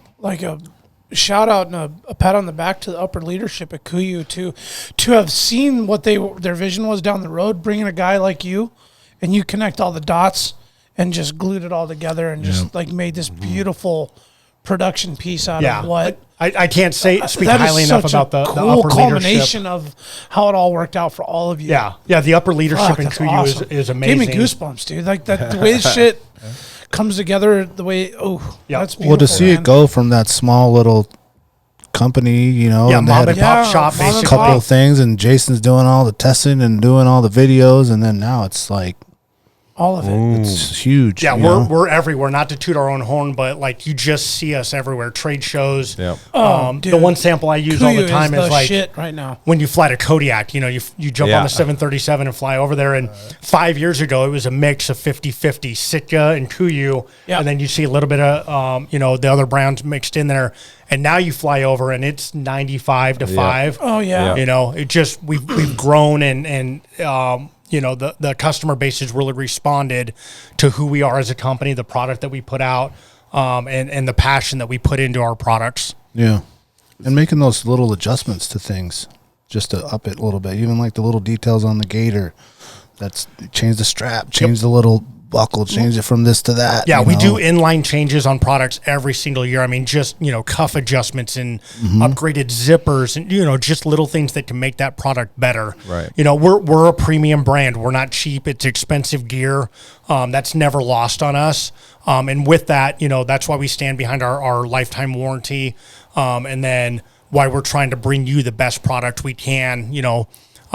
shout out and a pat on the back to the upper leadership at KUIU to have seen what their vision was down the road, bringing a guy like you, and you connect all the dots and just glued it all together and just like made this beautiful production piece out of what I can't speak highly enough about the cool upper culmination leadership of how it all worked out for all of you. Yeah, the upper leadership in that's KUIU awesome. is amazing. Gave me goosebumps, dude. Like that, the way this shit comes together, the way that's beautiful. Well, to see it go from that small little company, and mom and pop shop, a basically. couple of things, and Jason's doing all the testing and doing all the videos, and then now it's like all of it. It's huge. Yeah, we're everywhere. Not to toot our own horn, but like you just see us everywhere. Trade shows. Yep. The one sample I use all the time is like shit right now. When you fly to Kodiak, you jump on the 737 and fly over there. And 5 years ago, it was a mix of 50-50 Sitka and KUIU, and then you see a little bit of the other brands mixed in there. And now you fly over and it's 95-5. Oh yeah. It just we've grown and the customer base has really responded to who we are as a company, the product that we put out, and the passion that we put into our products. Yeah. And making those little adjustments to things just to up it a little bit. Even like the little details on the gator. That's change the strap, change the little buckle, change it from this to that. Yeah, we do inline changes on products every single year. I mean, just, cuff adjustments and upgraded zippers and, just little things that can make that product better. Right. We're a premium brand. We're not cheap. It's expensive gear. That's never lost on us. And with that, that's why we stand behind our lifetime warranty. And then why we're trying to bring you the best product we can,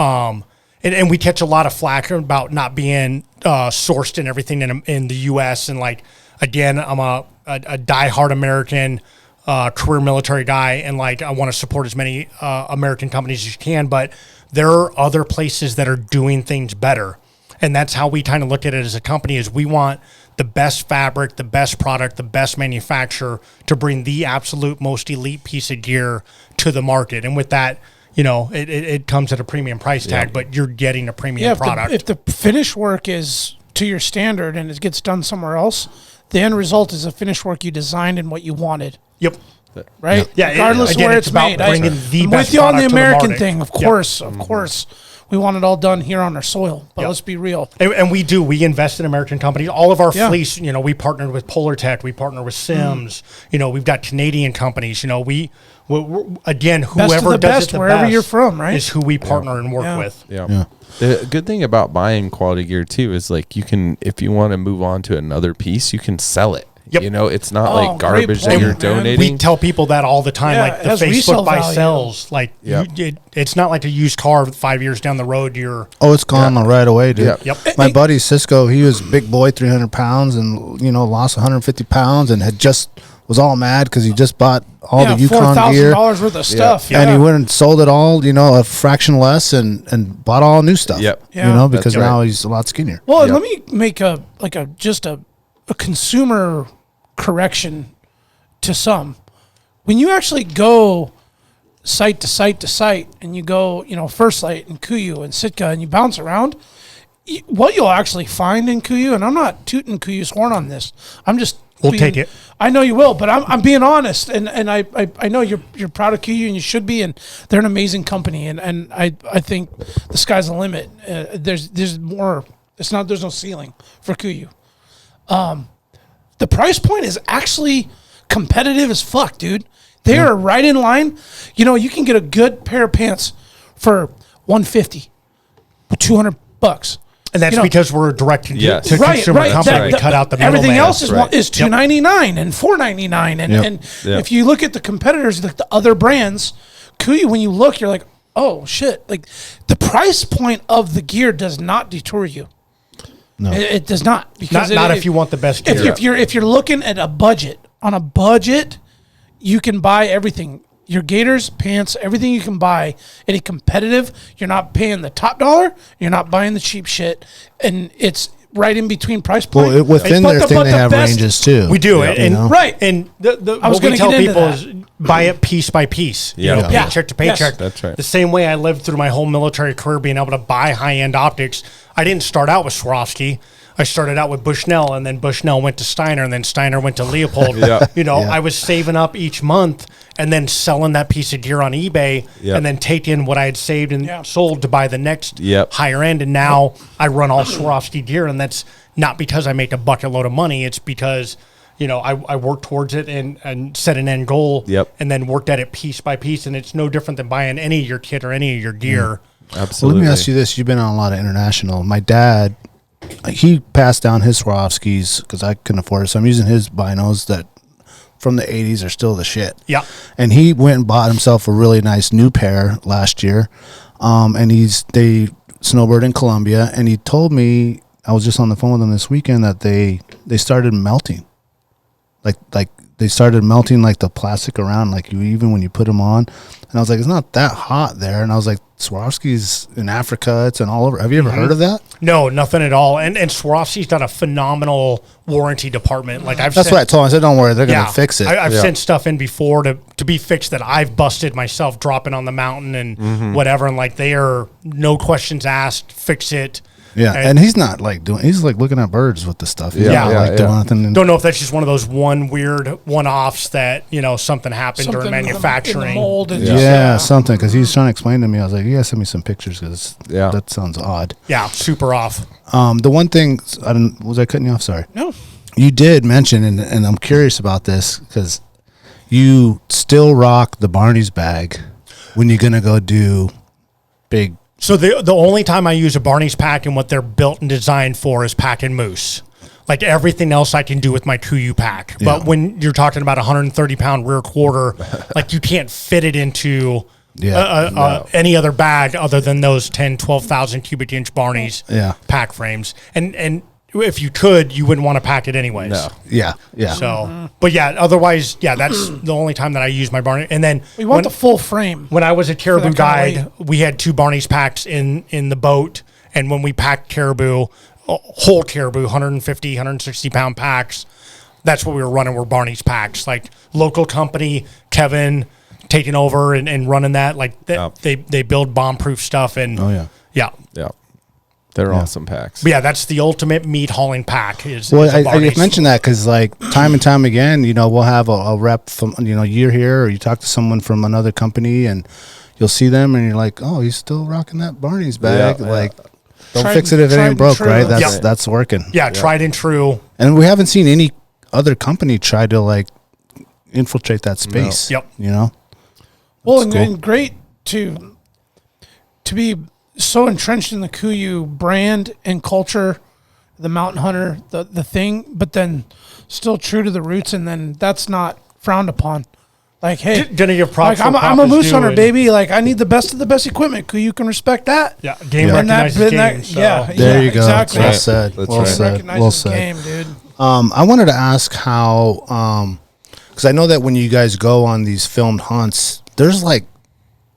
And we catch a lot of flack about not being sourced and everything in the U.S. And like, again, I'm a diehard American career military guy, and like I want to support as many American companies as you can. But there are other places that are doing things better, and that's how we kind of look at it as a company. Is we want the best fabric, the best product, the best manufacturer to bring the absolute most elite piece of gear to the market, and with that. It comes at a premium price tag, but you're getting a premium product. If the finish work is to your standard and it gets done somewhere else, the end result is a finish work you designed and what you wanted. Yep. Right? Yeah. Regardless of where it's made. I'm with you on the American thing, of course. Of course. We want it all done here on our soil, but let's be real. And we do. We invest in American companies. All of our fleece, we partnered with Polar Tech. We partner with Sims. We've got Canadian companies. Again, whoever does it the wherever best you're from, right? is who we partner and work with. Yeah. The good thing about buying quality gear too is like you can, if you want to move on to another piece, you can sell it. Yep. It's not like garbage that you're donating. We tell people that all the time, like the Facebook buy sells. Like it's not like a used car 5 years down the road. It's gone right away, dude. Yep. My buddy Cisco, he was a big boy, 300 pounds, and lost 150 pounds, and was all mad because he just bought all the Yukon gear, $4,000 worth of stuff, and he went and sold it all, a fraction less, and bought all new stuff. Because now he's a lot skinnier. Well, let me make a consumer correction to some. When you actually go site to site to site, and you go, First Light and KUIU and Sitka, and you bounce around, what you'll actually find in KUIU, and I'm not tooting KUIU's horn on this, I'm just take it. I know you will, but I'm being honest, and I know you're proud of KUIU, and you should be, and they're an amazing company, and I think the sky's the limit. There's more. There's no ceiling for KUIU. The price point is actually competitive as fuck, dude. They are right in line. You can get a good pair of pants for $150, $200. And that's because we're a direct to consumer company. That, cut out the everything middleman. else is $2.99 and $4.99, and if you look at the competitors, like the other brands, KUIU, when you look, you're like, oh shit! Like the price point of the gear does not deter you. No, it does not. Because not if you want the best gear. If you're looking at a budget, on a budget, you can buy everything. Your gaiters, pants, everything you can buy at a competitive. You're not paying the top dollar. You're not buying the cheap shit, and it's right in between price point. Well, within their thing, they have ranges too. We do it, and right. And what we tell people is buy it piece by piece. Paycheck to paycheck. Yes. That's right. The same way I lived through my whole military career, being able to buy high end optics. I didn't start out with Swarovski. I started out with Bushnell, and then Bushnell went to Steiner, and then Steiner went to Leopold. I was saving up each month and then selling that piece of gear on eBay and then taking what I had saved and sold to buy the next higher end. And now I run all Swarovski gear, and that's not because I make a bucket load of money. It's because, I worked towards it and set an end goal and then worked at it piece by piece. And it's no different than buying any of your kit or any of your gear. Absolutely. Well, let me ask you this. You've been on a lot of international. My dad, he passed down his Swarovskis because I couldn't afford it. So I'm using his binos that from the 80s are still the shit. Yeah. And he went and bought himself a really nice new pair last year. And they snowbird in Colombia. And he told me, I was just on the phone with him this weekend, that they started melting. Like they started melting like the plastic around, like even when you put them on. And I was like, it's not that hot there. And I was like, Swarovski's in Africa, it's in all over. Have you ever heard of that? No, nothing at all. And Swarovski's got a phenomenal warranty department. Like that's what I told him. I said, don't worry, they're going to fix it. I've sent stuff in before to be fixed that I've busted myself dropping on the mountain and whatever. And like they are no questions asked, fix it. Yeah, and he's not like he's like looking at birds with the stuff. He's not like doing anything. Don't know if that's just one of those weird one-offs that, something happened during manufacturing. In the mold and something, because he's trying to explain to me. I was like, you guys send me some pictures because that sounds odd. Yeah, super off. The one thing, was I cutting you off? Sorry. No. You did mention, and I'm curious about this, because you still rock the Barney's bag when you're going to go do big. So the only time I use a Barney's pack and what they're built and designed for is packing moose. Like everything else I can do with my KUIU pack. Yeah. But when you're talking about a 130-pound rear quarter, like you can't fit it into any other bag other than those 12,000 cubic inch Barney's pack frames. And if you could, you wouldn't want to pack it anyways. No. Yeah. So, but otherwise, that's the only time that I use my Barney. And then we want the full frame. When I was a caribou guide, we had 2 Barney's packs in the boat. And when we packed caribou, whole caribou, 150, 160 pound packs, that's what we were running, were Barney's packs. Like local company, Kevin, taking over and running that. Like they build bomb-proof stuff. And yeah. They're awesome packs. But that's the ultimate meat hauling pack. I mentioned that because, like, time and time again, we'll have a rep from, you're here, or you talk to someone from another company, and you'll see them, and you're like, oh, he's still rocking that Barney's bag. Don't fix it if it ain't broke, right? That's working. Yeah, tried and true. And we haven't seen any other company try to, like, infiltrate that space. No. Yep. Well, and great to be so entrenched in the KUIU brand and culture, the Mountain Hunter, the thing, but then still true to the roots, and then that's not frowned upon. Like, hey, I'm a moose hunter, baby. Like, I need the best of the best equipment. KUIU can respect that. Yeah, game recognizes game. There you go. Exactly. Well said. Well said. Game, dude. I wanted to ask how, because I know that when you guys go on these filmed hunts, there's like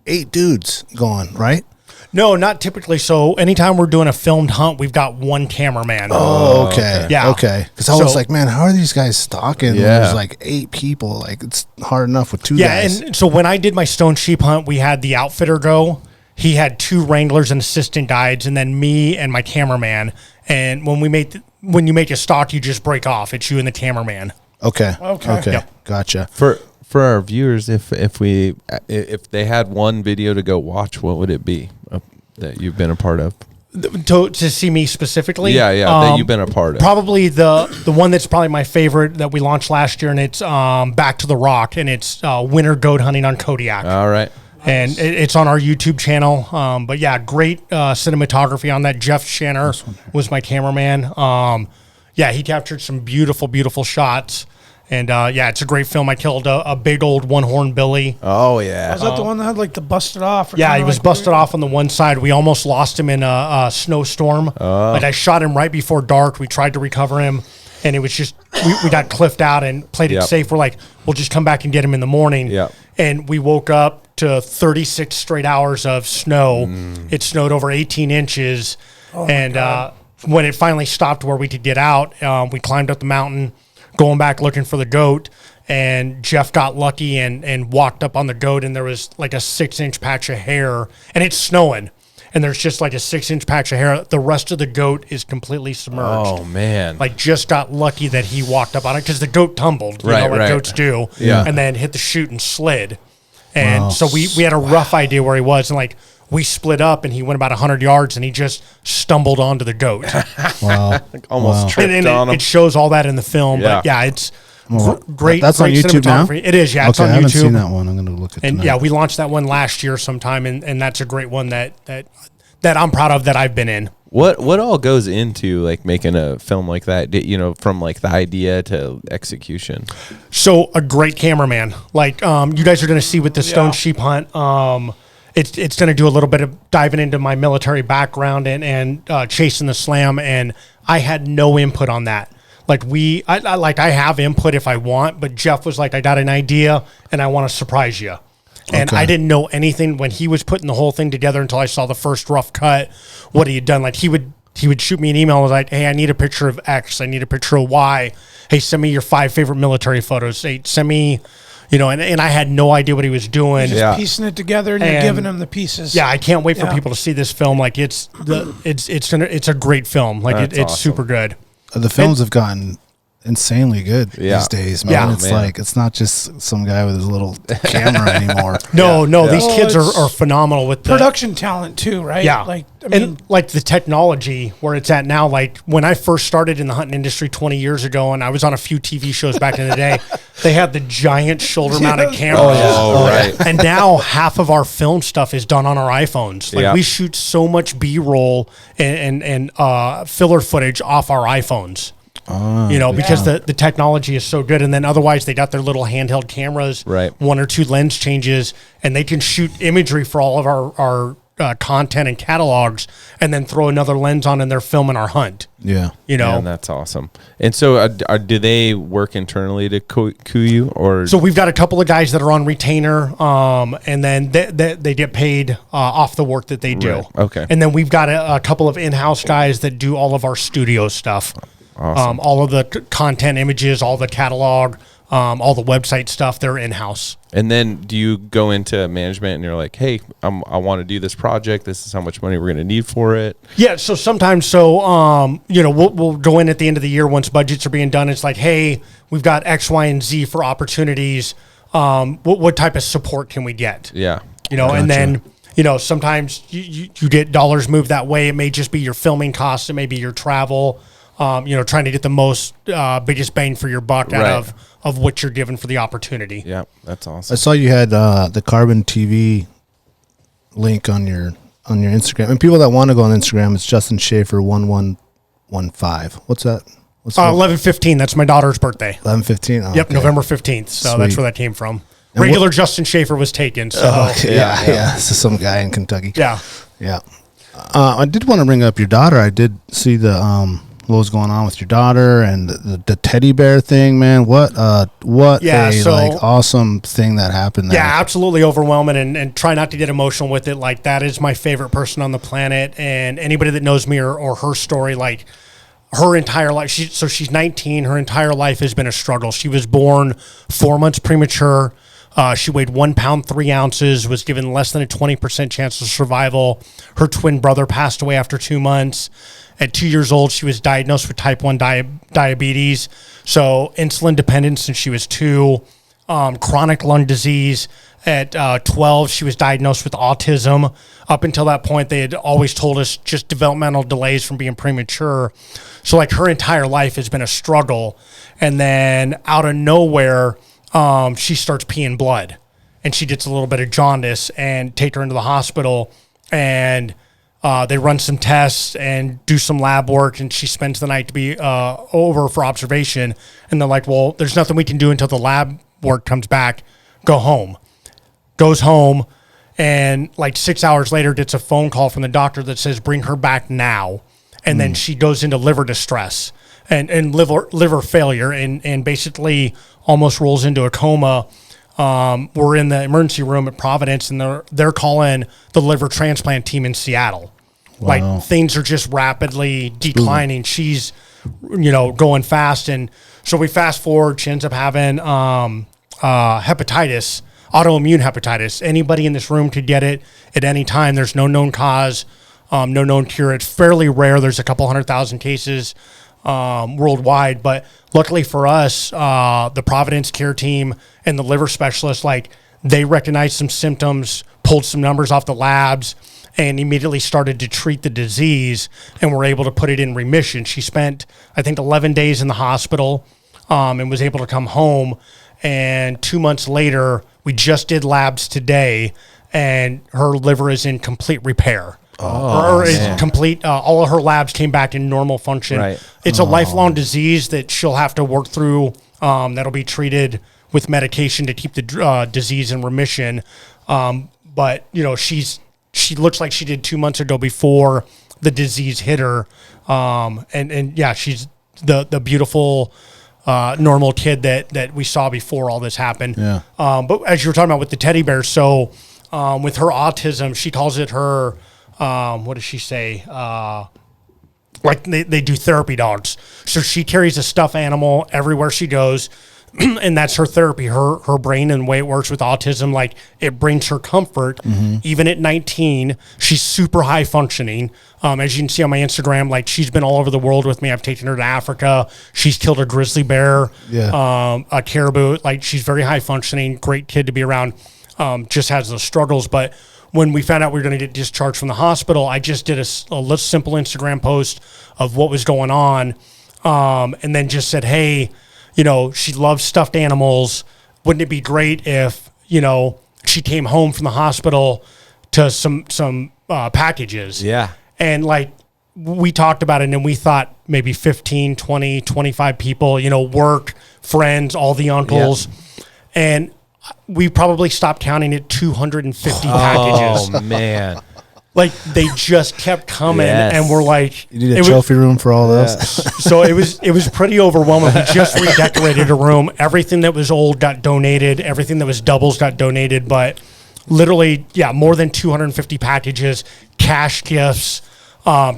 8 dudes going, right? No, not typically. So anytime we're doing a filmed hunt, we've got 1 cameraman. Oh, okay. Yeah. Okay. Because I was like, man, how are these guys stalking? Yeah. There's like 8 people. Like, it's hard enough with 2 guys. Yeah, and so when I did my stone sheep hunt, we had the outfitter go. He had 2 wranglers and assistant guides, and then me and my cameraman. And when you make a stalk, you just break off. It's you and the cameraman. Okay. Yep. Gotcha. For our viewers, if they had one video to go watch, what would it be that you've been a part of? To see me specifically? Yeah, that you've been a part of. Probably the one that's probably my favorite that we launched last year, and it's Back to the Rock, and it's winter goat hunting on Kodiak. All right. And it's on our YouTube channel. But yeah, great cinematography on that. Jeff Shanner was my cameraman. Yeah, he captured some beautiful, beautiful shots. And yeah, it's a great film. I killed a big old one-horn billy. Oh, yeah. Was that the one that had like the busted off? Yeah, he was busted off on the one side. We almost lost him in a snowstorm. Like I shot him right before dark. We tried to recover him, and it was just we got cliffed out and played it safe. We're like, we'll just come back and get him in the morning. Yep. And we woke up to 36 straight hours of snow. It snowed over 18 inches. And when it finally stopped where we could get out, we climbed up the mountain, going back looking for the goat, and Jeff got lucky and walked up on the goat, and there was like a 6-inch patch of hair, and it's snowing, and there's just like a 6-inch patch of hair. The rest of the goat is completely submerged. Oh, man. Like just got lucky that he walked up on it because the goat tumbled, you know, like goats do, and then hit the chute and slid. And so we had a rough idea where he was, and like we split up, and he went about 100 yards, and he just stumbled onto the goat. Almost tripped on him. It shows all that in the film, but yeah, it's great. That's great on YouTube now? cinematography. It is, yeah. It's Okay, on I haven't YouTube. seen that one. I'm going to look at it And tonight. yeah, we launched that one last year sometime, and that's a great one that I'm proud of that I've been in. What all goes into like making a film like that? You know, from like the idea to execution. So a great cameraman, like you guys are going to see with the Stone Sheep Hunt. It's going to do a little bit of diving into my military background and chasing the slam, and I had no input on that. Like I have input if I want, but Jeff was like, I got an idea and I want to surprise you. And I didn't know anything when he was putting the whole thing together until I saw the first rough cut, what he had done. Like he would shoot me an email and was like, hey, I need a picture of X. I need a picture of Y. Hey, send me your 5 favorite military photos. Hey, send me, you know, and I had no idea what he was doing. Just piecing it together, and you're giving him the pieces. Yeah, I can't wait for people to see this film. Like it's a great film. Like it's super good. The films have gotten insanely good these days, man. Yeah, it's like it's not just some guy with his little camera anymore. No, these kids are phenomenal with the production talent too, right? Yeah, like I mean, and like the technology where it's at now. Like when I first started in the hunting industry 20 years ago, and I was on a few TV shows back in the day, they had the giant shoulder-mounted cameras. Right. And now half of our film stuff is done on our iPhones. Like we shoot so much B-roll and filler footage off our iPhones. You know, because the technology is so good. And then otherwise they got their little handheld cameras, 1 or 2 lens changes, and they can shoot imagery for all of our content and catalogs, and then throw another lens on and they're filming our hunt. Yeah. You know, Man, that's awesome. And so do they work internally to KUIU or? So we've got a couple of guys that are on retainer, and then they get paid off the work that they do. Right. Okay. And then we've got a couple of in-house guys that do all of our studio stuff. Awesome. All of the content images, all the catalog, all the website stuff, they're in-house. And then do you go into management and you're like, hey, I want to do this project. This is how much money we're going to need for it. Yeah. So sometimes, you know, we'll go in at the end of the year once budgets are being done. It's like, hey, we've got X, Y, and Z for opportunities. What type of support can we get? Yeah. You know, and then, you know, sometimes you get dollars moved that way. It may just be your filming costs. It may be your travel. You know, trying to get the most biggest bang for your buck out of what you're given for the opportunity. Yeah, that's awesome. I saw you had the Carbon TV link on your Instagram. And people that want to go on Instagram, it's Justin Shaffer 1115. What's that? 11/15. That's my daughter's birthday. 11/15. Oh, Yep, okay. November 15th. So that's where that came from. And Regular Justin Shaffer was taken. So yeah. This is some guy in Kentucky. Yeah. I did want to bring up your daughter. I did see the what was going on with your daughter and the teddy bear thing, man. What like awesome thing that happened there. Yeah, absolutely overwhelming, and try not to get emotional with it. Like that is my favorite person on the planet, and anybody that knows me or her story, like her entire life. She's 19. Her entire life has been a struggle. She was born 4 months premature. She weighed 1 pound 3 ounces, was given less than a 20% chance of survival. Her twin brother passed away after 2 months. At 2 years old, she was diagnosed with type 1 diabetes, so insulin dependent since she was 2, chronic lung disease. At 12, she was diagnosed with autism. Up until that point, they had always told us just developmental delays from being premature. So like her entire life has been a struggle. And then out of nowhere, she starts peeing blood. and she gets a little bit of jaundice, and take her into the hospital, and they run some tests and do some lab work, and she spends the night to be over for observation. And they're like, well, there's nothing we can do until the lab work comes back. Go home. Goes home, and like 6 hours later gets a phone call from the doctor that says, bring her back now. And then she goes into liver distress and liver failure, and basically almost rolls into a coma. We're in the emergency room at Providence, and they're calling the liver transplant team in Seattle. Wow. Like, things are just rapidly declining. She's, going fast. And so we fast forward. She ends up having hepatitis, autoimmune hepatitis. Anybody in this room could get it at any time. There's no known cause, no known cure. It's fairly rare. There's a couple 100,000 cases worldwide, but luckily for us, the Providence care team and the liver specialist, like, they recognized some symptoms, pulled some numbers off the labs, and immediately started to treat the disease, and were able to put it in remission. She spent, I think, 11 days in the hospital, and was able to come home. And 2 months later, we just did labs today, and her liver is in complete repair. Or is complete. All of her labs came back in normal function. Right. It's a lifelong disease that she'll have to work through. That'll be treated with medication to keep the disease in remission. But she looks like she did 2 months ago before the disease hit her. And yeah, she's the beautiful normal kid that we saw before all this happened. Yeah. But as you were talking about with the teddy bear, so with her autism, she calls it her. What does she say? Like they do therapy dogs. So she carries a stuffed animal everywhere she goes, and that's her therapy. Her brain and the way it works with autism, like, it brings her comfort. Even at 19, she's super high functioning. As you can see on my Instagram, like, she's been all over the world with me. I've taken her to Africa. She's killed a grizzly bear, a caribou. Like, she's very high functioning, great kid to be around. Just has those struggles, but when we found out we were going to get discharged from the hospital, I just did a simple Instagram post of what was going on, and then just said, hey, she loves stuffed animals. Wouldn't it be great if, she came home from the hospital to some packages? Yeah. And, like, we talked about it, and we thought maybe 15, 20, 25 people, work, friends, all the uncles. Yeah. And we probably stopped counting at 250 packages. Oh, man. Like, they just kept coming, and we're like, you need a trophy room for all those. So it was pretty overwhelming. We just redecorated a room. Everything that was old got donated. Everything that was doubles got donated. But literally, more than 250 packages, cash gifts,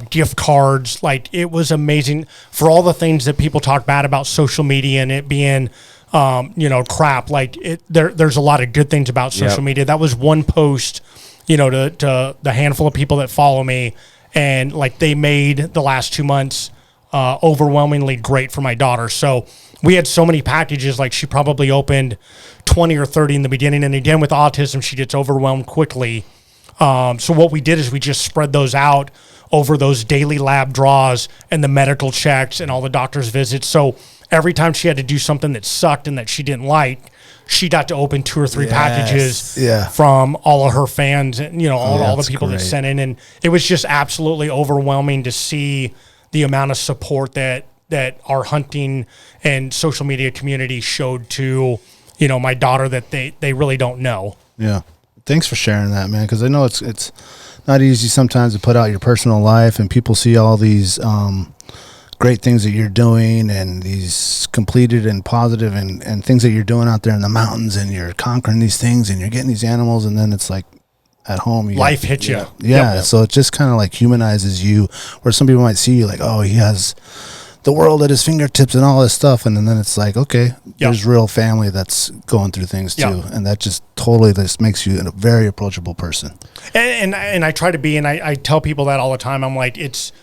gift cards. Like, it was amazing for all the things that people talk bad about social media and it being crap. Like, there's a lot of good things about social media. That was one post, to the handful of people that follow me, and, like, they made the last 2 months overwhelmingly great for my daughter. So we had so many packages, like, she probably opened 20 or 30 in the beginning. And again, with autism, she gets overwhelmed quickly. So what we did is we just spread those out over those daily lab draws and the medical checks and all the doctor's visits. So every time she had to do something that sucked and that she didn't like, she got to open 2 or 3 packages from all of her fans and, all the people that sent in. And it was just absolutely overwhelming to see the amount of support that our hunting and social media community showed to, my daughter that they really don't know. Yeah. Thanks for sharing that, man. Cause I know it's not easy sometimes to put out your personal life, and people see all these, great things that you're doing and these completed and positive and things that you're doing out there in the mountains, and you're conquering these things and you're getting these animals, and then it's like at home life hits you. So it just kind of like humanizes you, where some people might see you like, oh, he has the world at his fingertips and all this stuff, and then it's like, okay, there's real family that's going through things too, and that just totally just makes you a very approachable person. And I try to be, and I tell people that all the time. I'm like, it's,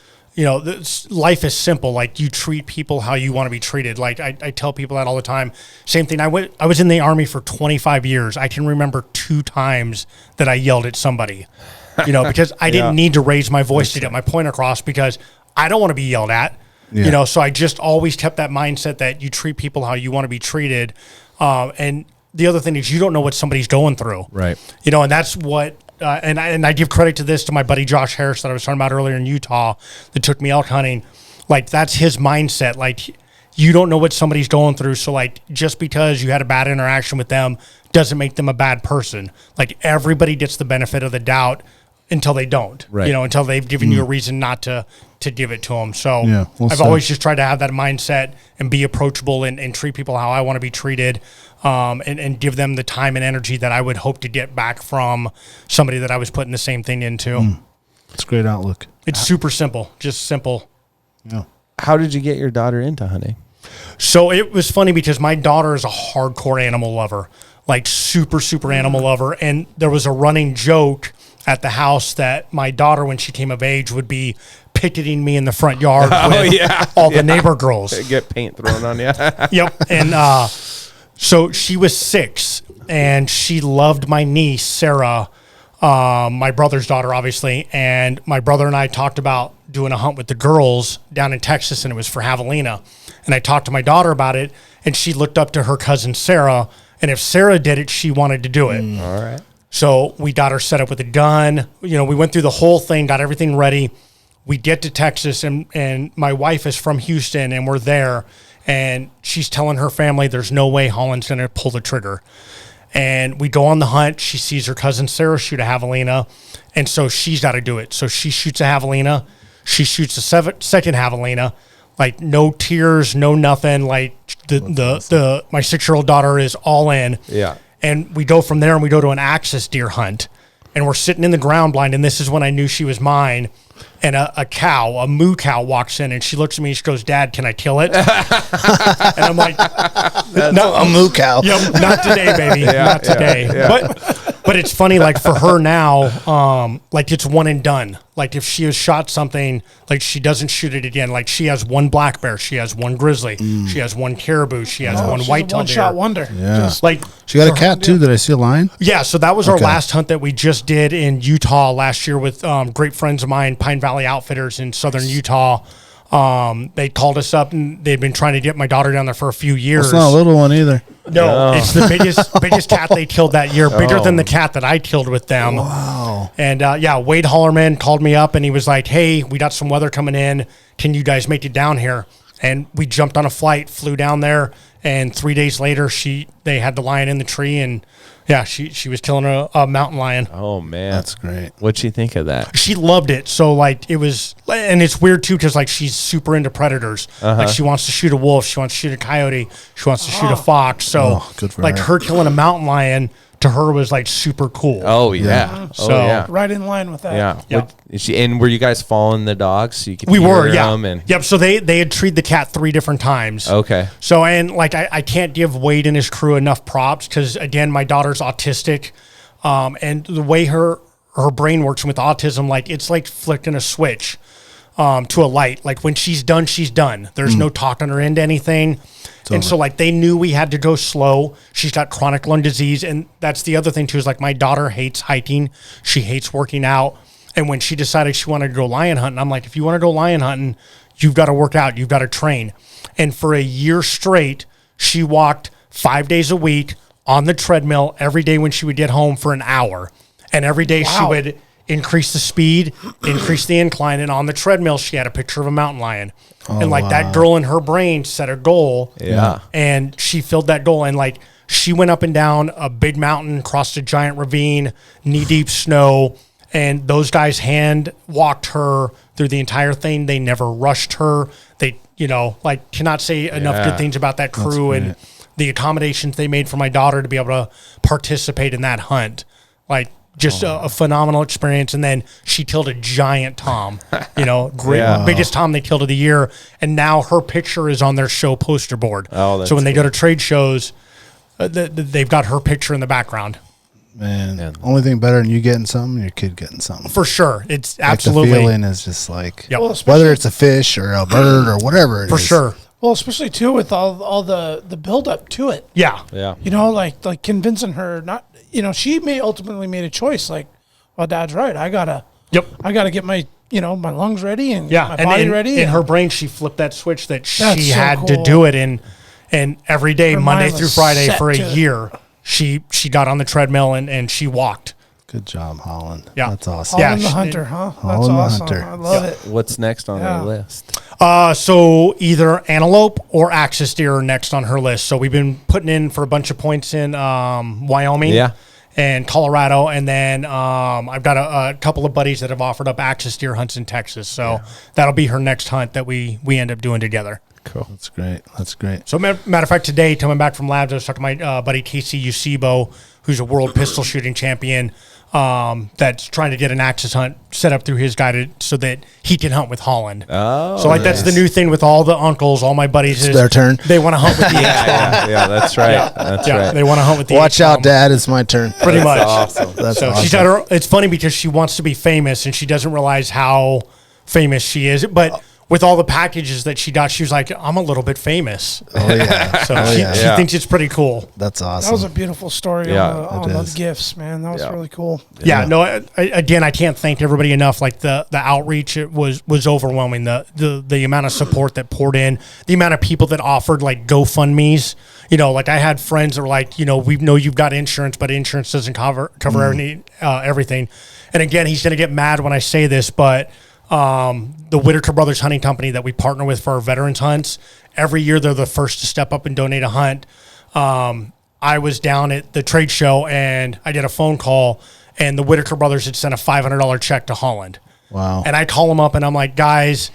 life is simple. Like, you treat people how you want to be treated. Like, I tell people that all the time. Same thing. I was in the Army for 25 years. I can remember 2 times that I yelled at somebody, because I didn't need to raise my voice to get my point across, because I don't want to be yelled at, so I just always kept that mindset that you treat people how you want to be treated. And the other thing is you don't know what somebody's going through. Right. You know, and that's what, and I give credit to this to my buddy Josh Harris that I was talking about earlier in Utah that took me elk hunting. Like, that's his mindset. Like, you don't know what somebody's going through. So, like, just because you had a bad interaction with them doesn't make them a bad person. Like, everybody gets the benefit of the doubt until they don't. Right. You know, until they've given you a reason not to give it to them. So Yeah, well I've said. always just tried to have that mindset and be approachable and treat people how I want to be treated, and give them the time and energy that I would hope to get back from somebody that I was putting the same thing into. It's a great outlook. It's super simple, just simple. Yeah. How did you get your daughter into hunting? So it was funny because my daughter is a hardcore animal lover, like super, super animal lover. And there was a running joke at the house that my daughter, when she came of age, would be picketing me in the front yard with all the neighbor girls. Get paint thrown on you. Yep. And so she was 6, and she loved my niece, Sarah, my brother's daughter, obviously. And my brother and I talked about doing a hunt with the girls down in Texas, and it was for javelina. And I talked to my daughter about it, and she looked up to her cousin, Sarah. And if Sarah did it, she wanted to do it. All right. So we got her set up with a gun. You know, we went through the whole thing, got everything ready. We get to Texas, and my wife is from Houston, and we're there. And she's telling her family there's no way Holland's going to pull the trigger. And we go on the hunt. She sees her cousin Sarah shoot a javelina, and so she's got to do it. So she shoots a javelina. She shoots a second javelina. Like, no tears, no nothing. Like, my 6-year-old daughter is all in. Yeah. And we go from there, and we go to an axis deer hunt. And we're sitting in the ground blind, and this is when I knew she was mine. And a moo cow walks in, and she looks at me and she goes, "Dad, can I kill it?" And I'm like, No, a moo cow. "Yep, not today, baby, not today." But it's funny, like, for her now, like, it's one and done. Like, if she has shot something, like, she doesn't shoot it again. Like, she has one black bear, she has one grizzly, she has one caribou, she has one She's a whitetail deer. one-shot wonder. Yeah. Just Like, She got a cat too. Did I see a lion? yeah, so that was our Okay. last hunt that we just did in Utah last year with great friends of mine, Pine Valley Outfitters in southern Utah. They called us up, and they'd been trying to get my daughter down there for a few years. It's not a little one either. No, it's the biggest cat they killed that year, bigger than the cat that I killed with them. Wow. And Wade Hollerman called me up, and he was like, "Hey, we got some weather coming in. Can you guys make it down here?" And we jumped on a flight, flew down there, and 3 days later, they had the lion in the tree, and she was killing a mountain lion. Oh, man. That's great. What'd she think of that? She loved it. So, like, it was, and it's weird too, because, like, she's super into predators. Like, she wants to shoot a wolf, she wants to shoot a coyote, she wants to shoot a fox. So, Oh, good for like, her. her killing a mountain lion to her was like super cool. Oh, yeah. Oh, So- yeah. right in line with that. Yeah. Yeah. And were you guys following the dogs so you could We hear were, yeah. them? And, Yep. So they had treated the cat 3 different times. okay. So, and like, I can't give Wade and his crew enough props because, again, my daughter's autistic. And the way her brain works with autism, like, it's like flicking a switch to a light. Like, when she's done, she's done. There's no talking her into anything. And so, like, they knew we had to go slow. She's got chronic lung disease. And that's the other thing, too, is, like, my daughter hates hiking. She hates working out. And when she decided she wanted to go lion hunting, I'm like, if you want to go lion hunting, you've got to work out. You've got to train. And for a year straight, she walked 5 days a week on the treadmill every day when she would get home for an hour. And every day she would increase the speed, increase the incline. And on the treadmill, she had a picture of a mountain lion. And, like, that girl in her brain set a goal. Yeah. And she filled that goal. And, like, she went up and down a big mountain, crossed a giant ravine, knee-deep snow. And those guys hand walked her through the entire thing. They never rushed her. They, like, cannot say enough good things about that crew and the accommodations they made for my daughter to be able to participate in that hunt. Like, just a phenomenal experience. And then she killed a giant tom, great, biggest tom they killed of the year. And now her picture is on their show poster board. Oh, that's so when they go to trade shows, they've got her picture in the background. Man, only thing better than you getting something, your kid getting something. For sure. It's Like, absolutely. the feeling is just like, Yep. Well, whether it's a fish or a bird or whatever it is. For sure. Well, especially too with all the build up to it. Yeah. Yeah. Like convincing her not. She may ultimately made a choice. Like, well, Dad's right. I gotta get my my lungs ready and my body ready. In her brain, she flipped that switch that That's she so had to cool. do it and every day, Her Monday mind through was Friday set for a to it. year. she got on the treadmill and she walked. Good job, Holland. Yeah. That's awesome. Holland Yeah, the Hunter, huh? That's Holland the awesome. Hunter. I love it. What's next on Yeah. our list? So either antelope or axis deer are next on her list. So we've been putting in for a bunch of points in Wyoming. Yeah. And Colorado, and then I've got a couple of buddies that have offered up axis deer hunts in Texas. So that'll be her next hunt that we end up doing together. Cool. That's great. That's great. So matter of fact, today, coming back from labs, I was talking to my buddy Casey Usibo, who's a world pistol shooting champion, that's trying to get an axis hunt set up through his guy so that he can hunt with Holland. Oh, so like that's the new thing with all the uncles, all my buddies. It's their turn. They want to hunt with the yeah, that's right. That's right. They want to hunt with the Watch out, Dad. It's my turn. Pretty much. Awesome. That's So awesome. she's got her. It's funny because she wants to be famous and she doesn't realize how famous she is. But with all the packages that she got, she was like, "I'm a little bit famous." Oh, yeah. So Oh, she yeah. thinks it's pretty cool. That's awesome. That was a beautiful story Yeah, on it the is. gifts, man. That was really cool. Yeah, no. Again, I can't thank everybody enough. Like the outreach, it was overwhelming. The amount of support that poured in, the amount of people that offered like GoFundMe's. You know, like I had friends that were like, you know, we know you've got insurance, but insurance doesn't cover everything. And again, he's going to get mad when I say this, but the Whittaker Brothers Hunting Company that we partner with for our veterans hunts, every year they're the first to step up and donate a hunt. I was down at the trade show and I did a phone call, and the Whittaker Brothers had sent a $500 check to Holland. Wow. And I call them up and I'm like, guys,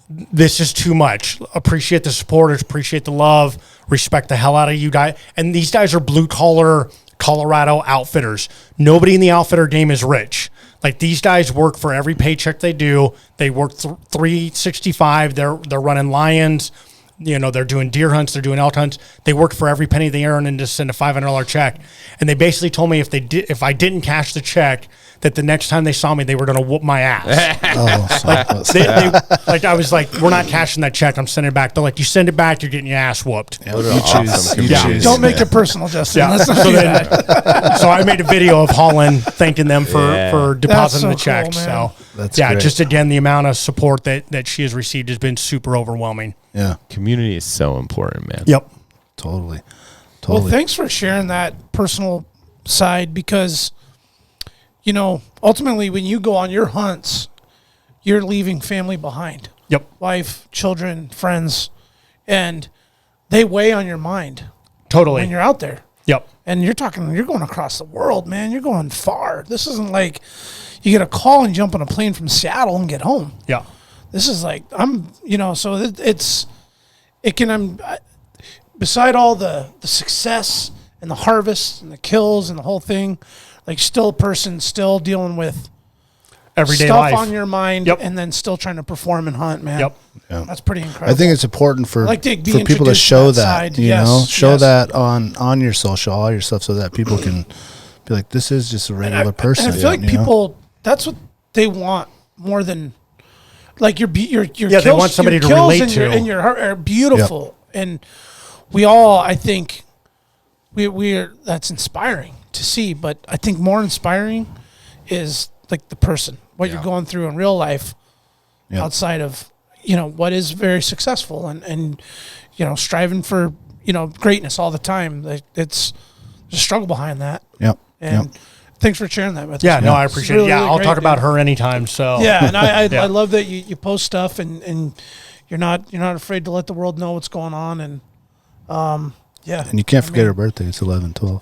this is too much. Appreciate the support, appreciate the love, respect the hell out of you guys. And these guys are blue collar Colorado outfitters. Nobody in the outfitter game is rich. Like these guys work for every paycheck they do. They work 365. They're running lions. You know, they're doing deer hunts. They're doing elk hunts. They work for every penny they earn and just send a $500 check. And they basically told me if I didn't cash the check, that the next time they saw me, they were going to whoop my ass. Like I was like, we're not cashing that check. I'm sending it back. They're like, you send it back, you're getting your ass whooped. You choose. You choose. Don't make it personal, Justin. Yeah. Let's not do that. So I made a video of Holland thanking them for depositing the That's so check. cool, man. So That's yeah, great. just again, the amount of support that she has received has been super overwhelming. Yeah. Community is so important, man. Yep. Totally. Well, Totally. thanks for sharing that personal side because, you know, ultimately when you go on your hunts, you're leaving family behind. Yep. Wife, children, friends, and they weigh on your mind Totally. when you're out there. Yep. And you're going across the world, man. You're going far. This isn't like you get a call and jump on a plane from Seattle and get home. Yeah. This is like, beside all the success and the harvest and the kills and the whole thing, like still a person still dealing with Everyday stuff life. on your mind Yep. and then still trying to perform and hunt, man. Yep. Yeah. That's pretty incredible. I think it's important for like to be for people to introduced to show that that, side. you Yes, know, show yes. that on your social, all your stuff, so that people can be like, this is just a regular person. And I feel like you know? people, that's what they want more than like your kills. Yeah, they want somebody your to kills relate and your, to. and your heart are beautiful, and we all, I think, we're that's inspiring to see. But I think more inspiring is like the person, what you're going through in real life, outside of what is very successful and striving for greatness all the time. It's there's a struggle behind that. Yep. And thanks for sharing that with us. Yeah, no, man. I It's appreciate really, it. Yeah, really I'll great, talk about dude. her anytime. So Yeah, and I Yeah. love that you post stuff and you're not afraid to let the world know what's going on and yeah. And you can't forget her birthday. It's 11/12.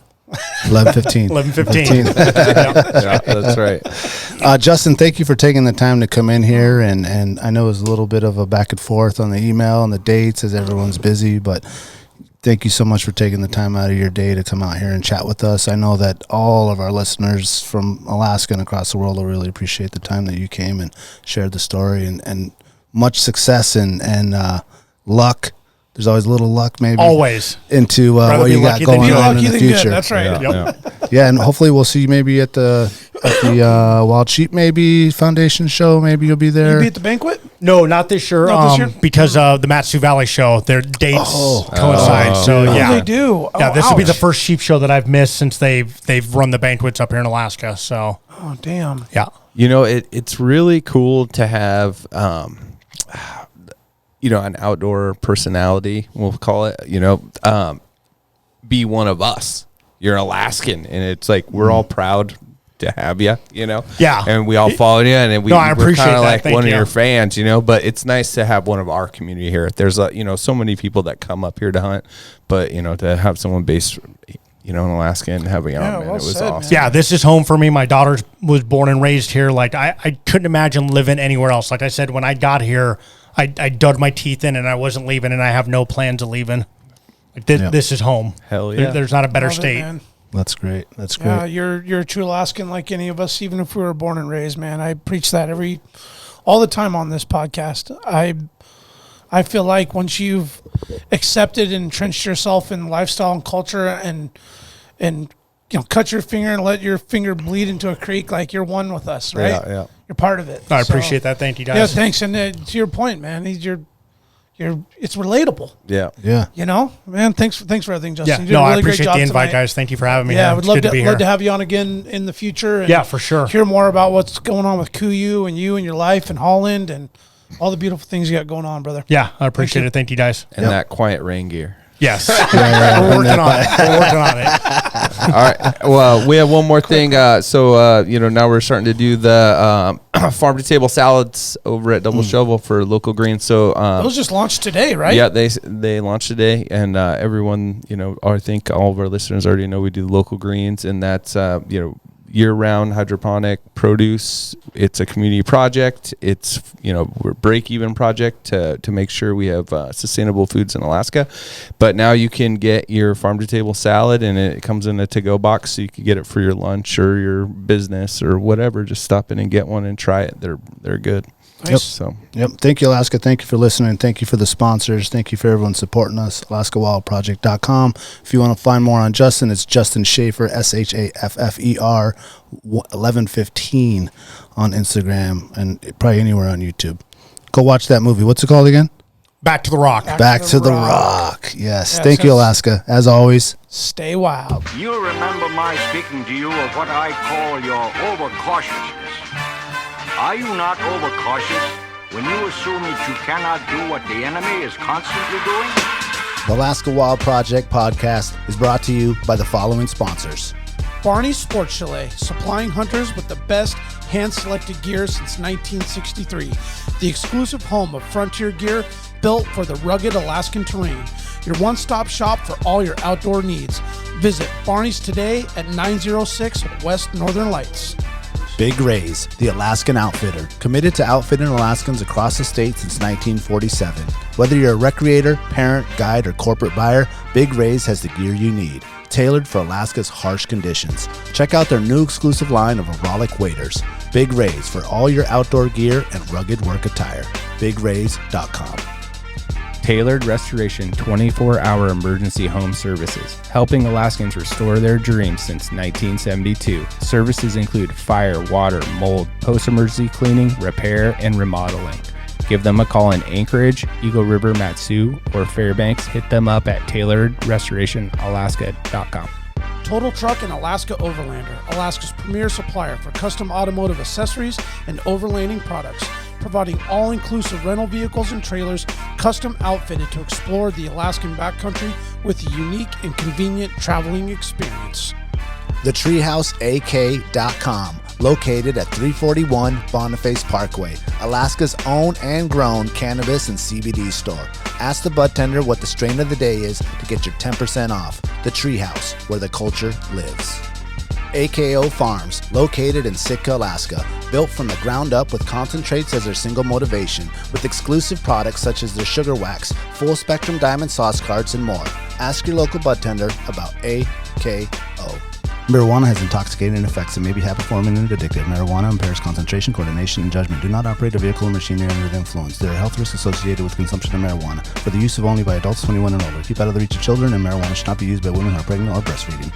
11/15. 11/15. Yeah, that's right. Justin, thank you for taking the time to come in here, and I know it was a little bit of a back and forth on the email and the dates as everyone's busy, but thank you so much for taking the time out of your day to come out here and chat with us. I know that all of our listeners from Alaska and across the world will really appreciate the time that you came and shared the story, and much success and luck. There's always a little luck, maybe. Always. Into Rather what be you got lucky than going good. on in Lucky the than future. good. That's right. Yep. Yeah, and hopefully we'll see you maybe at the Wild Sheep maybe Foundation show. Maybe you'll be there. You be at the banquet? No, not this year. Not this year? Because of the Matsu Valley show, their dates coincide. So Oh, yeah, they do. Yeah, Oh, this will be the ouch. first sheep show that I've missed since they've run the banquets up here in Alaska. So Oh, damn. yeah, It's really cool to have, an outdoor personality, we'll call it, be one of us. you're Alaskan, and it's like we're all proud to have you, you know. Yeah. And we all follow you, and No, I we're appreciate kind of that. like Thank one you. of your fans, you know. But it's nice to have one of our community here. There's so many people that come up here to hunt, but to have someone based, in Alaska and having out, man, well it was said, awesome. man. Yeah, this is home for me. My daughter was born and raised here. Like I couldn't imagine living anywhere else. Like I said, when I got here, I dug my teeth in, and I wasn't leaving, and I have no plans of leaving. Like this is home. Hell yeah. There's not a better Love it, state. man. That's great. That's great. Yeah, you're a true Alaskan like any of us, even if we were born and raised, man. I preach that all the time on this podcast. I feel like once you've accepted and entrenched yourself in lifestyle and culture and cut your finger and let your finger bleed into a creek, like you're one with us, right? Yeah. You're part of it. I So, appreciate that. Thank you, guys. Yeah, thanks. And to your point, man, it's relatable. Yeah. Yeah. Man, thanks for everything, Justin. Yeah, You did a I really great appreciate job the invite, tonight. guys. Thank you for having me. Yeah, I here. would It's love good to be love here. to have you on again in the future. And Yeah, for sure. Hear more about what's going on with KUIU and you and your life in Holland and all the beautiful things you got going on, brother. Yeah, I appreciate it. Thank you, guys. And that quiet rain gear. Yes, we're working on it. We're working on it. All right. Well, we have one more thing. Now we're starting to do the farm to table salads over at Double Shovel for local greens. So Those just launched today, right? yeah, they launched today, and everyone, I think all of our listeners already know we do local greens, and that's year-round hydroponic produce. It's a community project. It's we're a break-even project to make sure we have sustainable foods in Alaska. But now you can get your farm to table salad, and it comes in a to-go box, so you can get it for your lunch or your business or whatever. Just stop in and get one and try it. They're good. Yep. So Yep. Thank you, Alaska. Thank you for listening. Thank you for the sponsors. Thank you for everyone supporting us. AlaskaWildProject.com. If you want to find more on Justin, it's Justin Shaffer, SHAFFER 1115 on Instagram and probably anywhere on YouTube. Go watch that movie. What's it called again? Back to the Rock. Back to the Rock. Yes. Yeah, Thank you, so- Alaska. As always. Stay wild. You remember my speaking to you of what I call your overcautiousness. Are you not overcautious when you assume that you cannot do what the enemy is constantly doing? The Alaska Wild Project podcast is brought to you by the following sponsors. Barney Sports Chalet, supplying hunters with the best hand-selected gear since 1963. The exclusive home of frontier gear built for the rugged Alaskan terrain. Your one-stop shop for all your outdoor needs. Visit Barney's today at 906 West Northern Lights. Big Rays, the Alaskan Outfitter, committed to outfitting Alaskans across the state since 1947. Whether you're a recreator, parent, guide, or corporate buyer, Big Rays has the gear you need, tailored for Alaska's harsh conditions. Check out their new exclusive line of Auralic waders. Big Rays for all your outdoor gear and rugged work attire. BigRays.com. Tailored Restoration 24-hour emergency home services, helping Alaskans restore their dreams since 1972. Services include fire, water, mold, post-emergency cleaning, repair, and remodeling. Give them a call in Anchorage, Eagle River, Matsu, or Fairbanks. Hit them up at tailoredrestorationalaska.com. Total Truck and Alaska Overlander, Alaska's premier supplier for custom automotive accessories and overlanding products, providing all-inclusive rental vehicles and trailers custom outfitted to explore the Alaskan backcountry with a unique and convenient traveling experience. TheTreehouseAK.com, located at 341 Boniface Parkway, Alaska's own and grown cannabis and CBD store. Ask the bud tender what the strain of the day is to get your 10% off. The Treehouse, where the culture lives. AKO Farms, located in Sitka, Alaska, built from the ground up with concentrates as their single motivation, with exclusive products such as their sugar wax, full spectrum diamond sauce cards, and more. Ask your local bud tender about AKO. Marijuana has intoxicating effects and may be habit-forming and addictive. Marijuana impairs concentration, coordination, and judgment. Do not operate a vehicle or machinery under the influence. There are health risks associated with consumption of marijuana. For the use of only by adults 21 and older. Keep out of the reach of children, and marijuana should not be used by women who are pregnant or breastfeeding.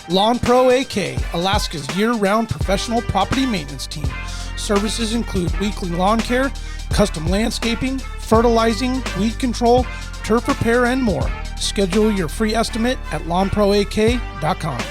Lawn Pro AK, Alaska's year-round professional property maintenance team. Services include weekly lawn care, custom landscaping, fertilizing, weed control, turf repair, and more. Schedule your free estimate at lawnproak.com.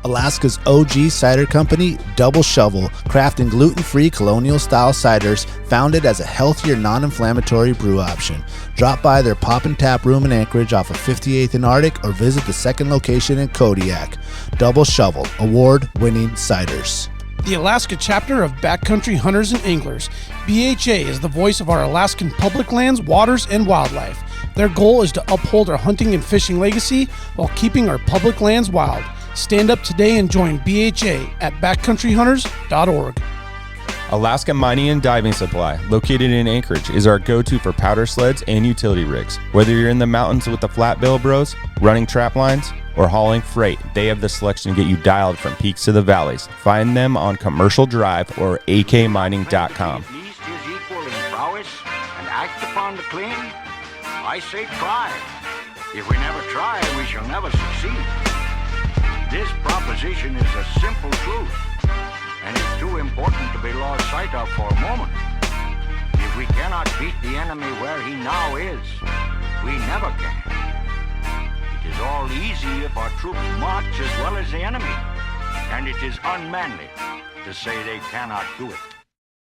Alaska's OG cider company, Double Shovel, crafting gluten-free colonial-style ciders founded as a healthier, non-inflammatory brew option. Drop by their Pop and Tap room in Anchorage off of 58th and Arctic or visit the second location in Kodiak. Double Shovel, award-winning ciders. The Alaska chapter of Backcountry Hunters and Anglers. BHA is the voice of our Alaskan public lands, waters, and wildlife. Their goal is to uphold our hunting and fishing legacy while keeping our public lands wild. Stand up today and join BHA at backcountryhunters.org. Alaska Mining and Diving Supply, located in Anchorage, is our go-to for powder sleds and utility rigs. Whether you're in the mountains with the flat bill bros, running trap lines, or hauling freight, they have the selection to get you dialed from peaks to the valleys. Find them on Commercial Drive or akmining.com. At least is equal in prowess and act upon the claim. I say try. If we never try, we shall never succeed. This proposition is a simple truth, and it's too important to be lost sight of for a moment. If we cannot beat the enemy where he now is, we never can. It is all easy if our troops march as well as the enemy, and it is unmanly to say they cannot do it.